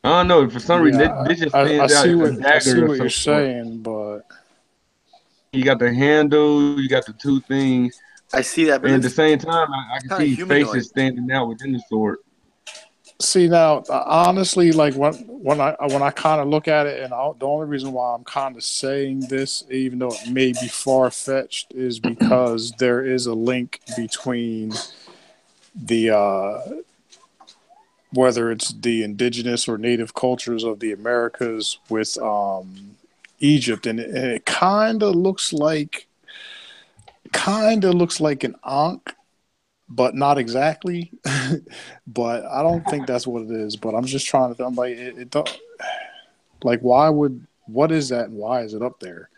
I don't know. For some reason, this just stands out as a dagger. I see what you're saying, but you got the handle, you got the two things. I see that, but and at the same time, I can see faces standing out within the sword. See now, honestly, like when I kind of look at it, and the only reason why I'm kind of saying this, even though it may be far fetched, is because there is a link between the whether it's the indigenous or native cultures of the Americas with Egypt, and it kind of looks like an ankh, but not exactly. But I don't think that's what it is. But I'm just trying to. I'm like, it don't. Like, what is that, and why is it up there?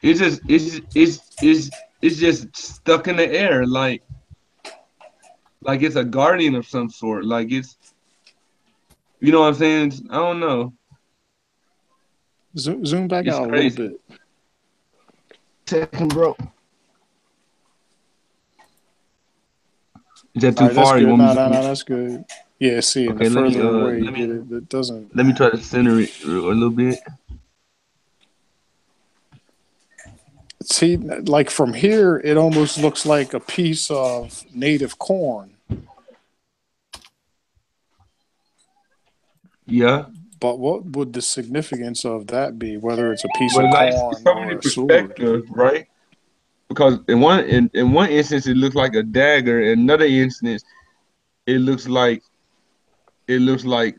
It's just stuck in the air, like it's a guardian of some sort. Like it's, you know what I'm saying? I don't know. Zoom back out crazy. A little bit. Second, bro. Is that too far? No, that's good. Yeah, see, okay, the further away you get it, it doesn't. Let me try to center it a little bit. See, like from here, it almost looks like a piece of native corn. Yeah. But what would the significance of that be? Whether it's a piece of corn or a sword, right? Because in one instance it looks like a dagger. In another instance, it looks like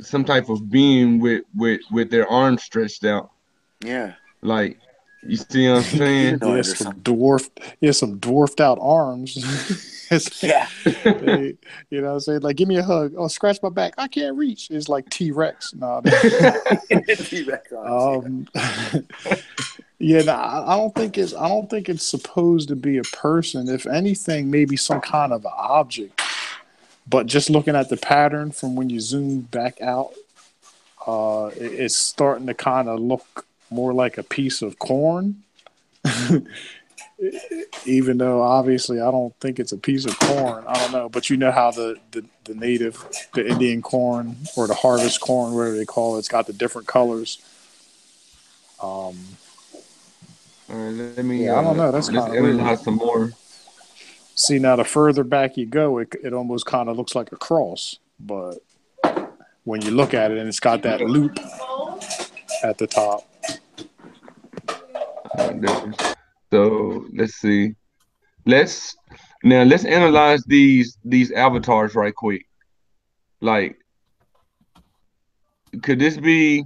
some type of being with their arms stretched out. Yeah. Like, you see what I'm saying? some dwarfed out arms. Yeah. You know what I'm saying? Like, give me a hug. Oh, scratch my back. I can't reach. It's like T-Rex. No. T-Rex arms. Yeah, no, I don't think it's supposed to be a person. If anything, maybe some kind of object. But just looking at the pattern from when you zoom back out, it's starting to kind of look more like a piece of corn. Even though obviously I don't think it's a piece of corn. I don't know. But you know how the Indian corn or the harvest corn, whatever they call it, it's got the different colors. Let me. I don't know. That's kind of weird. Some more. See, now the further back you go, it almost kind of looks like a cross. But when you look at it, and it's got that loop at the top. So let's see. let's analyze these avatars right quick. Like, could this be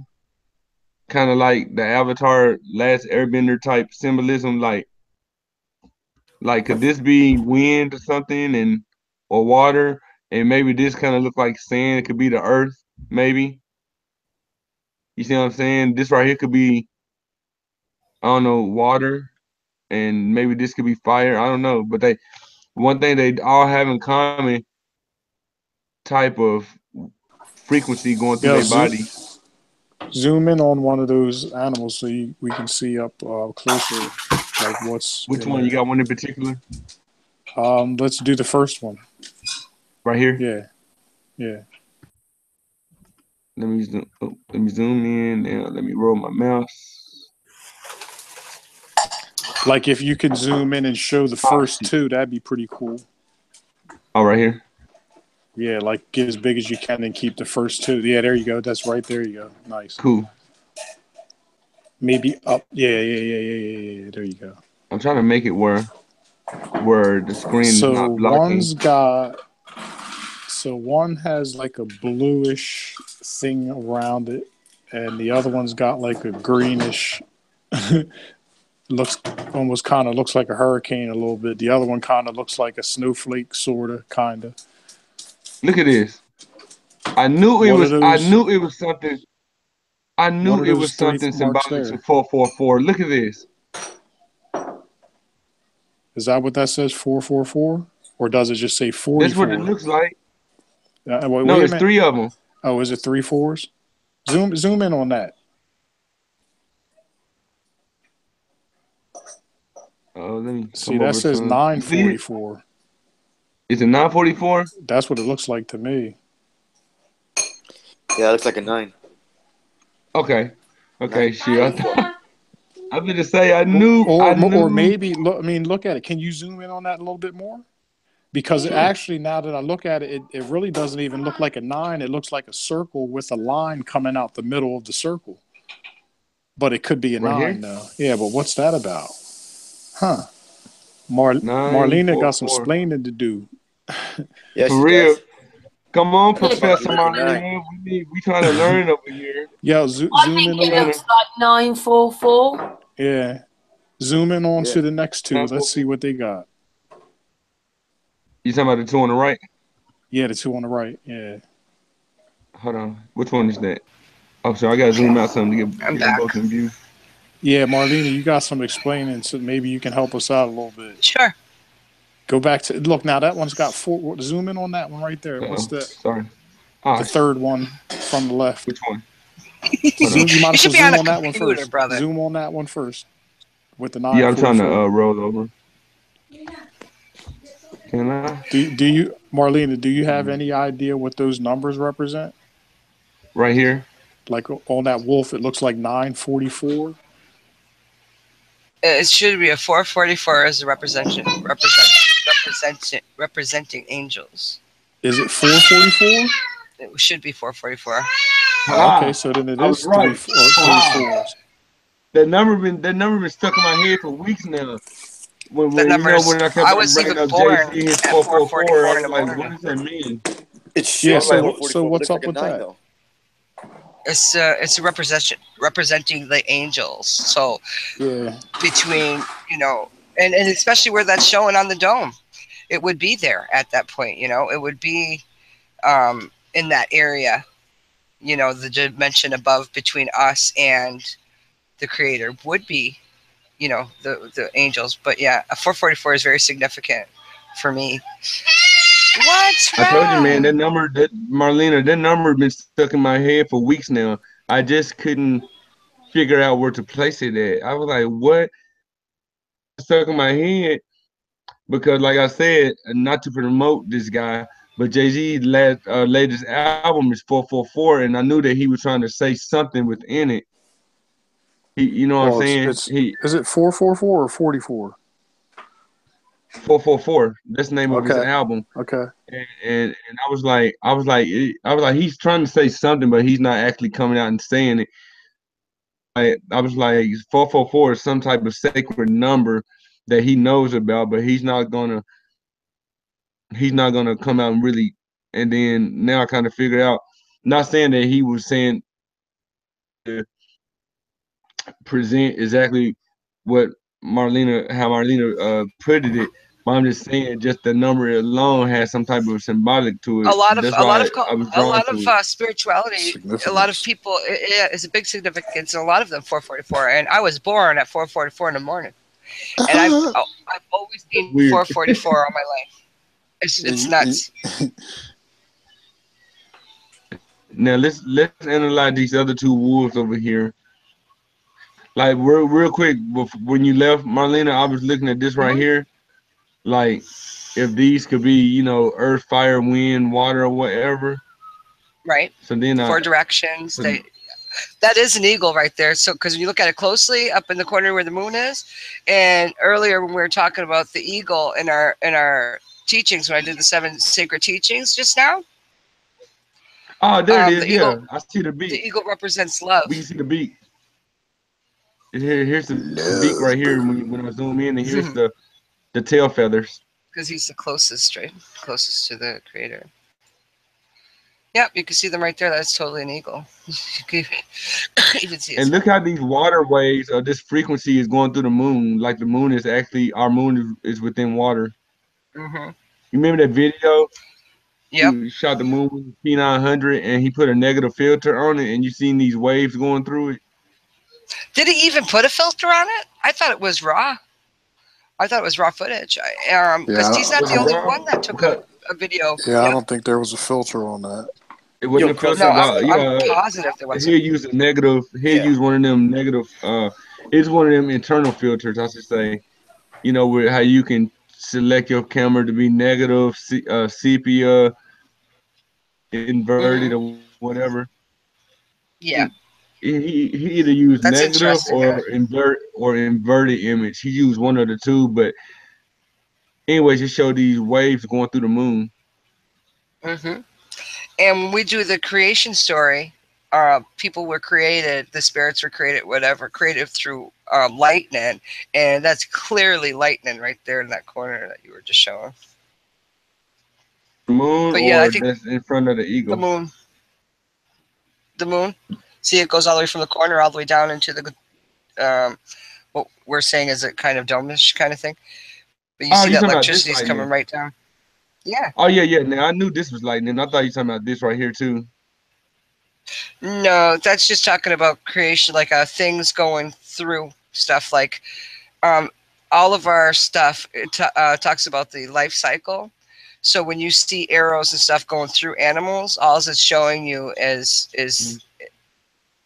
kind of like the Avatar Last Airbender type symbolism? Like could this be wind or something, and or water, and maybe this kind of look like sand? It could be the earth, maybe. You see what I'm saying? This right here could be, I don't know, water, and maybe this could be fire. I don't know, but one thing they all have in common, type of frequency going through Yeah, their body. zoom in on one of those animals so we can see up closer, like what's. Which one? You got one in particular? Let's do the first one. Right here? Yeah. Yeah. Let me zoom in now. Let me roll my mouse. Like if you could zoom in and show the first two, that'd be pretty cool. Oh, right here? Yeah, like get as big as you can and keep the first two. Yeah, there you go. That's right. There you go. Nice. Cool. Maybe up. Yeah. There you go. I'm trying to make it where the screen is not blocking. So one has like a bluish thing around it, and the other one's got like a greenish. looks like a hurricane a little bit. The other one kind of looks like a snowflake, sorta, kinda. Look at this. I knew it was something. I knew it was something symbolic to 444. Look at this. Is that what that says, 444? Or does it just say 44? That's what it looks like. Wait, no, there's three of them. Oh, is it 3 4s? Zoom in on that. Oh, let me see. That says 944. Is it 944? That's what it looks like to me. Yeah, it looks like a 9. Okay, sure. I'm gonna say I knew. Or maybe look at it. Can you zoom in on that a little bit more? Because actually, now that I look at it, it really doesn't even look like a 9. It looks like a circle with a line coming out the middle of the circle. But it could be a 9, though. Yeah, but what's that about? Huh. Marlena got some explaining to do. Yeah, for real. Come on, Professor Marlena. We trying to learn over here. Yeah, zoom in. It looks like 944. Yeah. Zoom in on to the next two. Let's see what they got. You talking about the two on the right? Yeah, the two on the right. Yeah. Hold on. Which one is that? Oh, sorry. I got to zoom out something to get them both in view. Yeah, Marlena, you got some explaining, so maybe you can help us out a little bit. Sure. Go back to look now. That one's got 4. Zoom in on that one right there. What's that? Sorry. The third one from the left. Which one? You might should be zoom on on that one first. Brother. Zoom on that one first. With the 9. Yeah, I'm trying to roll over. Can I? Do you, Marlena? Do you have any idea what those numbers represent? Right here. Like on that wolf, it looks like 944. It should be a 444 as a representing angels. Is it 444? It should be 444. Okay, so then it is right. 3 4s. That number been stuck in my head for weeks now. When I was even born at 444. I was like, what does that mean? So what's up with that? It's a representing the angels. So between and especially where that's showing on the dome, it would be there at that point. It would be in that area. The dimension above between us and the Creator would be, the angels. But yeah, a 444 is very significant for me. What's wrong? I told you, man, Marlena, that number been stuck in my head for weeks now. I just couldn't figure out where to place it at. I was like, what? Stuck in my head because, like I said, not to promote this guy, but Jay-Z's latest album is 444, and I knew that he was trying to say something within it. What I'm saying? Is it 444 or 44? 444. That's the name of his album. Okay. And I was like, he's trying to say something, but he's not actually coming out and saying it. I was like, 444 is some type of sacred number that he knows about, but he's not gonna come out and really. And then now I kind of figured out. Not saying that he was saying to present exactly what how Marlena put it, but I'm just saying just the number alone has some type of symbolic to A it. lot of That's a lot why of I was drawn to it. spirituality. A lot of Significance. people, it's a big significance. And a lot of them 444. And I was born at 444 in the morning, and I've always seen Weird. 444 all my life. It's nuts. Now let's analyze these other two wolves over here. Like real quick, when you left, Marlena, I was looking at this right here. Like if these could be, earth, fire, wind, water, or whatever. Right. So then Four directions. That is an eagle right there. So because when you look at it closely, up in the corner where the moon is, and earlier when we were talking about the eagle in our teachings, when I did the 7 sacred teachings just now. Oh, there it is. The Yeah, eagle, I see the beak. The eagle represents love. We can see the beak. Here's the beak right here. When I zoom in, and here's the tail feathers. Because he's the closest to the creator. Yep, you can see them right there. That's totally an eagle. You can see it. And look how these water waves or this frequency is going through the moon. Like the moon is actually, our moon is within water. Mm-hmm. You remember that video? Yep. He shot the moon with P900 and he put a negative filter on it, and you seen these waves going through it. Did he even put a filter on it? I thought it was raw. I thought it was raw footage. Because he's not the only one that took a video. Yeah, I don't think there was a filter on that. It wasn't a filter. No, I'm positive there wasn't. He'll use a negative. He'll use one of them negative. It's one of them internal filters, I should say. Where how you can select your camera to be negative, sepia, inverted, or whatever. Yeah. He either used negative or inverted image. He used one of the two, but anyways, it showed these waves going through the moon. Mm-hmm. And when we do the creation story, people were created, the spirits were created, created through lightning, and that's clearly lightning right there in that corner that you were just showing. The moon, but yeah, or I think that's in front of the eagle. The moon. The moon. See, it goes all the way from the corner all the way down into the what we're saying is a kind of dome-ish kind of thing. But you see that electricity is coming right down. Yeah. Oh yeah. Now I knew this was lightning. I thought you were talking about this right here too. No, that's just talking about creation, like things going through stuff. Like all of our stuff talks about the life cycle. So when you see arrows and stuff going through animals, all it's showing you is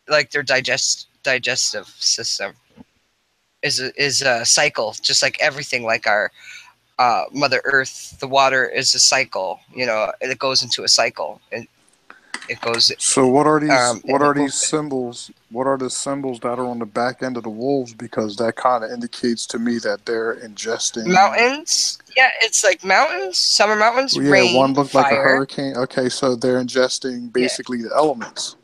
like their digestive system is a cycle, just like everything, like our Mother Earth. The water is a cycle, it goes into a cycle, and it goes. So what are these? What are these symbols? What are the symbols that are on the back end of the wolves? Because that kind of indicates to me that they're ingesting mountains. Yeah, it's like mountains. Summer mountains. Yeah, rain, one looked fire. like a hurricane. Okay, so they're ingesting basically the elements.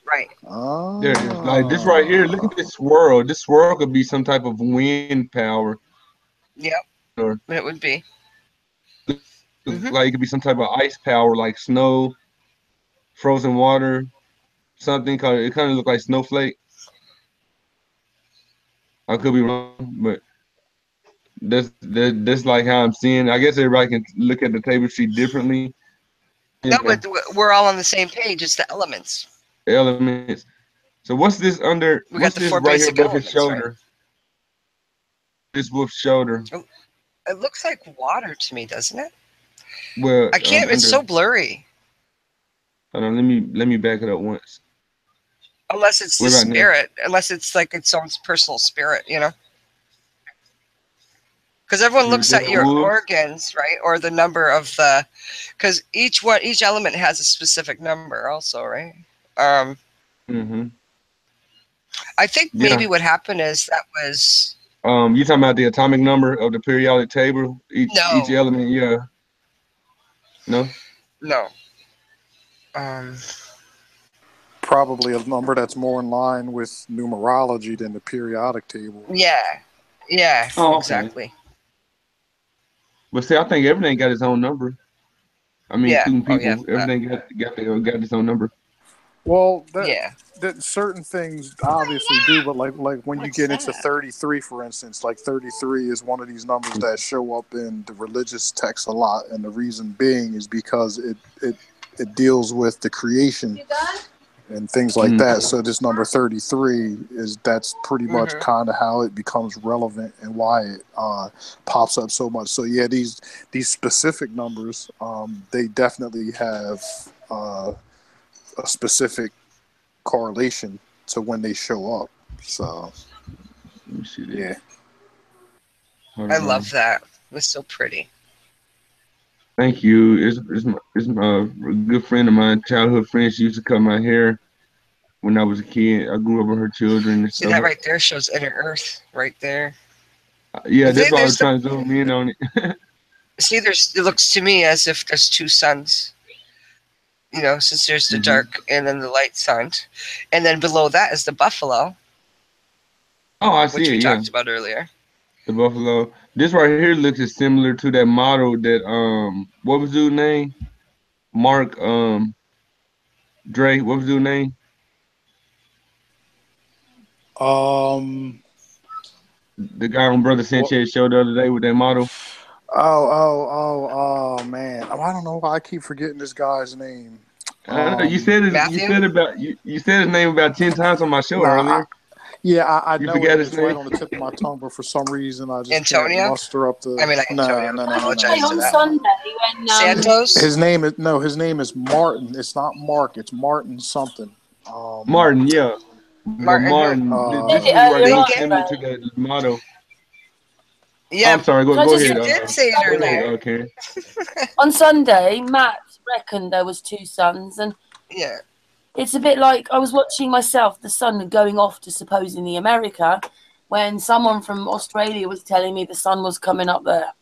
Right. Oh. There it is. Like this right here. Look at this swirl. This swirl could be some type of wind power. Yep. Or it would be. Like it could be some type of ice power, like snow, frozen water, something. It kind of look like snowflake. I could be wrong, but that's like how I'm seeing. I guess everybody can look at the table sheet differently. No, but we're all on the same page. It's the elements. Elements. So what's this under? We got the this four right here basic above his elements, shoulder? right? This wolf's shoulder. It looks like water to me, doesn't it? Well, I can't. It's so blurry. Hold on, let me back it up once. Unless it's the spirit, unless it's like its own personal spirit, Because everyone looks at your organs, right, or the number of the, because each element has a specific number, also, right? I think maybe what happened is that was. You talking about the atomic number of the periodic table? Each element, yeah. No. No. Probably a number that's more in line with numerology than the periodic table. Yeah. Yeah, Oh, okay. exactly. But see, I think everything got its own number. I mean, Yeah. including Oh, yeah. people, everything got its own number. Well, Yeah. that certain things obviously do, but like when you get into 33, for instance, like 33 is one of these numbers that show up in the religious texts a lot, and the reason being is because it deals with the creation and things like that. So this number 33 that's pretty much kind of how it becomes relevant and why it pops up so much. So yeah, these specific numbers, they definitely have a specific correlation to when they show up. So Let me see that. yeah. I love that. It was so pretty. Thank you. It's my good friend of mine, childhood friend. She used to cut my hair when I was a kid. I grew up with her children and See, stuff. that right there shows inner Earth right there. Yeah, that's why I was trying to zoom in on it. See, it looks to me as if there's two suns. You know, since there's the dark and then the light sun. And then below that is the buffalo. Oh, I see which it, we yeah. talked about earlier. The buffalo. This right here looks similar to that model that what was dude's name? Mark Dre. What was dude's name? The guy on Brother Sanchez show the other day with that model. Oh man. I don't know why I keep forgetting this guy's name. You said you said his name about 10 times on my show earlier. I You know forgot it's his right name? on the tip of my tongue, but for some reason I just Antonio? can't muster up the. I mean, Antonio. No. Apologize on to that. Sunday when Santos? His name is Martin. It's not Mark. It's Martin something. Martin, yeah. Martin. This is where he looks similar to that model. Yeah, I'm sorry. Go ahead. You did say it earlier. Karen. On Sunday, Matt reckoned there was two suns, and yeah, it's a bit like I was watching myself, the sun going off to supposedly America, when someone from Australia was telling me the sun was coming up there.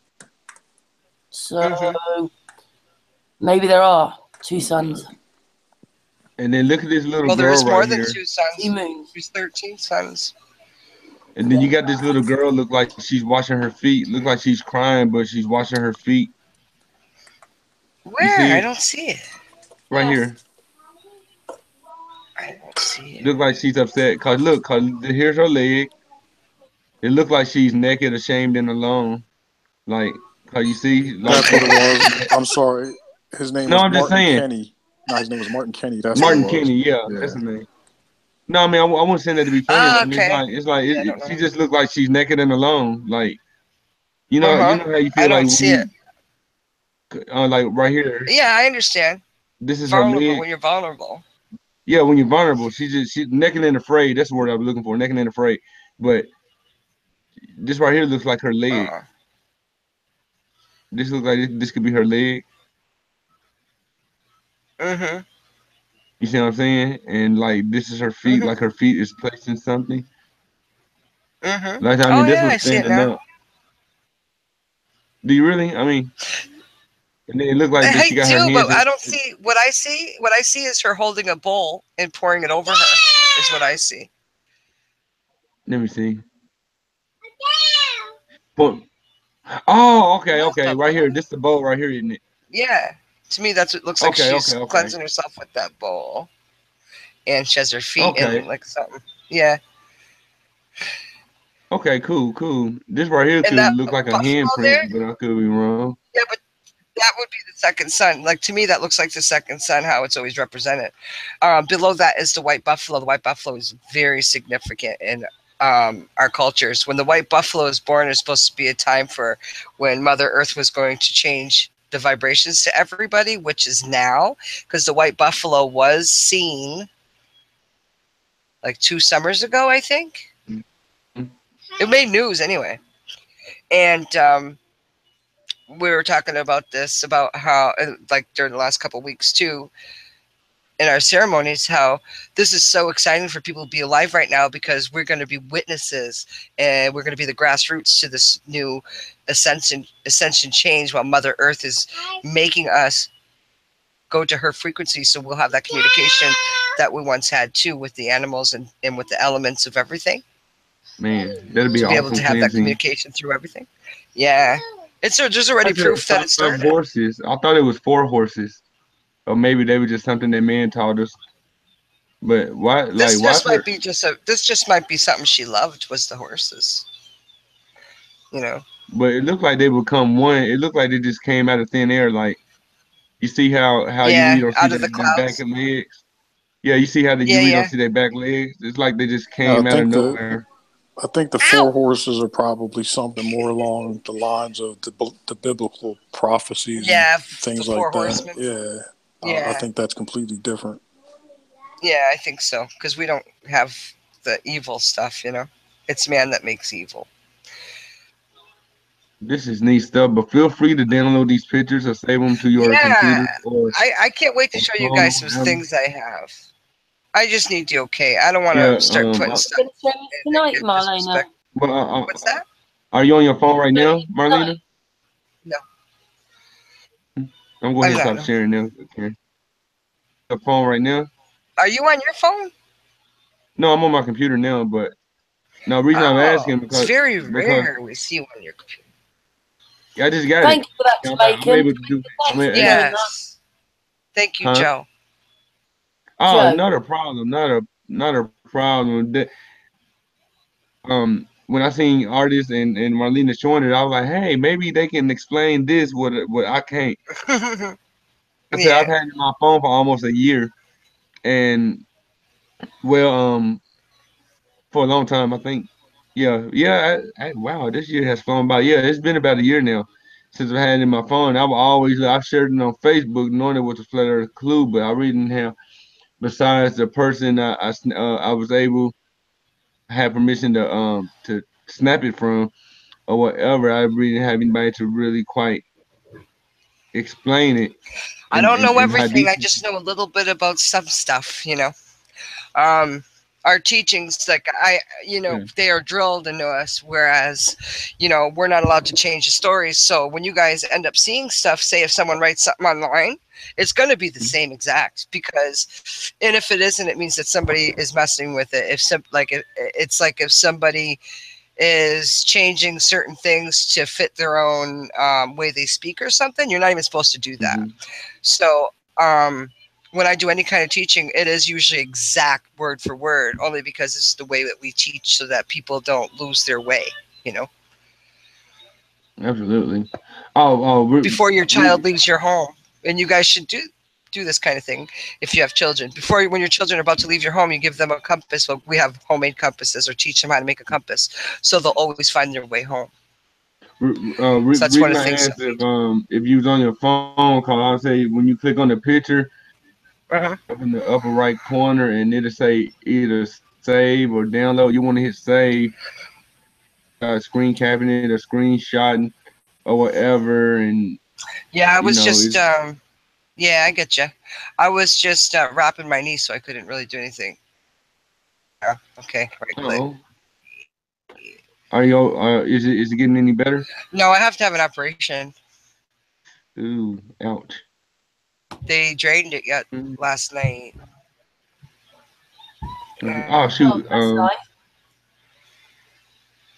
So maybe there are two suns. And then look at this little girl right here. Well, there's more than two suns. 2 moons. There's 13 suns. And then you got this little girl look like she's washing her feet. Look like she's crying, but she's washing her feet. Where? I don't see it. Right here. I don't see it. Look like she's upset. Cause here's her leg. It looked like she's naked, ashamed, and alone. Like, how you see? Like, that's what it was. I'm sorry. His name was I'm just Martin saying. Kenny. No, his name was Martin Kenny. That's Martin what it was. Kenny, yeah, that's his name. No, I mean, I wasn't saying that to be funny. I mean, she just looked like she's naked and alone. Like, you know how you feel. I don't see it. Like right here. Yeah, I understand. This is vulnerable her leg. when you're vulnerable. Yeah, when you're vulnerable, she's naked and afraid. That's the word I was looking for, naked and afraid. But this right here looks like her leg. This looks like this could be her leg. You see what I'm saying? And like this is her feet, like her feet is placed in something. Like I mean, this I one's see it standing now. up. Do you really? I mean, and then it looked like she got her hands. But I don't see what I see. What I see is her holding a bowl and pouring it over her. Is what I see. Let me see. But okay, right here. This is the bowl right here, isn't it? Yeah, to me that's what it looks like. She's cleansing herself with that bowl, and she has her feet in like something. Yeah. Okay, cool. This right here could look like a handprint, but I could be wrong. Yeah, but that would be the second sun. Like to me, that looks like the second sun, how it's always represented. Below that is the white buffalo. The white buffalo is very significant in our cultures. When the white buffalo is born, it's supposed to be a time for when Mother Earth was going to change the vibrations to everybody, which is now, because the white buffalo was seen like 2 summers ago, I think. It made news anyway. And we were talking about this, about how, like during the last couple of weeks too, in our ceremonies, how this is so exciting for people to be alive right now, because we're going to be witnesses, and we're going to be the grassroots to this new ascension change, while Mother Earth is making us go to her frequency. So we'll have that communication that we once had too with the animals and with the elements of everything. Man, that'd be to be able awful to have that cleansing. communication through everything. Yeah, there's already proof that it started. Horses. I thought it was 4 horses, or maybe they were just something that man taught us. But why? This Why? just might be this just might be something she loved, was the horses. You know. But it looked like they would come one. It looked like they just came out of thin air. Like you see how you don't see out of the their back clouds. and legs. Yeah, you see how you don't see their back legs. It's like they just came out of nowhere. I think the 4 horses are probably something more along the lines of the biblical prophecies and things like that. Horsemen. I think that's completely different. Yeah, I think so, because we don't have the evil stuff, you know. It's man that makes evil. This is neat stuff, but feel free to download these pictures or save them to your computer. I can't wait to show you guys some things I have. I just need the okay. I don't want to start putting stuff. Tonight, Marlena. What's that? Are you on your phone right now, Marlena? No. I'm going to stop sharing now. Okay. The phone right now? Are you on your phone? No, I'm on my computer now, but no, the reason I'm asking because it's very rare we see you on your computer. Yeah, I just got Thank you for that, Jamaican. I'm able to do yes. Thank you, Joe. Oh, not a problem. Not a problem. When I seen artists and Marlena showing it, I was like, hey, maybe they can explain this what I can't. I said I've had it in my phone for almost a year, and well, for a long time, I think. Yeah. Wow, this year has flown by. Yeah, it's been about a year now since I've had it in my phone. I shared it on Facebook, knowing it was a flat earth clue, but I really didn't have. Besides the person I was able to have permission to snap it from or whatever, I really didn't have anybody to really quite explain it. I don't know everything. I just know a little bit about some stuff, you know. Our teachings, like they are drilled into us, whereas, we're not allowed to change the stories. So when you guys end up seeing stuff, say if someone writes something online, it's going to be the same exact, because, and if it isn't, it means that somebody is messing with it. It's like if somebody is changing certain things to fit their own way they speak or something, you're not even supposed to do that. So, when I do any kind of teaching, it is usually exact word for word, only because it's the way that we teach so that people don't lose their way, Absolutely. Before your child leaves your home, and you guys should do this kind of thing if you have children. When your children are about to leave your home, you give them a compass. Well, we have homemade compasses, or teach them how to make a compass, so they'll always find their way home. So that's one of the things. If you was on your phone call, I'll say when you click on the picture, up in the upper right corner, and it'll say either save or download. You want to hit save, screen capping it or screenshotting or whatever. And I was just I get you. I was just wrapping my knee, so I couldn't really do anything. Okay, right click. Are you? Is it getting any better? No, I have to have an operation. Ooh, ouch. They drained it last night. Oh shoot!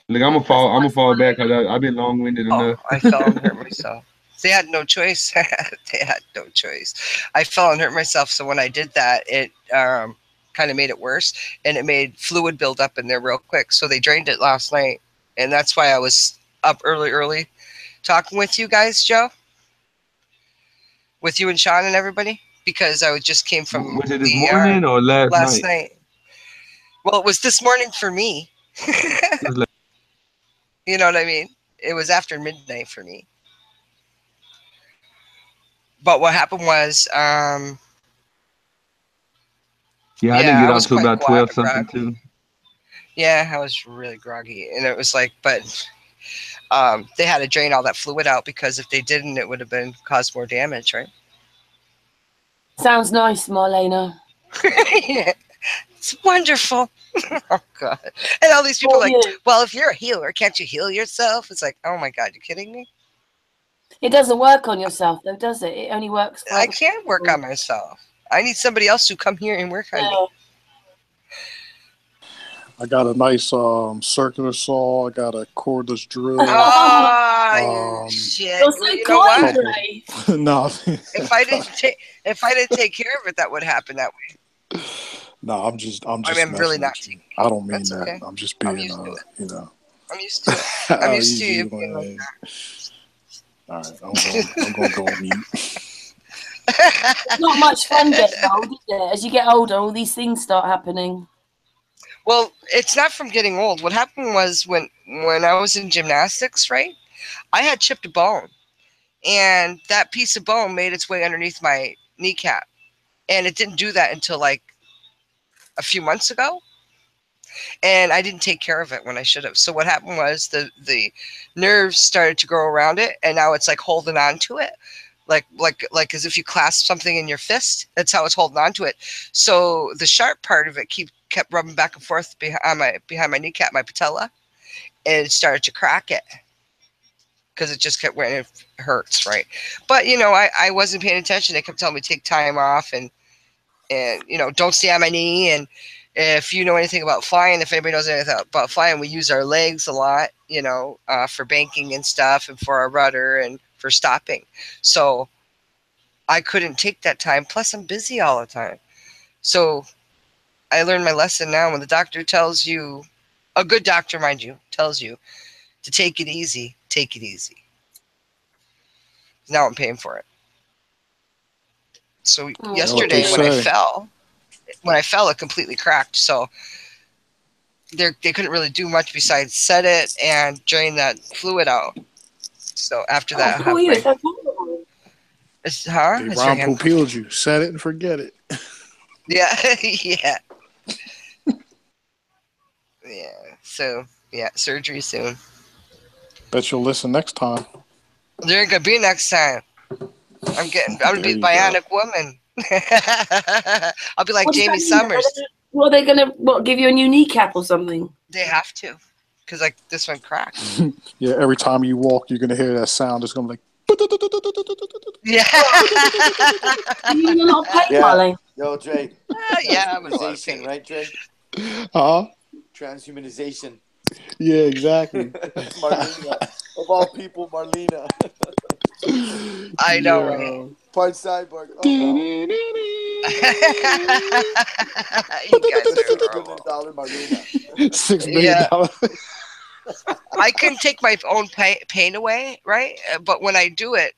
Look, I'm gonna fall back because I've been long-winded enough. I fell and hurt myself. They had no choice. I fell and hurt myself. So when I did that, it kind of made it worse, and it made fluid build up in there real quick. So they drained it last night, and that's why I was up early talking with you guys, Joe. With you and Sean and everybody, because I just came from. Was it this morning or last night? Well, it was this morning for me. You know what I mean? It was after midnight for me. But what happened was, I didn't get up to about 12 something too. Yeah, I was really groggy, and it was like, but they had to drain all that fluid out, because if they didn't, it would have caused more damage, right? Sounds nice, Marlena. Yeah, it's wonderful. Oh God! And all these people are like, well, if you're a healer, can't you heal yourself? It's like, oh my God, you kidding me? It doesn't work on yourself, though, does it? It only works. I can't work on myself. I need somebody else to come here and work on me. I got a nice circular saw. I got a cordless drill. Oh shit! You're so You know what? No. If I didn't take care of it, that would happen that way. No, I'm just I mean, I'm really messing not with you. taking I don't mean That's that. okay. I'm just being, I'm used to it. you know. I'm used to it. I'm used to you being like that. All right, I'm gonna go on mute. It's not much fun getting old, is it? As you get older, all these things start happening. Well, it's not from getting old. What happened was when I was in gymnastics, right? I had chipped a bone, and that piece of bone made its way underneath my kneecap, and it didn't do that until like a few months ago. And I didn't take care of it when I should have. So what happened was the nerves started to grow around it, and now it's like holding on to it, like as if you clasp something in your fist. That's how it's holding on to it. So the sharp part of it kept rubbing back and forth behind my kneecap, my patella, and it started to crack it because it just kept when it hurts, right? But you know, I wasn't paying attention. They kept telling me take time off and you know, don't stay on my knee. And if you know anything about flying, if anybody knows anything about flying, we use our legs a lot, you know, for banking and stuff, and for our rudder and for stopping. So I couldn't take that time. Plus, I'm busy all the time. So I learned my lesson now. When the doctor tells you, a good doctor, mind you, tells you to take it easy, take it easy. Now I'm paying for it. So yesterday when I fell, it completely cracked. So they couldn't really do much besides set it and drain that fluid out. So after that, They Ron peeled you. Set it and forget it. Yeah, yeah, yeah. So yeah, surgery soon. Bet you'll listen next time. There ain't gonna be next time. I'm gonna be the bionic woman. I'll be like Jamie Summers. Well, they're gonna give you a new kneecap or something? They have to, because like this one cracked. Yeah, every time you walk, you're gonna hear that sound. It's gonna be like. Yeah. You're not pain, Marlene. Yo, Dre. Yeah, I'm in a lot of Transhumanization, right, Dre? Transhumanization. Yeah, exactly. Marlena. Of all people, Marlena. I know, right? Part cyborg. Oh, you guys are $6 million Marlena. $6 million. I can take my own pain away, right? But when I do it,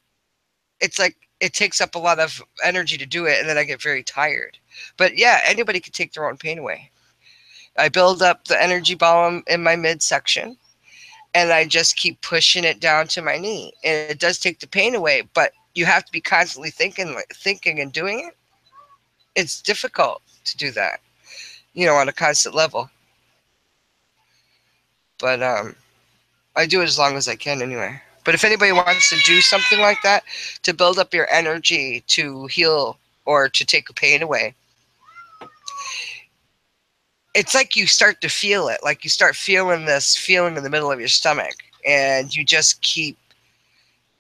it's like it takes up a lot of energy to do it, and then I get very tired. But yeah, anybody can take their own pain away. I build up the energy ball in my midsection, and I just keep pushing it down to my knee. And it does take the pain away, but you have to be constantly thinking and doing it. It's difficult to do that, you know, on a constant level. But I do it as long as I can anyway. But if anybody wants to do something like that, to build up your energy to heal or to take the pain away, it's like you start to feel it. Like you start feeling this feeling in the middle of your stomach, and you just keep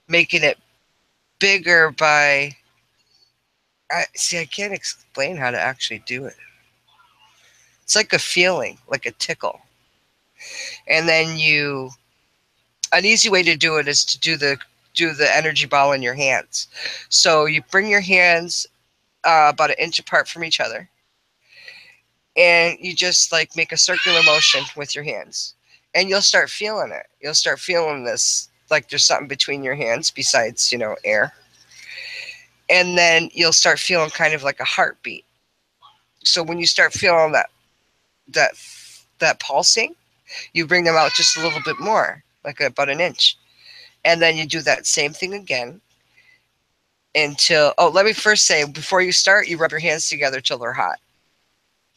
making it bigger by... I can't explain how to actually do it. It's like a feeling, like a tickle. And then an easy way to do it is to do the energy ball in your hands. So you bring your hands about an inch apart from each other, and you just like make a circular motion with your hands, and you'll start feeling it. You'll start feeling this, like there's something between your hands besides, you know, air. And then you'll start feeling kind of like a heartbeat. So when you start feeling that pulsing, you bring them out just a little bit more, like about an inch. And then you do that same thing again until, let me first say, before you start, you rub your hands together till they're hot,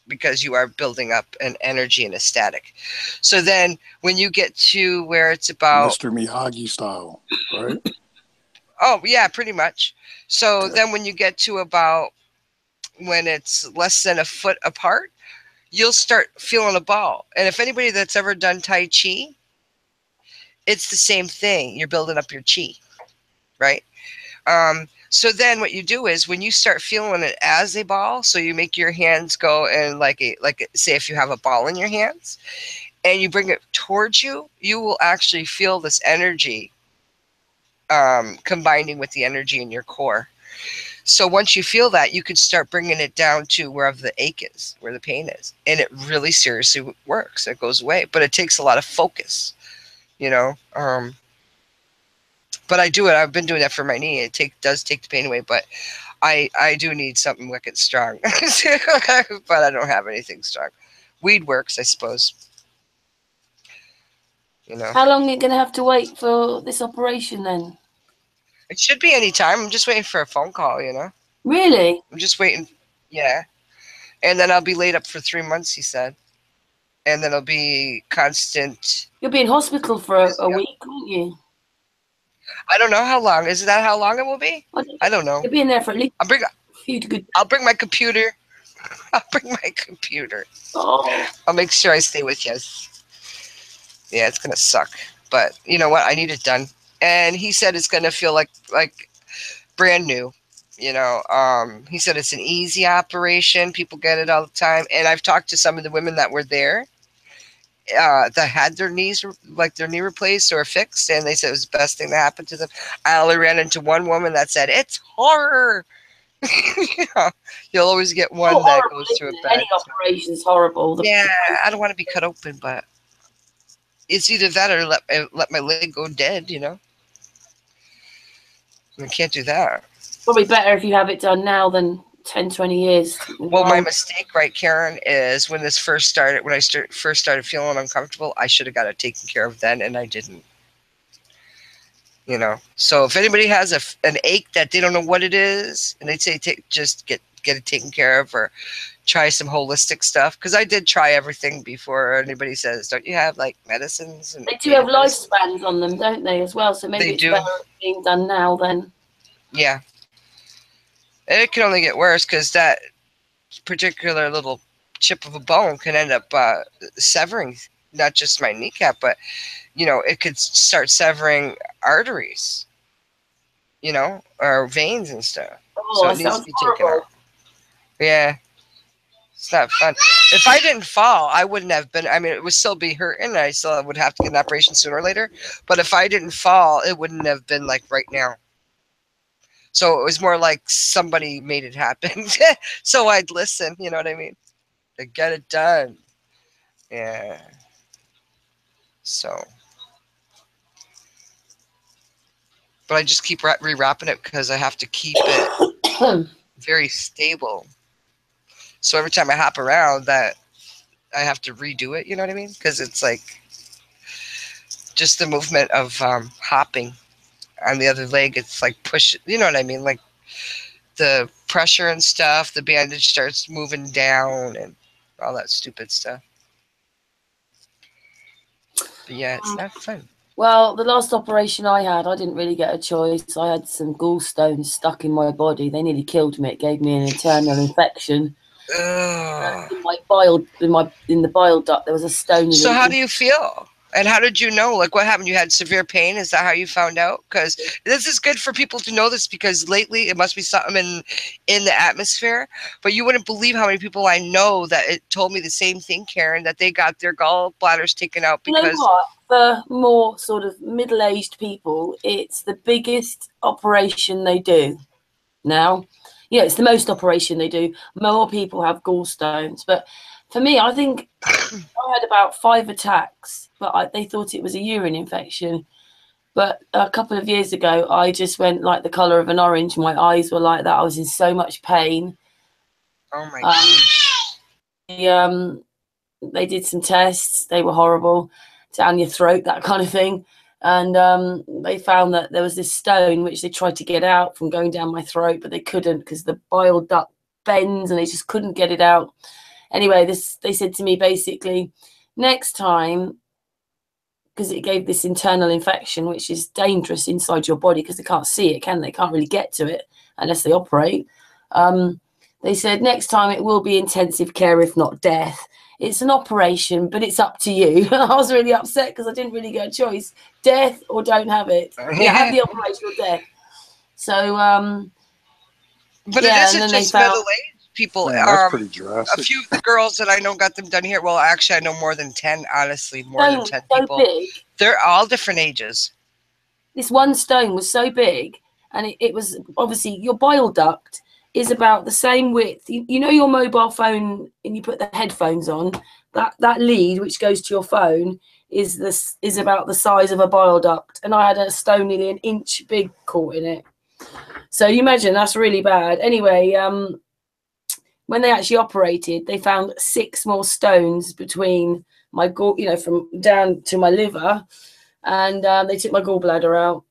because you are building up an energy and a static. So then when you get to where it's about... Mr. Miyagi style, right? Oh, yeah, pretty much. So then when you get to about when it's less than a foot apart, you'll start feeling a ball. And if anybody that's ever done Tai Chi, it's the same thing. You're building up your chi, right? So then what you do is when you start feeling it as a ball, so you make your hands go and say if you have a ball in your hands and you bring it towards you, you will actually feel this energy combining with the energy in your core. So once you feel that, you can start bringing it down to wherever the ache is, where the pain is. And it really seriously works. It goes away. But it takes a lot of focus, you know. But I do it. I've been doing that for my knee. It does take the pain away. But I do need something wicked strong. But I don't have anything strong. Weed works, I suppose. You know. How long are you going to have to wait for this operation then? It should be any time. I'm just waiting for a phone call, you know. Really? I'm just waiting. Yeah. And then I'll be laid up for 3 months, he said. And then it'll be constant. You'll be in hospital for a week, won't you? I don't know how long. Is that how long it will be? I don't know. You'll be in there for at least I'll bring my computer. I'll bring my computer. Oh. I'll make sure I stay with you. Yeah, it's going to suck. But you know what? I need it done. And he said it's going to feel like brand new. You know, he said it's an easy operation. People get it all the time. And I've talked to some of the women that were there that had their knee replaced or fixed, and they said it was the best thing that happened to them. I only ran into one woman that said, it's horror. You know, you'll always get one that goes through it bad. Any operation is horrible. Yeah, I don't want to be cut open, but it's either that or let my leg go dead, you know. I can't do that. Probably better if you have it done now than 10, 20 years. Well, my mistake, right, Karen, is when this first started, when I first started feeling uncomfortable, I should have got it taken care of then, and I didn't. You know, so if anybody has an ache that they don't know what it is, and they say just get it taken care of, or try some holistic stuff, because I did try everything before anybody says, don't you have like medicines? And they do have lifespans on them, don't they, as well? So maybe it's better being done now then. Yeah. And it can only get worse because that particular little chip of a bone can end up severing not just my kneecap, but, you know, it could start severing arteries, you know, or veins and stuff. Oh, so it needs to be taken out. Yeah. It's not fun. If I didn't fall, I wouldn't have been, I mean, it would still be hurting. I still would have to get an operation sooner or later. But if I didn't fall, it wouldn't have been like right now. So it was more like somebody made it happen. So I'd listen, you know what I mean? To get it done. Yeah. So. But I just keep rewrapping it because I have to keep it very stable. So every time I hop around, that I have to redo it, you know what I mean? Because it's like just the movement of hopping. On the other leg, it's like push, you know what I mean? Like the pressure and stuff, the bandage starts moving down and all that stupid stuff. But yeah, it's not fun. Well, the last operation I had, I didn't really get a choice. I had some gallstones stuck in my body. They nearly killed me. It gave me an internal infection. In my in the bile duct, there was a stone. So how do you feel? And how did you know? Like, what happened? You had severe pain? Is that how you found out? Because this is good for people to know this, because lately it must be something in the atmosphere. But you wouldn't believe how many people I know that it told me the same thing, Karen, that they got their gallbladders taken out because... You know what? For more sort of middle-aged people, it's the bigged operation they do now. You know, it's the most operation they do. More people have gallstones. But for me, I think I had about 5 attacks, but they thought it was a urine infection. But a couple of years ago, I just went like the colour of an orange. My eyes were like that. I was in so much pain. Oh, my gosh. They did some tests. They were horrible. Down your throat, that kind of thing. And they found that there was this stone, which they tried to get out from going down my throat, but they couldn't because the bile duct bends and they just couldn't get it out. Anyway, they said to me basically, next time, because it gave this internal infection, which is dangerous inside your body because they can't see it, can they? Can't really get to it unless they operate. They said next time it will be intensive care, if not death. It's an operation, but it's up to you. I was really upset because I didn't really get a choice. Death or don't have it. Yeah, have the operation or death. So But Yeah, it and isn't then they just found- middle-aged people. Man, that's pretty A drastic. few of the girls that I know got them done here. Well, actually, I know more than 10. Honestly, more than 10 so people. big. They're all different ages. This one stone was so big, and it was obviously your bile duct is about the same width. You know your mobile phone, and you put the headphones on. That lead which goes to your phone is about the size of a bile duct, and I had a stone nearly an inch big caught in it. So you imagine that's really bad. Anyway, when they actually operated, they found 6 more stones between my from down to my liver, and they took my gallbladder out.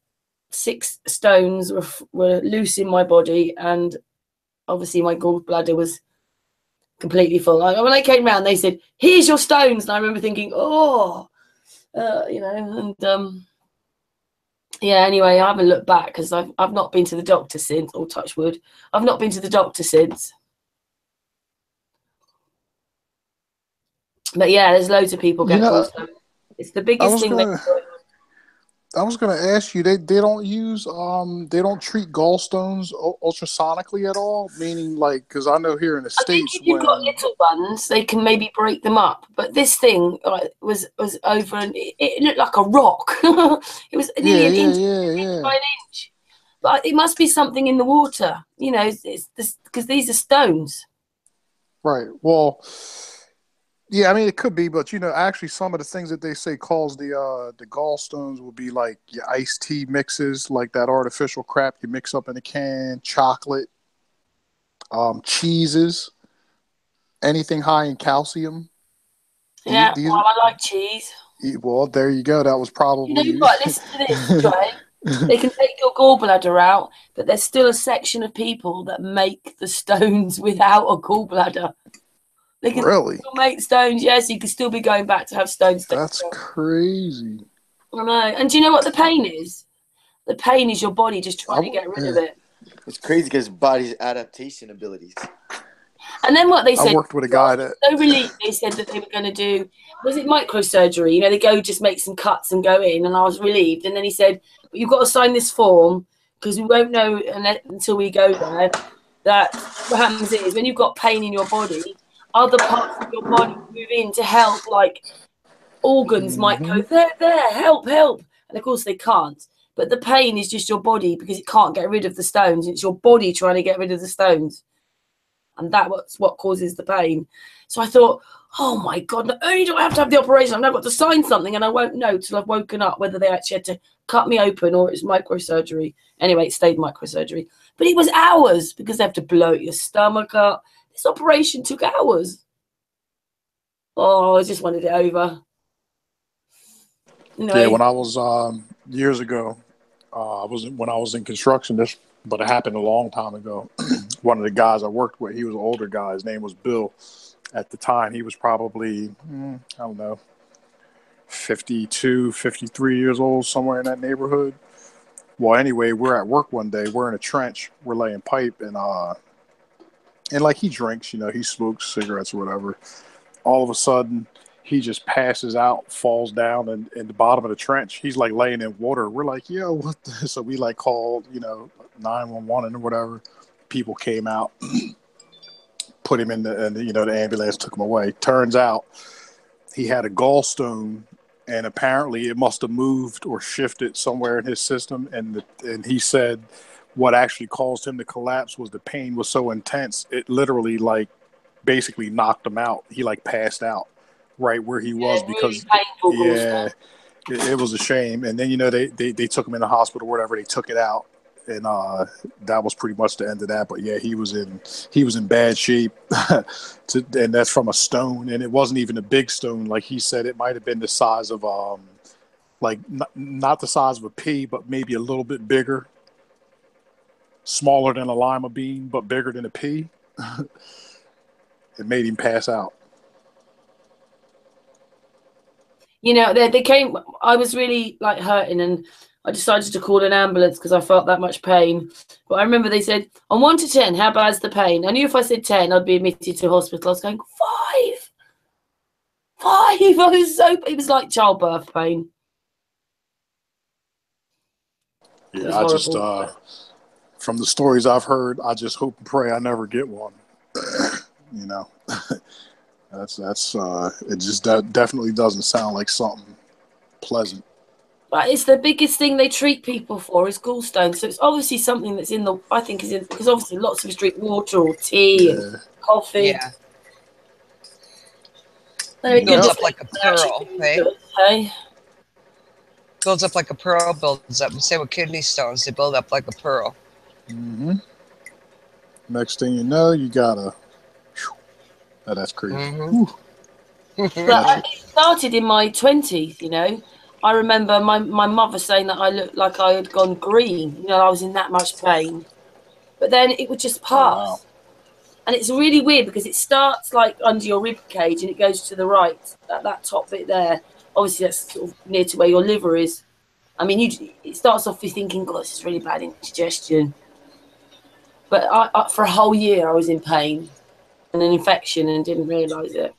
6 stones were loose in my body, and obviously my gallbladder was completely full. When I came round, they said, "Here's your stones," and I remember thinking, "Oh, and yeah." Anyway, I haven't looked back because I've not been to the doctor since. Or touch wood, I've not been to the doctor since. But yeah, there's loads of people get gallstones. It's the biggest thing. I was gonna ask you. They don't use they don't treat gallstones ultrasonically at all. Meaning, like, because I know here in the States, if you've got little ones, they can maybe break them up. But this thing was over, and it looked like a rock. It was nearly an inch by an inch. But it must be something in the water, it's this, because these are stones. Right. Well, yeah, I mean it could be, but actually some of the things that they say cause the gallstones will be like your iced tea mixes, like that artificial crap you mix up in a can, chocolate, cheeses, anything high in calcium. Yeah, well, I like cheese. Well, there you go. That was probably. You've got to listen to this, Trey. They can take your gallbladder out, but there's still a section of people that make the stones without a gallbladder. They can still make stones. Yes, you can still be going back to have stones. That's crazy. I know. And do you know what the pain is? The pain is your body just trying to get rid of it. It's crazy because body's adaptation abilities. And then what they said, I worked with a guy that so relieved. They said that they were going to do, was it microsurgery? They go just make some cuts and go in, and I was relieved. And then he said, but you've got to sign this form because we won't know until we go there that what happens is when you've got pain in your body, other parts of your body move in to help, like organs might go, there, help. And of course they can't. But the pain is just your body because it can't get rid of the stones. It's your body trying to get rid of the stones. And that's what causes the pain. So I thought, oh my God, not only do I have to have the operation, I've now got to sign something, and I won't know till I've woken up whether they actually had to cut me open or it's microsurgery. Anyway, it stayed microsurgery. But it was hours because they have to blow your stomach up. This operation took hours. Oh, I just wanted it over. Yeah, when I was years ago, when I was in construction, but it happened a long time ago. One of the guys I worked with, he was an older guy. His name was Bill. At the time, he was probably, I don't know, 52, 53 years old, somewhere in that neighborhood. Well, anyway, we're at work one day. We're in a trench. We're laying pipe, and like he drinks, he smokes cigarettes or whatever. All of a sudden, he just passes out, falls down in the bottom of the trench. He's like laying in water. We're like, yo, what the? So we like called, 911 or whatever. People came out, put him in the ambulance, took him away. Turns out he had a gallstone, and apparently it must have moved or shifted somewhere in his system. And he said what actually caused him to collapse was the pain was so intense. It literally basically knocked him out. He passed out right where he was because really it was a shame. And then they took him in the hospital or whatever. They took it out, and that was pretty much the end of that. But yeah, he was in bad shape, and that's from a stone. And it wasn't even a big stone, like he said. It might have been the size of not the size of a pea, but maybe a little bit bigger, smaller than a lima bean, but bigger than a pea. It made him pass out. They came, I was really hurting, and I decided to call an ambulance because I felt that much pain. But I remember they said, on 1 to 10, how bad's the pain? I knew if I said 10, I'd be admitted to hospital. I was going, 5. It was like childbirth pain. Yeah, I just, from the stories I've heard, I just hope and pray I never get one. You know, that's it. Just definitely doesn't sound like something pleasant. But it's the biggest thing they treat people for is gallstones. So it's obviously something that's in the, I think is in, because obviously lots of us drink water or tea and coffee. Yeah. It builds up like a pearl, right? Hey? Builds up like a pearl, builds up. Same with kidney stones, they build up like a pearl. Mm-hmm. Next thing you know, you gotta. Oh, that's crazy. Mm-hmm. But it started in my 20s, you know. I remember my mother saying that I looked like I had gone green. You know, I was in that much pain. But then it would just pass. Oh, wow. And it's really weird because it starts like under your rib cage and it goes to the right, that top bit there. Obviously, that's sort of near to where your liver is. I mean, it starts off with thinking, God, this is really bad indigestion. But I, for a whole year, I was in pain and an infection and didn't realise it.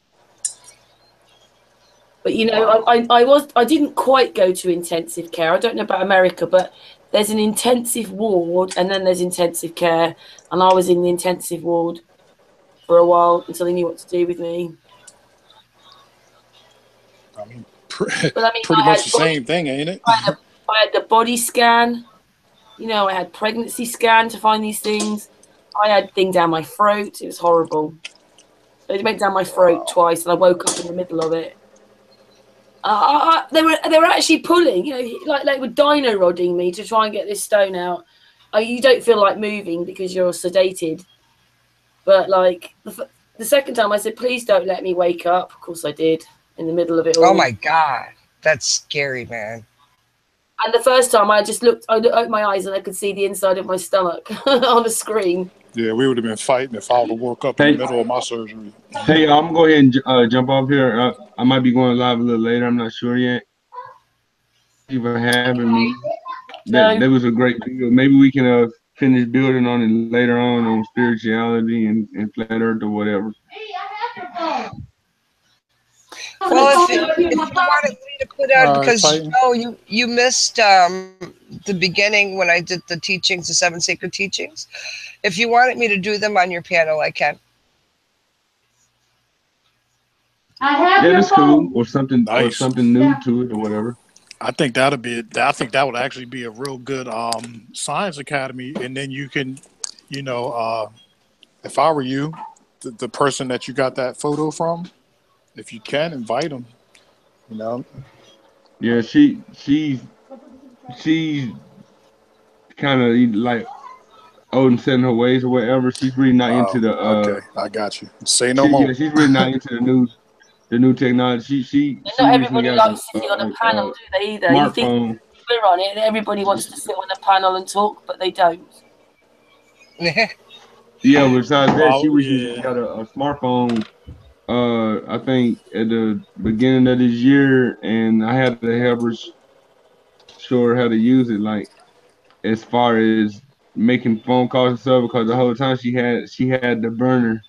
But, you know, I didn't quite go to intensive care. I don't know about America, but there's an intensive ward and then there's intensive care. And I was in the intensive ward for a while until they knew what to do with me. I mean, pretty much the same thing, ain't it? I had the body scan. You know, I had pregnancy scan to find these things. I had thing down my throat. It was horrible. It went down my throat twice, and I woke up in the middle of it. They were actually pulling, you know, like they were dino rodding me to try and get this stone out. You don't feel like moving because you're sedated. But like the second time, I said, "Please don't let me wake up." Of course, I did in the middle of it all. Oh my God, that's scary, man. And the first time, I opened my eyes and I could see the inside of my stomach on the screen. Yeah, we would have been fighting if I would have woke up in the middle of my surgery. Hey, I'm going to go ahead and jump off here. I might be going live a little later. I'm not sure yet. Thank you for having me. That was a great video. Maybe we can finish building on it later on spirituality and flat earth or whatever. Well, if you wanted me to put out, because you missed the beginning when I did the teachings, the 7 sacred teachings. If you wanted me to do them on your panel, I can. That's cool, or something, or something new to it, or whatever. I think that would actually be a real good science academy, and then you can, you know, if I were you, the person that you got that photo from, if you can invite them, you know. Yeah, she's kind of like old and set in her ways or whatever. She's really not into the. Okay, I got you. Say no more. Yeah, she's really not into the new technology. She not everybody likes sitting on a panel, do they? Either smartphone. You think we're on it, everybody wants to sit on a panel and talk, but they don't. Yeah, besides that, she was using a smartphone. I think at the beginning of this year, and I had to help her show her how to use it, like as far as making phone calls and stuff. Because the whole time she had the burner,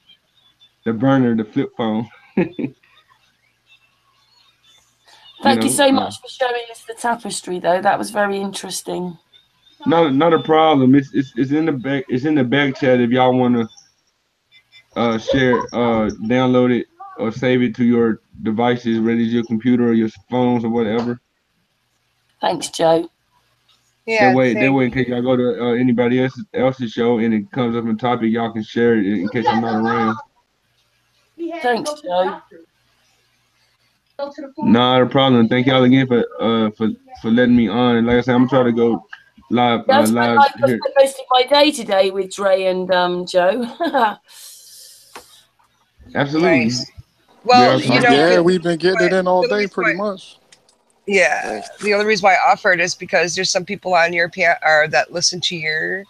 the flip phone. Thank you so much for showing us the tapestry, though. That was very interesting. Not a problem. It's in the back. It's in the back chat if y'all want to share, download it or save it to your devices, whether it's your computer or your phones or whatever. Thanks, Joe. Yeah. That way, in case y'all go to anybody else's show and it comes up in topic, y'all can share it in case I'm not around. Thanks, Joe. Not a problem. Thank y'all again for letting me on. And like I said, I'm trying to go live. I live spent most of my day today with Dre and Joe. Absolutely. Nice. Well, you know, we've been getting it in all day, pretty much. Yeah. The only reason why I offered is because there's some people on your that listen to your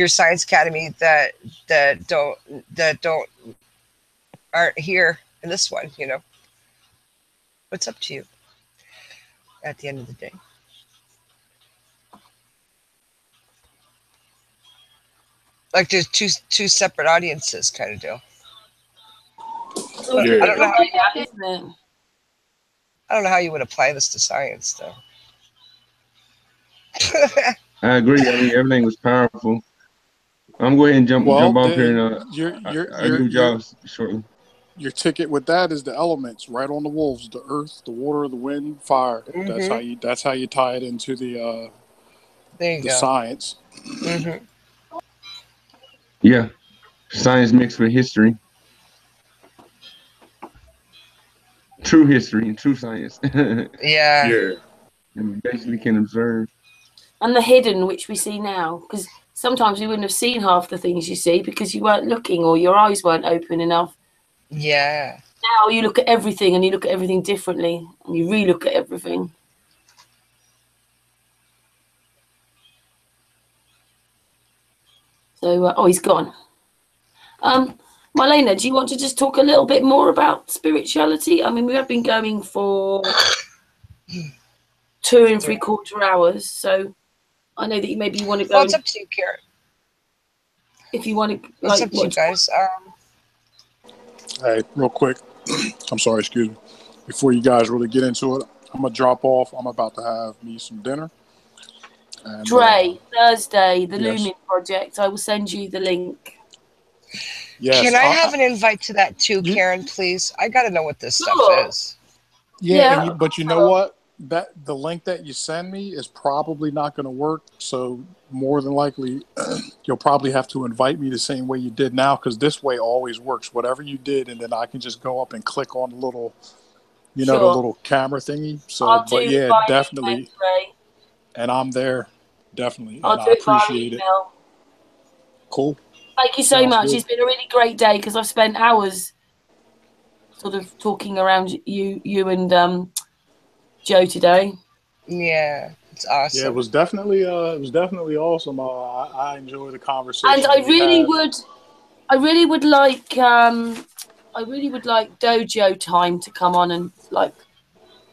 Science Academy that aren't here in this one. You know, it's up to you. At the end of the day. Like there's two separate audiences kind of deal. Yeah. I don't know how you would apply this to science, though. I agree. I mean, everything was powerful. I'm going to jump Well, off here and I'll give y'all shortly. Your ticket with that is the elements right on the wolves: the earth, the water, the wind, fire. Mm-hmm. That's how you tie it into the science. Mm-hmm. Yeah, science mixed with history, true history and true science. Yeah. And we basically can observe. And the hidden, which we see now, because sometimes we wouldn't have seen half the things you see because you weren't looking or your eyes weren't open enough. Yeah. Now you look at everything and you look at everything differently and you re-look at everything. So, he's gone. Marlena, do you want to just talk a little bit more about spirituality? I mean, we have been going for 2 3/4 hours, so I know that you maybe want to go. Well, it's up to you, Karen. If you want to, it's up to you guys. Hey, real quick. I'm sorry, excuse me. Before you guys really get into it, I'm gonna drop off. I'm about to have me some dinner. And, Dre, Thursday, the yes. Lumen Project. I will send you the link. Yes. Can I have an invite to that too, Karen, please? I got to know what this stuff is. Yeah, but you know what? That the link that you send me is probably not going to work. So more than likely, you'll probably have to invite me the same way you did now, because this way always works. Whatever you did, and then I can just go up and click on the little, the little camera thingy. So, but yeah, definitely. And I'm there, definitely, and I appreciate it. Cool. Thank you so much. It's been a really great day because I've spent hours sort of talking around you and Joe today. Yeah, it's awesome. Yeah, it was definitely awesome. I enjoyed the conversation. And I really would like Dojo time to come on and like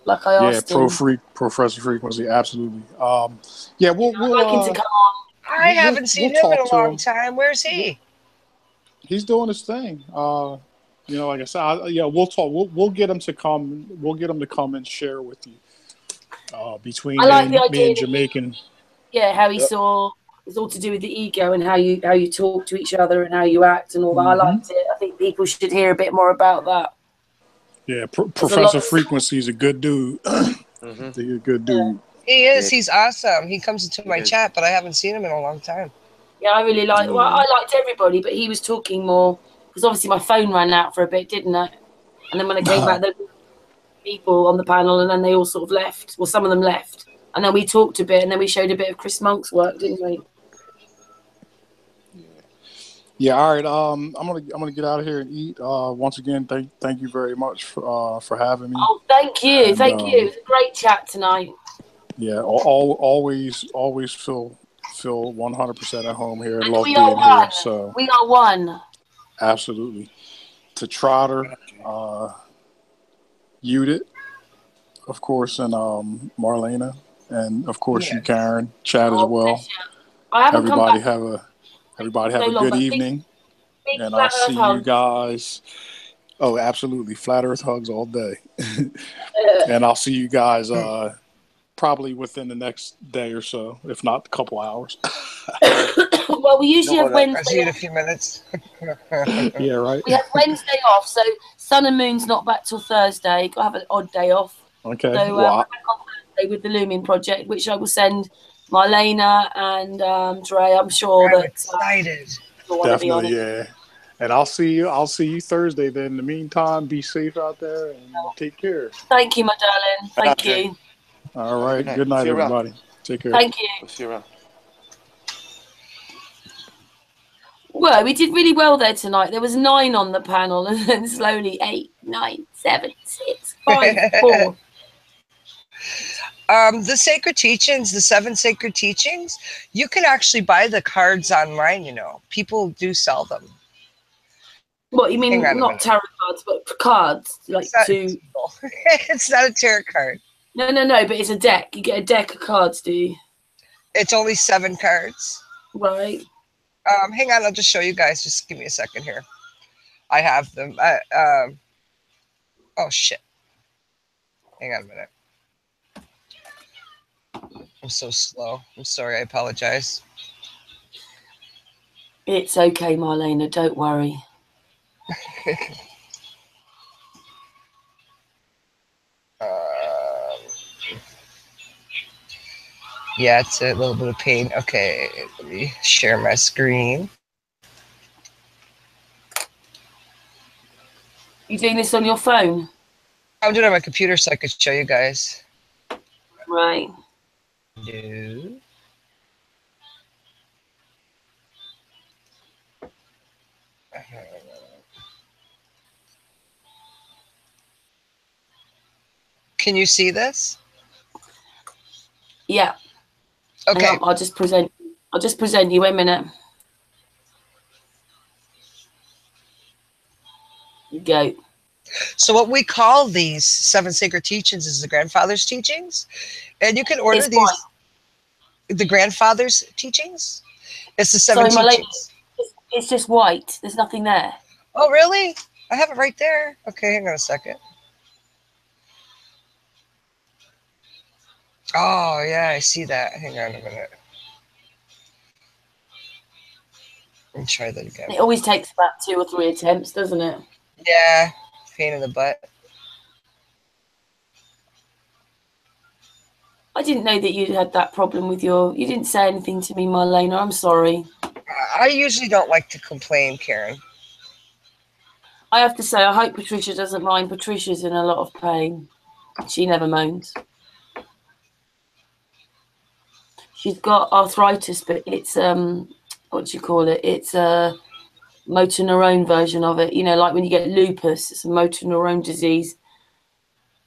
I asked him. Professor Frequency, absolutely. Yeah, we'll like him to come on. I haven't seen him in a long time. Where's he? He's doing his thing. Like I said, we'll talk. We'll get him to come. We'll get him to come and share with you. Between me and Jamaican. How he saw it's all to do with the ego and how you talk to each other and how you act and all that. I liked it. I think people should hear a bit more about that. Yeah, Professor Frequency is a good dude. He's a good dude. He is. He's awesome. He comes into my chat, but I haven't seen him in a long time. Yeah, I really like. Well, I liked everybody, but he was talking more because obviously my phone ran out for a bit, didn't it? And then when I came back, there were people on the panel, and then they all sort of left. Well, some of them left, and then we talked a bit, and then we showed a bit of Chris Monk's work, didn't we? Yeah. All right. I'm gonna get out of here and eat. Once again, thank you very much for having me. Oh, thank you. It was a great chat tonight. Yeah. Always feel 100% at home here. I love being here. So we are one. Absolutely. To Trotter, Yudit, of course, and Marlena, and of course you, Karen, Chad as well. Everybody have a good evening, and I'll see you guys. Oh, absolutely, flat Earth hugs all day, and I'll see you guys probably within the next day or so, if not a couple hours. Well, we usually have Wednesday. I'll see you in a few minutes. Yeah, right. We have Wednesday off, so Sun and Moon's not back till Thursday. Got to have an odd day off. Okay. So we're back on Thursday with the Lumen Project, which I will send Marlena and Dre. I'm sure I'm that excited. Definitely, yeah. And I'll see you Thursday. Then in the meantime, be safe out there and take care. Thank you, my darling. Thank you. All right. Good night, everybody. Take care. Thank you. We'll see you around. Well, we did really well there tonight. There was 9 on the panel, and then slowly 8, 9, 7, 6, 5, 4. The sacred teachings, the 7 sacred teachings, you can actually buy the cards online. People do sell them. What you mean? Not tarot cards, but cards, like to. It's not a tarot card. No, but it's a deck. You get a deck of cards, do you? It's only 7 cards. Right. Hang on, I'll just show you guys. Just give me a second here. I have them. Oh, shit. Hang on a minute. I'm so slow. I'm sorry. I apologize. It's okay, Marlena. Don't worry. Yeah, it's a little bit of pain. Okay, let me share my screen. You doing this on your phone? I'm doing it on my computer so I could show you guys. Right. No. Can you see this? Yeah. Okay. I'll just present. I'll just present you. Wait a minute. You go. So what we call these 7 sacred teachings is the grandfather's teachings, and you can order these. The grandfather's teachings. It's the 7 teachings. It's just white. There's nothing there. Oh, really? I have it right there. Okay, hang on a second. Oh, yeah, I see that. Hang on a minute. Let me try that again. It always takes about 2 or 3 attempts, doesn't it? Yeah, pain in the butt. I didn't know that you had that problem with your... You didn't say anything to me, Marlena. I'm sorry. I usually don't like to complain, Karen. I have to say, I hope Patricia doesn't mind. Patricia's in a lot of pain. She never moans. She's got arthritis, but it's, what do you call it? It's a motor neurone version of it. You know, like when you get lupus, it's a motor neurone disease.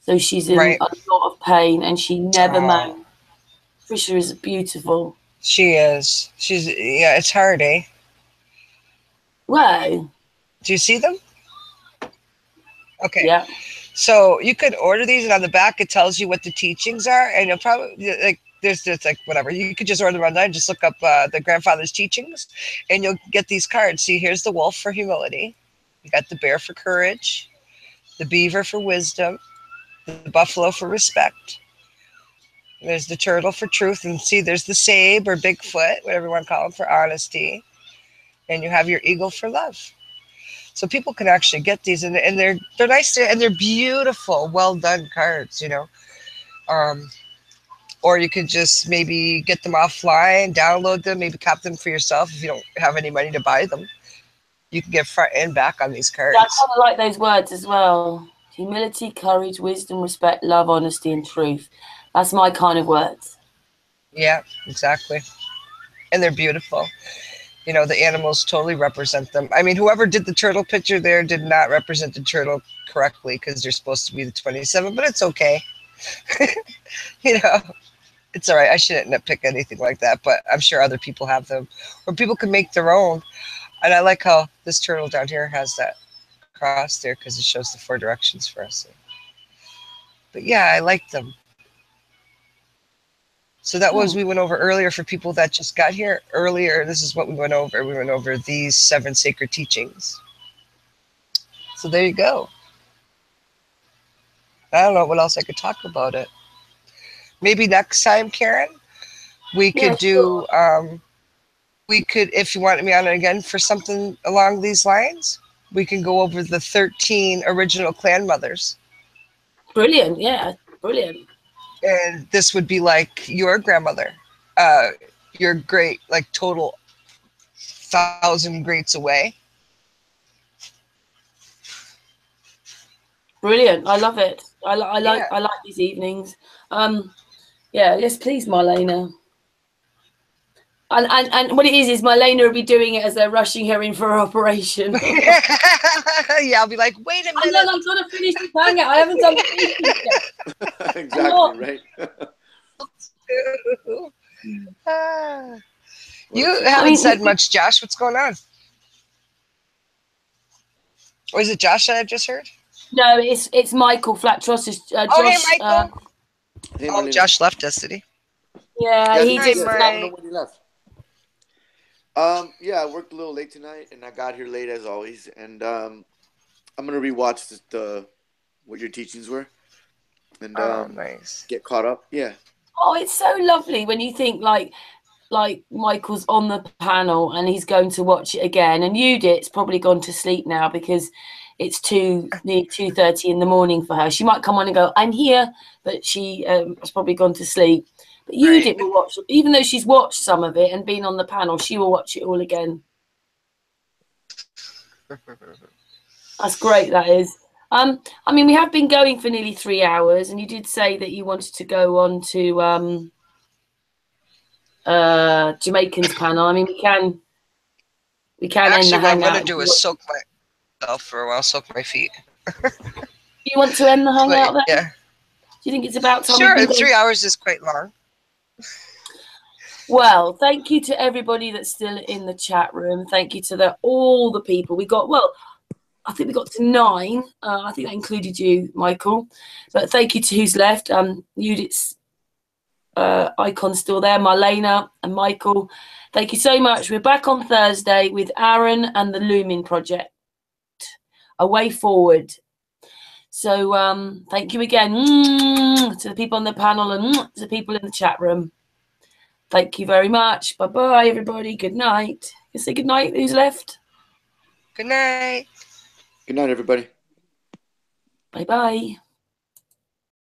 So she's in a lot of pain, and she never moans. Patricia is beautiful. She is. She's, yeah, it's hard, eh? Whoa. Do you see them? Okay. Yeah. So you could order these, and on the back it tells you what the teachings are, and you'll probably like there's just like whatever. You could just order them online, just look up the grandfather's teachings, and you'll get these cards. See, here's the wolf for humility, you got the bear for courage, the beaver for wisdom, the buffalo for respect. There's the turtle for truth, and see, there's the sabe or Bigfoot, whatever you want to call him, for honesty, and you have your eagle for love. So people can actually get these, and they're nice, and they're beautiful, well done cards, you know. Or you could just maybe get them offline, download them, maybe cop them for yourself if you don't have any money to buy them. You can get front and back on these cards. Yeah, I kind of like those words as well. Humility, courage, wisdom, respect, love, honesty, and truth. That's my kind of words. Yeah, exactly. And they're beautiful. You know, the animals totally represent them. I mean, whoever did the turtle picture there did not represent the turtle correctly, because they're supposed to be the 27, but it's okay. You know, it's all right. I shouldn't nitpick anything like that, but I'm sure other people have them, or people can make their own. And I like how this turtle down here has that cross there, because it shows the 4 directions for us. But yeah, I like them. So that was, we went over earlier for people that just got here earlier. This is what we went over. We went over these 7 sacred teachings. So there you go. I don't know what else I could talk about it. Maybe next time, Karen, we could do, we could, if you wanted me on it again for something along these lines, we can go over the 13 original clan mothers. Brilliant. Yeah, brilliant. And this would be like your grandmother, your great, like total 1,000 greats away. Brilliant. I love it. I like these evenings. Yeah, yes, please, Marlena. And what it is Marlena will be doing it as they're rushing her in for her operation. Yeah, I'll be like, wait a minute. I'm trying to finish the hangout. I haven't done the features yet. Exactly, right? You haven't said much, Josh. What's going on? Or is it Josh that I just heard? No, it's Michael Flat-Trotters. Josh, hey, Michael. Hey, Josh left us, did he? Yeah, he did. I don't know when he left. Yeah, I worked a little late tonight, and I got here late as always. And I'm gonna rewatch what your teachings were, and nice. Get caught up. Yeah. Oh, it's so lovely when you think like like Michael's on the panel and he's going to watch it again, and Yudit's probably gone to sleep now because it's near 2:30 in the morning for her. She might come on and go, "I'm here," but she has probably gone to sleep. But Yudit will watch, even though she's watched some of it and been on the panel, she will watch it all again. That's great, that is. I mean, we have been going for nearly 3 hours, and you did say that you wanted to go on to Jamaican's panel. I mean, we can Actually, end the what I'm hangout. going to do is soak myself for a while, soak my feet. You want to end the hangout then? Yeah. Do you think it's about time? Sure, 3 hours is quite long. Well, thank you to everybody that's still in the chat room. Thank you to all the people. I think we got to 9. I think that included you, Michael. But thank you to who's left. Yudit's icon's still there. Marlena and Michael. Thank you so much. We're back on Thursday with Aaron and the Looming Project. A way forward. So thank you again to the people on the panel and to the people in the chat room. Thank you very much. Bye-bye, everybody. Good night. You say good night. Who's left? Good night. Good night, everybody. Bye-bye.